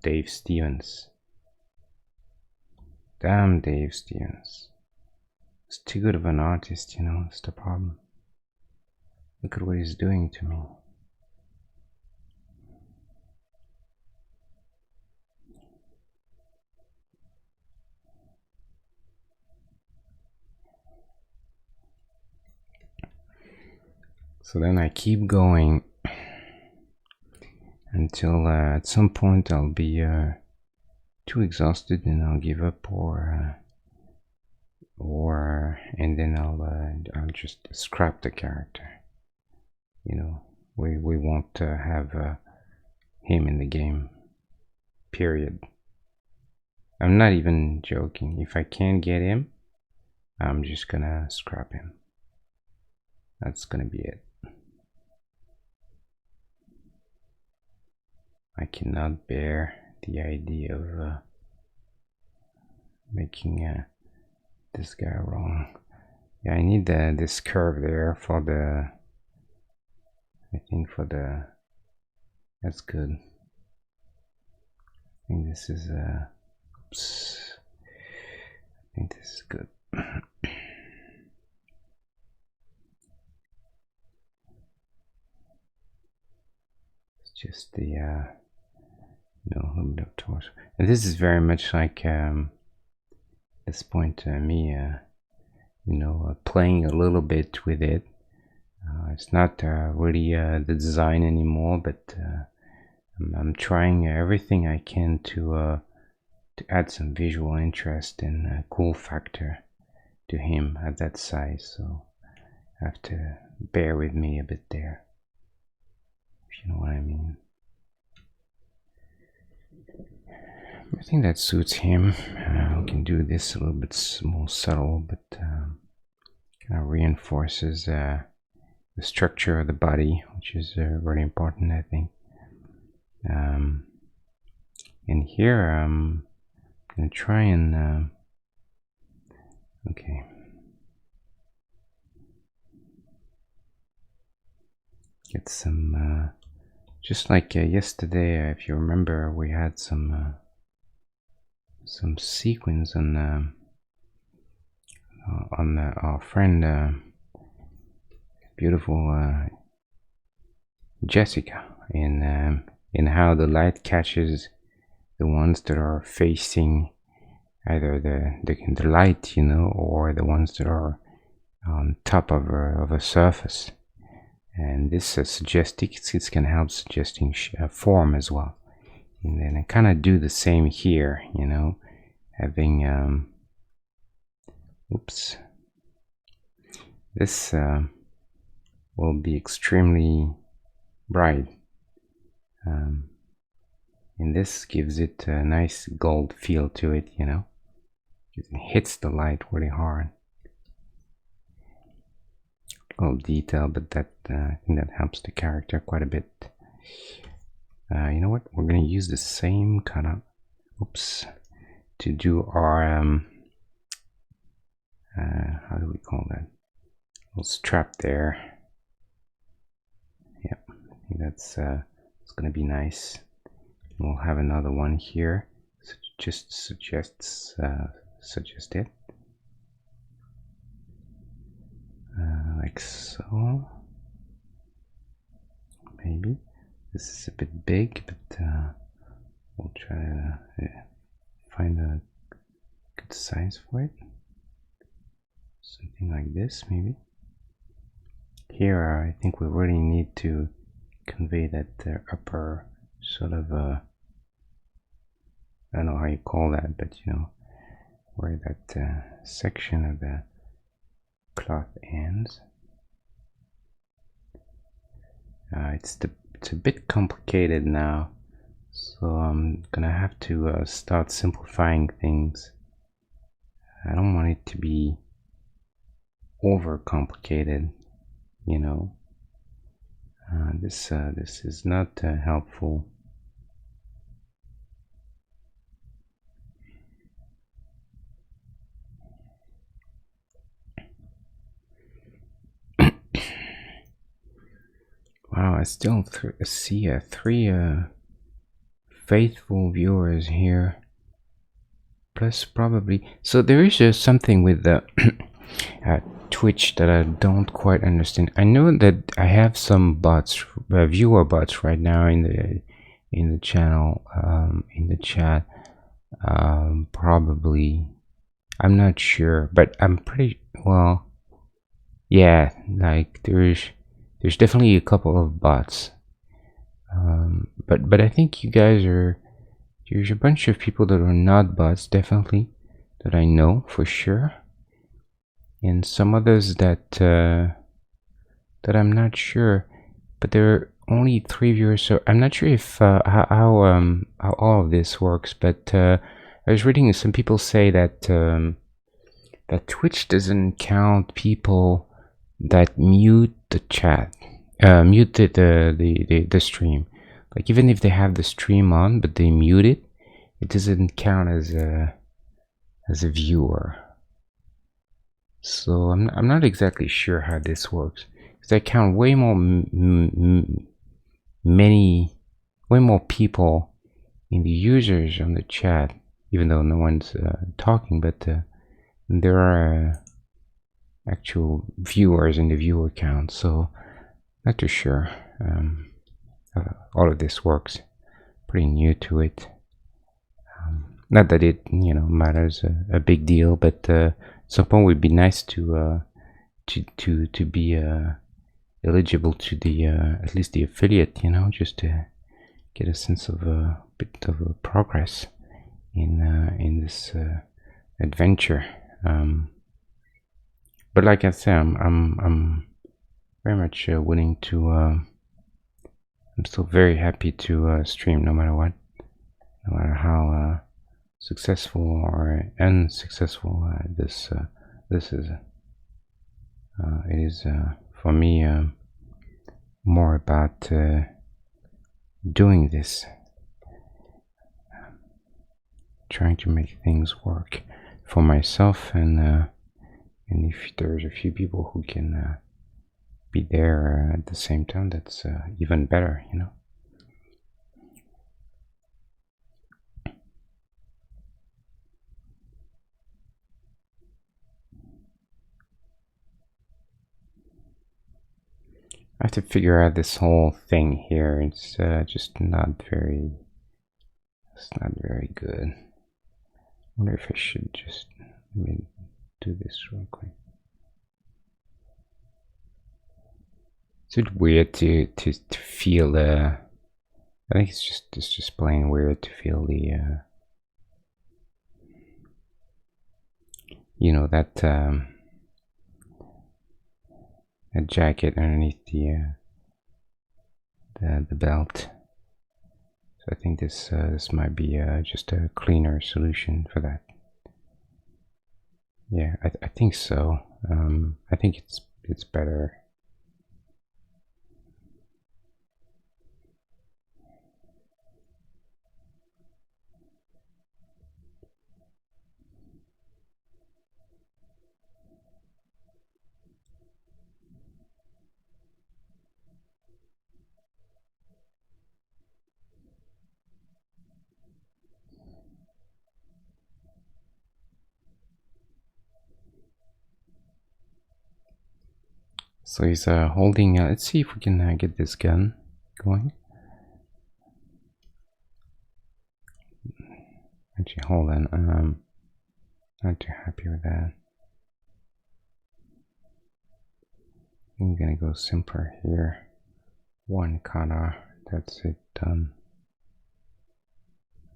Dave Stevens. Damn Dave Stevens. He's too good of an artist, you know, that's the problem. Look at what he's doing to me. So then I keep going until at some point I'll be too exhausted and I'll give up, or and then I'll just scrap the character. You know, we won't have him in the game. Period. I'm not even joking. If I can't get him, I'm just gonna scrap him. That's gonna be it. I cannot bear the idea of making this guy wrong. Yeah, I need this curve there for the, I think for the, that's good. I think this is oops. I think this is good. It's just the no, a little bit of torso. And this is very much like this point me you know, playing a little bit with it. It's not really the design anymore, but I'm trying everything I can to add some visual interest and cool factor to him at that size. So I have to bear with me a bit there, if you know what I mean. I think that suits him. We can do this a little bit more subtle, but kind of reinforces the structure of the body, which is very important, I think. And here I'm gonna try and okay, get some just like yesterday, if you remember, we had some sequence on our friend beautiful Jessica. in how the light catches the ones that are facing either the light, you know, or the ones that are on top of a surface. And this it can help suggesting form as well. And then I kind of do the same here, you know, having oops, this will be extremely bright, and this gives it a nice gold feel to it, you know. It hits the light really hard. A little detail, but that I think that helps the character quite a bit. You know what? We're going to use the same kind of, oops, to do our how do we call that? Little strap there. Yep, I think that's it's going to be nice. We'll have another one here. So just suggest it. Like so. Maybe this is a bit big, but we'll try to find a good size for it. Something like this, maybe. Here, I think we really need to convey that upper sort of I don't know how you call that, but you know, where that section of the cloth ends. It's a bit complicated now, so I'm gonna have to start simplifying things. I don't want it to be over complicated, you know. This is not helpful. Wow, I still see 3 faithful viewers here, plus probably. So there is something with the Twitch that I don't quite understand. I know that I have some bots, viewer bots right now in the channel, in the chat. Probably, I'm not sure, but I'm pretty well. Yeah, like there's definitely a couple of bots, but I think you guys there's a bunch of people that are not bots, definitely, that I know for sure, and some others that that I'm not sure, but there are only 3 viewers, so I'm not sure if how all of this works. But I was reading some people say that that Twitch doesn't count people that mute the chat, mute the stream. Like even if they have the stream on, but they mute it, it doesn't count as a viewer. So I'm not exactly sure how this works, because I count way more way more people in the users on the chat, even though no one's talking, but there are actual viewers in the viewer count. So not too sure all of this works. Pretty new to it. Not that it matters a big deal, but at some point it would be nice to be eligible to the at least the affiliate, just to get a sense of a bit of progress in this adventure. But like I said, I'm very much willing to. I'm still very happy to stream, no matter what, no matter how successful or unsuccessful this is. It is for me more about doing this, trying to make things work for myself, and if there's a few people who can be there at the same time, that's even better, I have to figure out this whole thing here. It's just not very. It's not very good. I wonder if I should just let me do this real quick. It's a bit weird to feel I think it's just plain weird to feel the you know, that a jacket underneath the belt. So I think this might be just a cleaner solution for that. Yeah, I think so. I think it's better. So he's holding. Let's see if we can get this gun going. Actually, hold on. Not too happy with that. I'm gonna go simpler here. One kata. That's it. Done.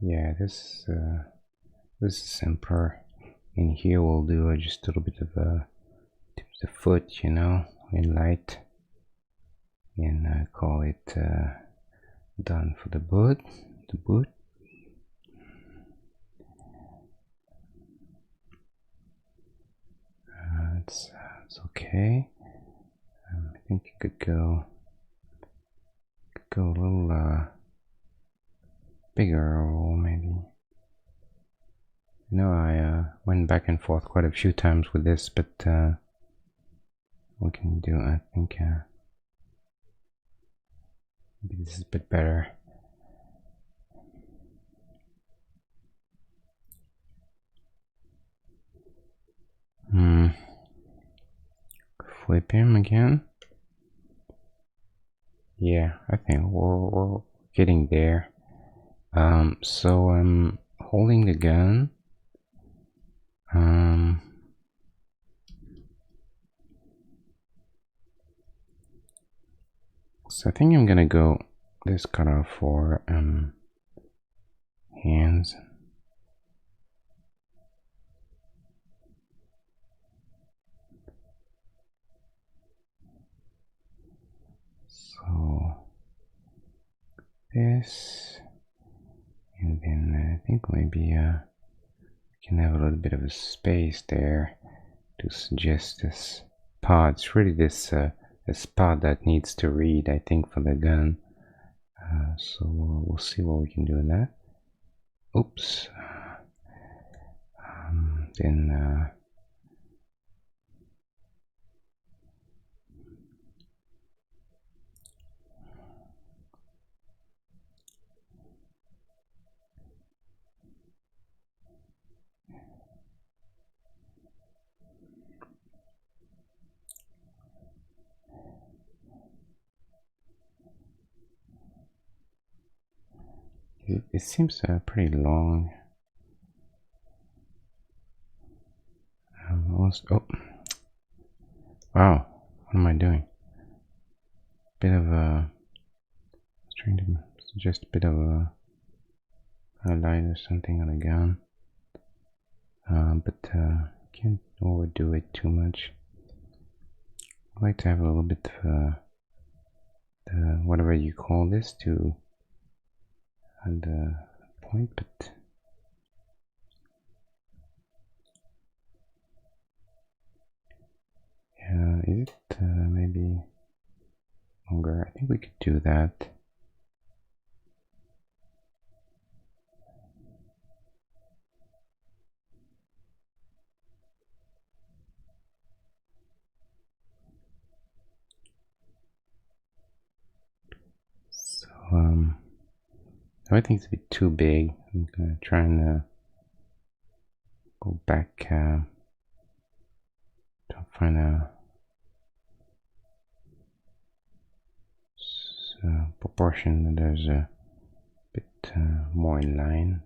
Yeah, this is simpler. In here we'll do just a little bit of the foot, you know, in light, and call it done for the boot. The boot. It's okay. I think it could go a little bigger, or maybe. No, I went back and forth quite a few times with this, but what can you do? I think maybe this is a bit better. Flip him again. Yeah, I think we're getting there. So I'm holding the gun. So I think I'm gonna go this cutoff for hands. So this, and then I think maybe we can have a little bit of a space there to suggest this pod. It's really this pod that needs to read, I think, for the gun. So we'll see what we can do with that. Oops. Then it seems pretty long. Oh, wow! What am I doing? Bit of a. I was trying to suggest a bit of a light or something on a gun, but can't overdo it too much. I like to have a little bit of the whatever you call this to the point, but. Is it maybe longer? I think we could do that. So I think it's a bit too big. I'm gonna try and go back to find a proportion that is a bit more in line.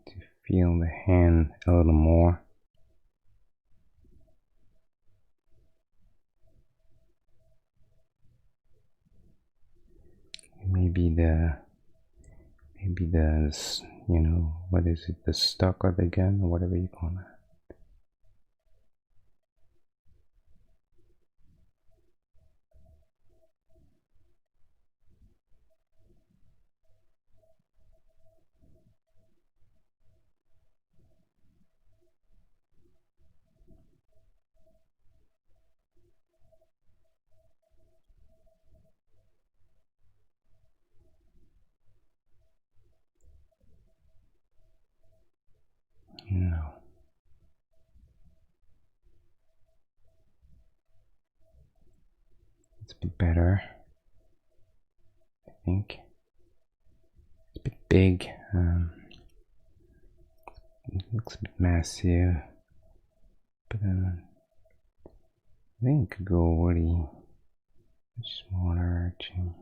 To feel the hand a little more. Maybe the you know, what is it, the stock of the gun or whatever you call it. No. It's a bit better, I think. It's a bit big. It looks a bit massive, but I think it could go really much smaller actually.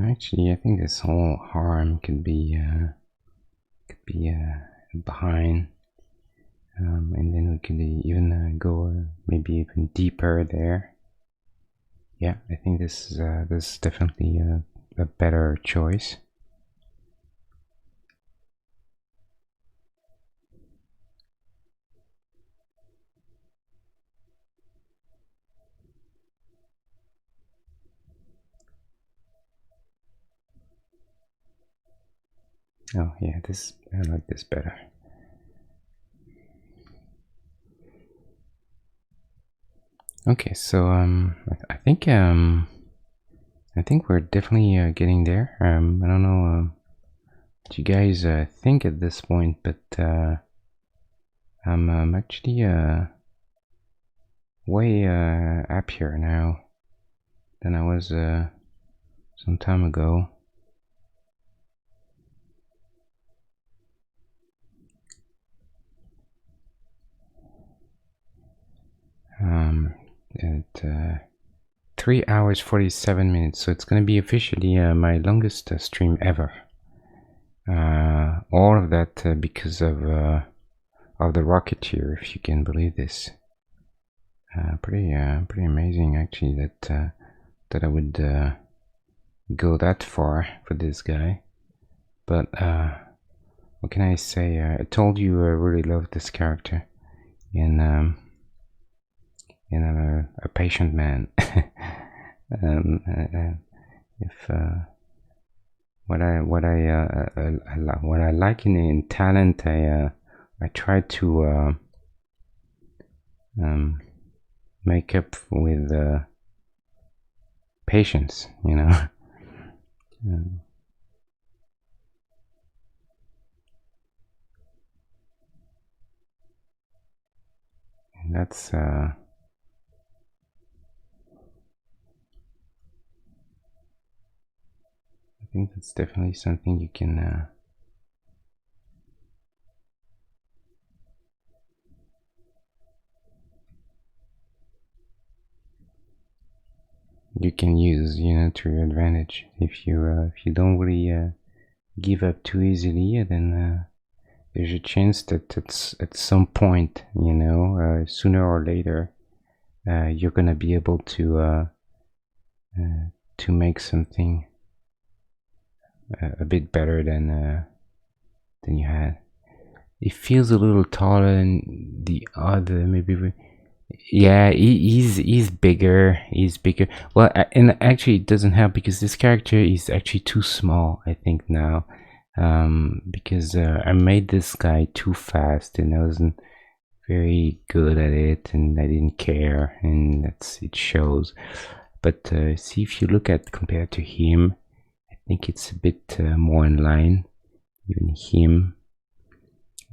Actually, I think this whole arm could be behind, and then we could even go maybe even deeper there. Yeah, I think this is definitely a better choice. Oh yeah, I like this better. Okay, so I think we're definitely getting there. I don't know what you guys think at this point, but I'm actually way happier now than I was some time ago. At 3 hours 47 minutes, so it's gonna be officially my longest stream ever. All of that because of the Rocketeer, if you can believe this. Pretty amazing actually that I would go that far for this guy. But what can I say? I told you I really love this character, and I'm a patient man. If what I like in talent, I try to make up with patience, you know. And that's I think that's definitely something you can use, you know, to your advantage. If you don't really give up too easily, then there's a chance that at some point, you know, sooner or later, you're gonna be able to make something a bit better than you had. It feels a little taller than the other, maybe. Yeah, he's bigger. He's bigger. Well, and actually, it doesn't help because this character is actually too small. I think now, because I made this guy too fast, and I wasn't very good at it, and I didn't care, and it shows. But see, if you look at compared to him, I think it's a bit more in line. Even him,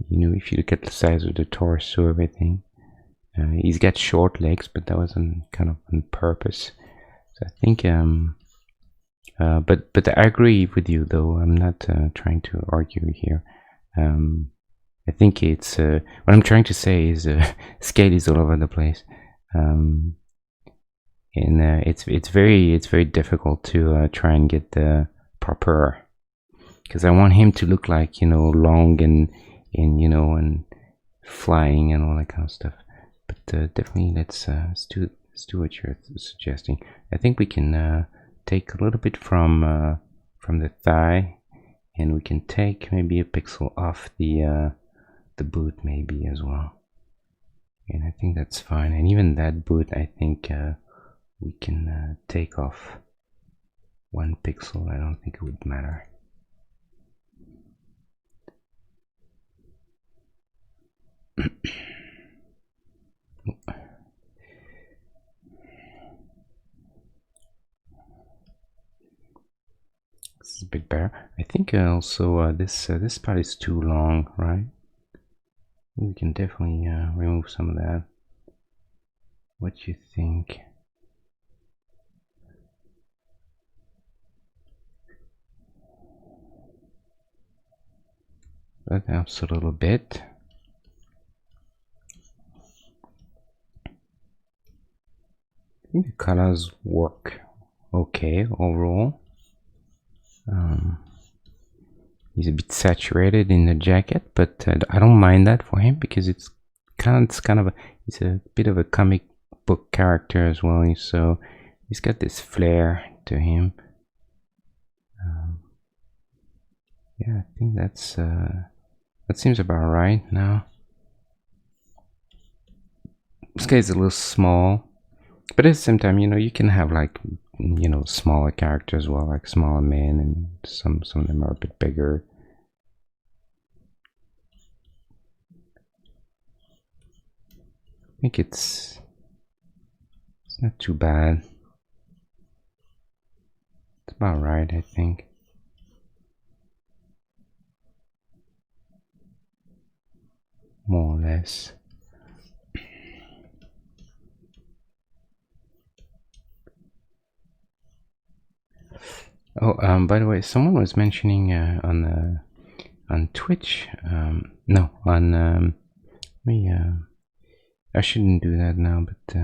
you know, if you look at the size of the torso, everything. He's got short legs, but that was kind of on purpose. So I think, but I agree with you, though. I'm not trying to argue here. I think it's what I'm trying to say is scale is all over the place, and it's very difficult to try and get the proper, because I want him to look like, you know, long and you know, and flying and all that kind of stuff. But definitely let's do what you're suggesting. I think we can take a little bit from the thigh, and we can take maybe a pixel off the boot maybe as well. And I think that's fine. And even that boot, I think we can take off 1 pixel. I don't think it would matter. This is a bit better. I think also this part is too long, right? We can definitely remove some of that. What do you think? That helps a little bit. I think the colors work okay overall. He's a bit saturated in the jacket, but I don't mind that for him because it's kind of he's a bit of a comic book character as well. So he's got this flair to him. Yeah, I think that seems about right now. This guy's a little small, but at the same time, you know, you can have like, you know, smaller characters as well, like smaller men, and some of them are a bit bigger. I think it's not too bad. It's about right, I think. More or less. Oh, by the way, someone was mentioning on Twitch. No, on I shouldn't do that now, but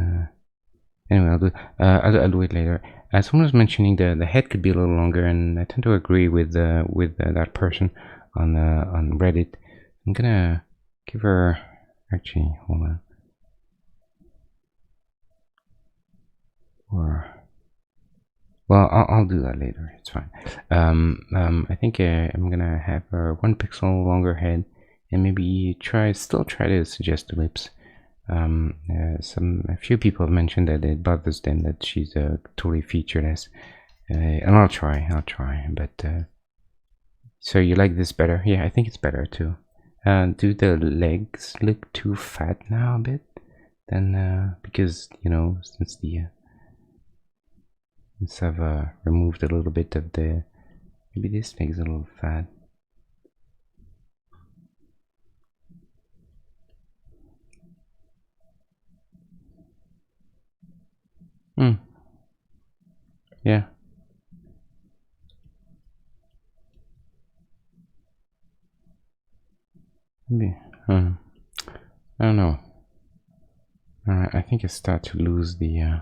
anyway, I'll do it later. Someone was mentioning the head could be a little longer, and I tend to agree with that person on Reddit. I'm gonna give her, actually, hold on. Or well, I'll do that later. It's fine. I think I'm gonna have a 1 pixel longer head, and maybe still try to suggest ellipse. A few people have mentioned that it bothers them that she's totally featureless, and I'll try. But so you like this better? Yeah, I think it's better too. Do the legs look too fat now a bit? Then because since I've removed a little bit of the, maybe this makes it a little fat. Yeah. Maybe. I don't know. I think I start to lose the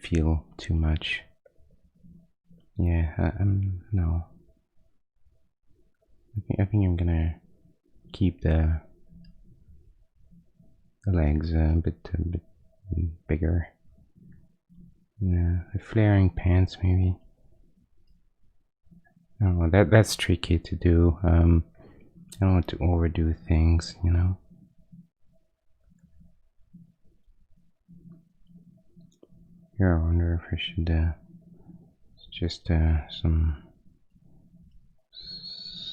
feel too much. Yeah. No. I think I'm gonna keep the legs a bit bigger. Yeah, the flaring pants maybe. I don't know. That's tricky to do. I don't want to overdo things, Here, I wonder if I should suggest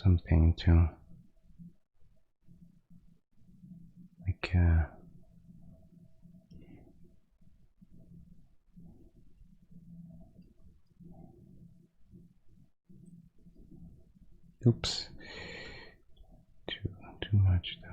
something to like oops, too much though.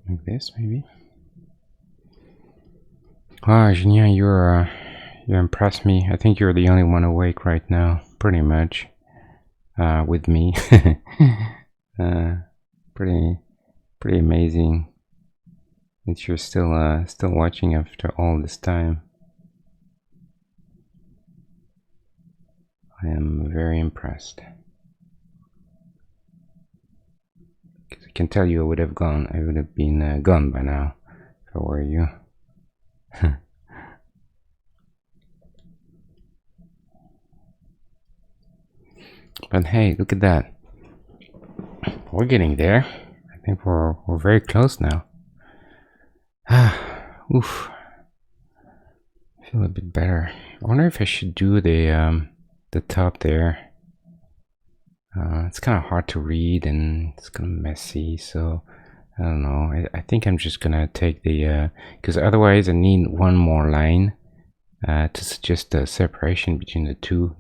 Like this maybe. Wow, Genia, you impressed me. I think you're the only one awake right now, pretty much, with me. Pretty amazing that you're still watching after all this time. I am very impressed. Because I can tell you, I would have been gone by now if I were you. But hey, look at that. We're getting there. I think we're very close now. Oof. I feel a bit better. I wonder if I should do the top there. It's kind of hard to read and it's kind of messy, so I don't know. I think I'm just gonna take the because otherwise I need one more line to suggest the separation between the two,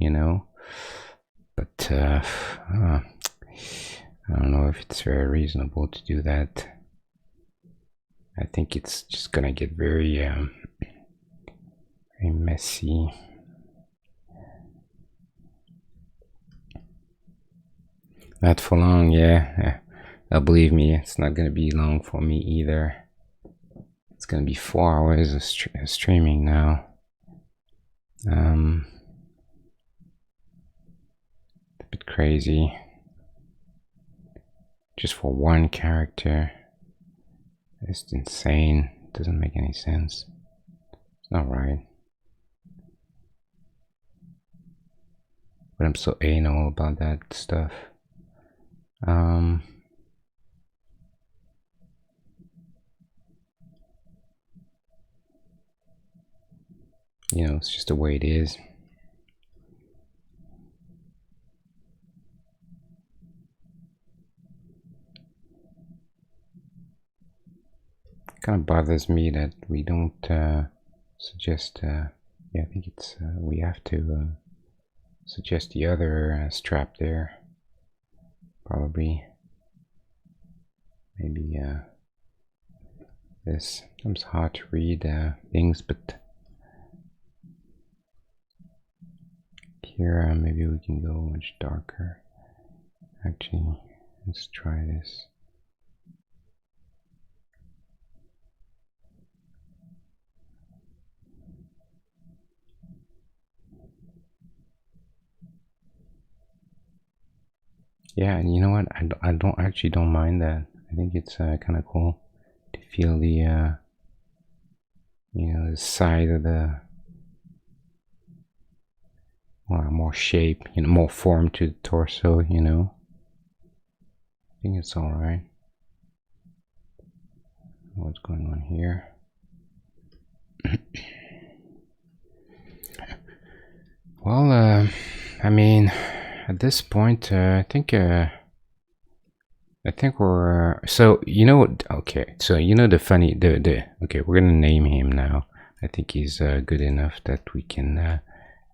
But I don't know if it's very reasonable to do that. I think it's just gonna get very messy. Not for long, yeah. Believe me, it's not gonna be long for me either. It's gonna be 4 hours of streaming now. A bit crazy. Just for one character. It's insane. Doesn't make any sense. It's not right. But I'm so anal about that stuff. It's just the way it is. Kind of bothers me that we don't suggest. Yeah, I think it's we have to suggest the other strap there. Probably. Maybe this. It's hard to read things, but here maybe we can go much darker. Actually, let's try this. Yeah, and you know what? I don't mind that. I think it's kind of cool to feel the the side of the more shape, more form to the torso. I think it's all right. What's going on here? Well, I mean, at this point, I think we're so what? Okay, so the funny the okay, we're gonna name him now. I think he's good enough that we can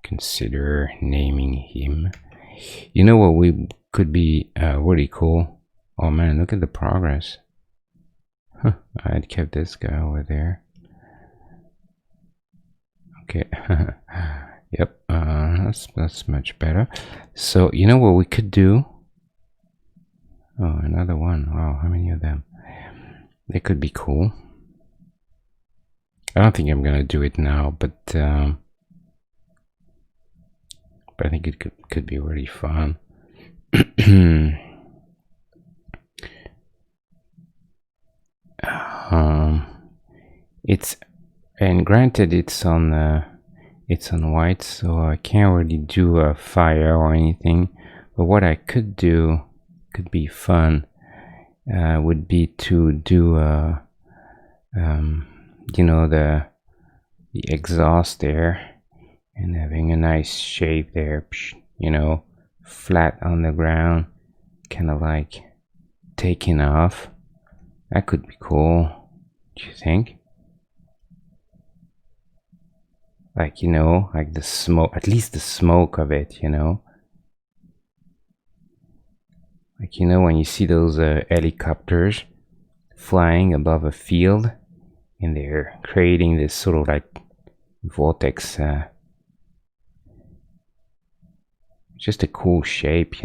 consider naming him. You know what we could be really cool? Oh man, look at the progress. Huh, I'd kept this guy over there. Okay. Yep, that's much better. So you know what we could do? Oh, another one. Wow, how many of them? They could be cool. I don't think I'm gonna do it now, but I think it could be really fun. It's and granted it's on white, so I can't really do a fire or anything. But what I could do could be fun. Would be to do the exhaust there and having a nice shape there, flat on the ground, kind of like taking off. That could be cool. Do you think? Like like the smoke, at least the smoke of it, like when you see those helicopters flying above a field and they're creating this sort of like vortex, just a cool shape,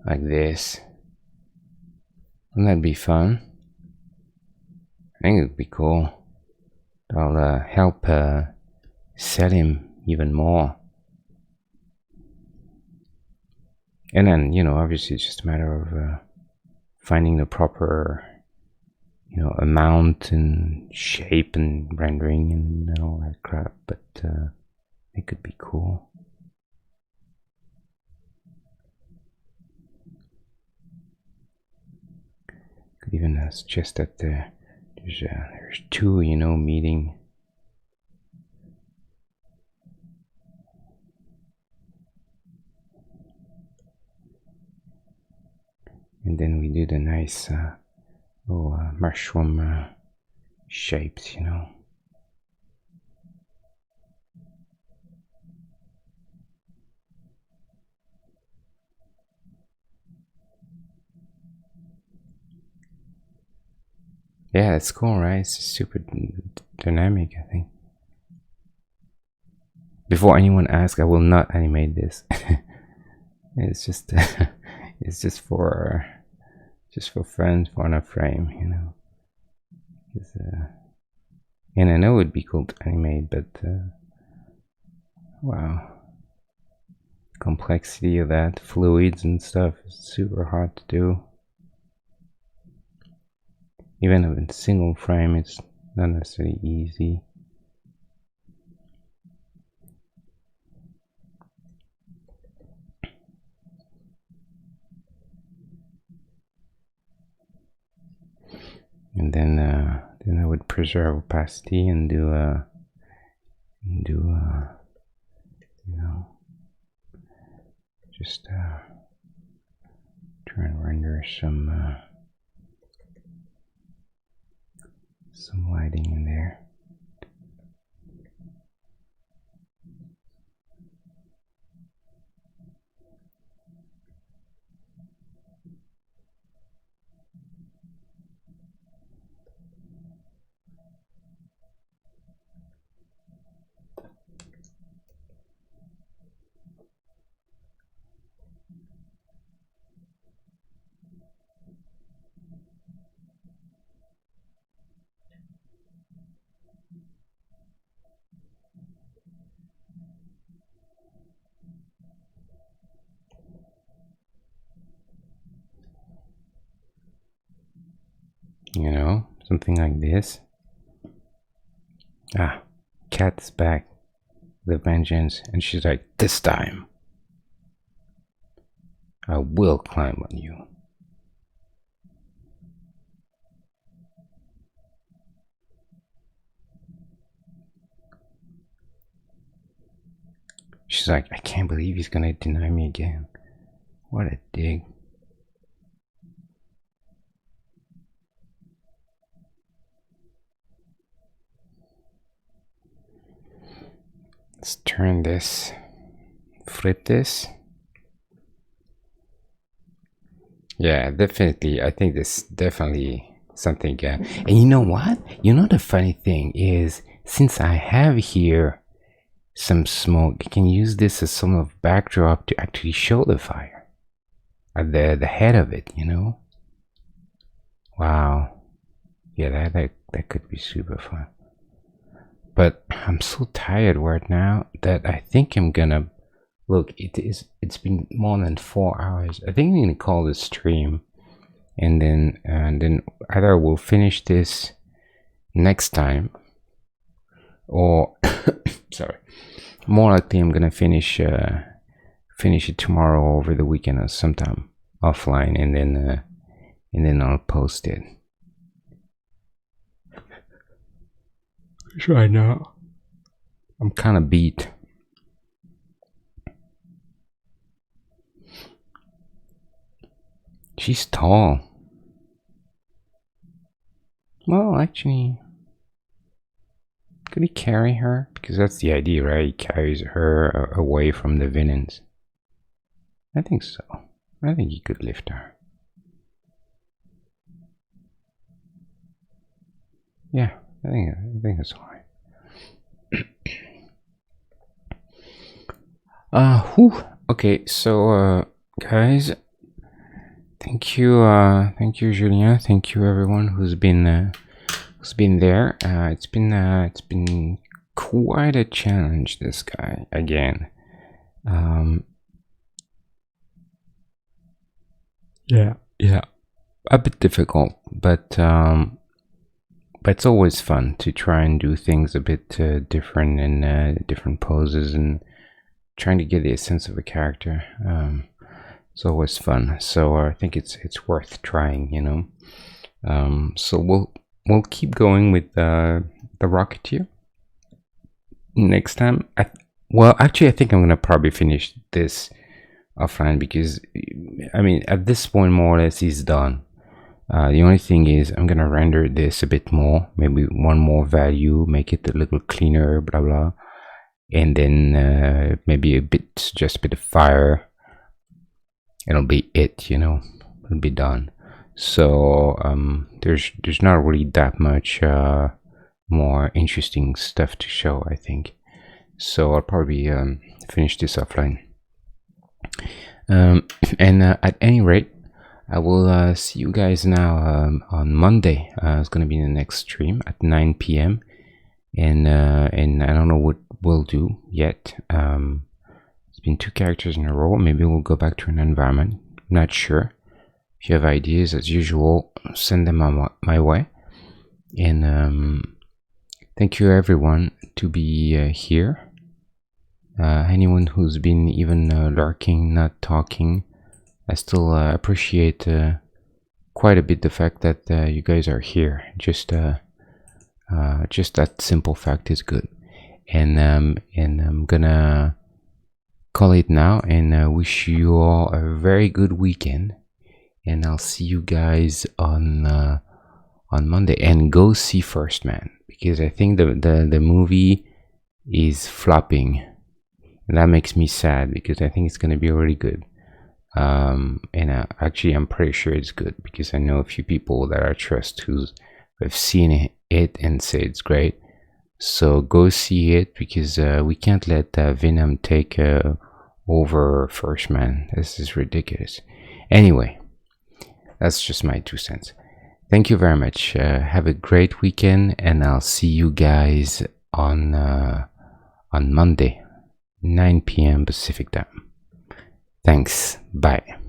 like this. Wouldn't that be fun? I think it'd be cool. I'll help sell him even more. And then, obviously it's just a matter of finding the proper, amount and shape and rendering and all that crap. But it could be cool. Could even suggest that there's two, meeting. And then we do the nice mushroom shapes, Yeah, it's cool, right? It's super dynamic, I think. Before anyone asks, I will not animate this. It's just it's just for friends, for on a frame, and I know it'd be cool to animate, but wow, complexity of that, fluids and stuff is super hard to do. Even in single frame, it's not necessarily easy. And then I would preserve opacity and do just try and render some lighting in there. You know, something like this. Ah, Cat's back. The vengeance. And she's like, this time I will climb on you. She's like, I can't believe he's gonna deny me again. What a dig. Let's turn this, flip this. Yeah, definitely. I think this definitely something. And you know what? You know the funny thing is, since I have here some smoke, I can use this as some of backdrop to actually show the fire at the head of it. You know? Wow. Yeah, that could be super fun. But I'm so tired right now that I think I'm gonna look. It's been more than 4 hours. I think I'm gonna call this stream, and then either we'll finish this next time, or sorry, more likely I'm gonna finish it tomorrow over the weekend or sometime offline, and then I'll post it. Right now, I'm kind of beat. She's tall. Well, actually, could he carry her? Because that's the idea, right? He carries her away from the villains. I think so. I think he could lift her. Yeah, I think that's alright. Okay, so guys, thank you, Julien. Thank you, everyone who's been there. It's been quite a challenge. This guy again. Yeah, a bit difficult, but it's always fun to try and do things a bit different in different poses and trying to get the essence of a character. It's always fun, so I think it's worth trying, you know. So we'll keep going with the Rocketeer next time. Well, actually, I think I'm gonna probably finish this offline, because I mean, at this point, more or less, he's done. The only thing is, I'm gonna render this a bit more, maybe one more value, make it a little cleaner, blah blah, and then maybe just a bit of fire. It'll be it, you know. It'll be done. So there's not really that much more interesting stuff to show, I think. So I'll probably finish this offline. And at any rate, I will see you guys now on Monday. It's gonna be the next stream at 9 p.m. And I don't know what we'll do yet. It's been 2 characters in a row. Maybe we'll go back to an environment. Not sure. If you have ideas, as usual, send them my way. And thank you, everyone, to be here. Anyone who's been even lurking, not talking, I still appreciate quite a bit the fact that you guys are here. Just that simple fact is good. And I'm gonna call it now, and wish you all a very good weekend. And I'll see you guys on Monday. And go see First Man, because I think the movie is flopping, and that makes me sad, because I think it's gonna be really good. And actually, I'm pretty sure it's good, because I know a few people that I trust who have seen it and say it's great. So go see it, because we can't let Venom take over First Man. This is ridiculous. Anyway, that's just my 2 cents. Thank you very much. Have a great weekend, and I'll see you guys on Monday, 9 p.m. Pacific time. Thanks. Bye.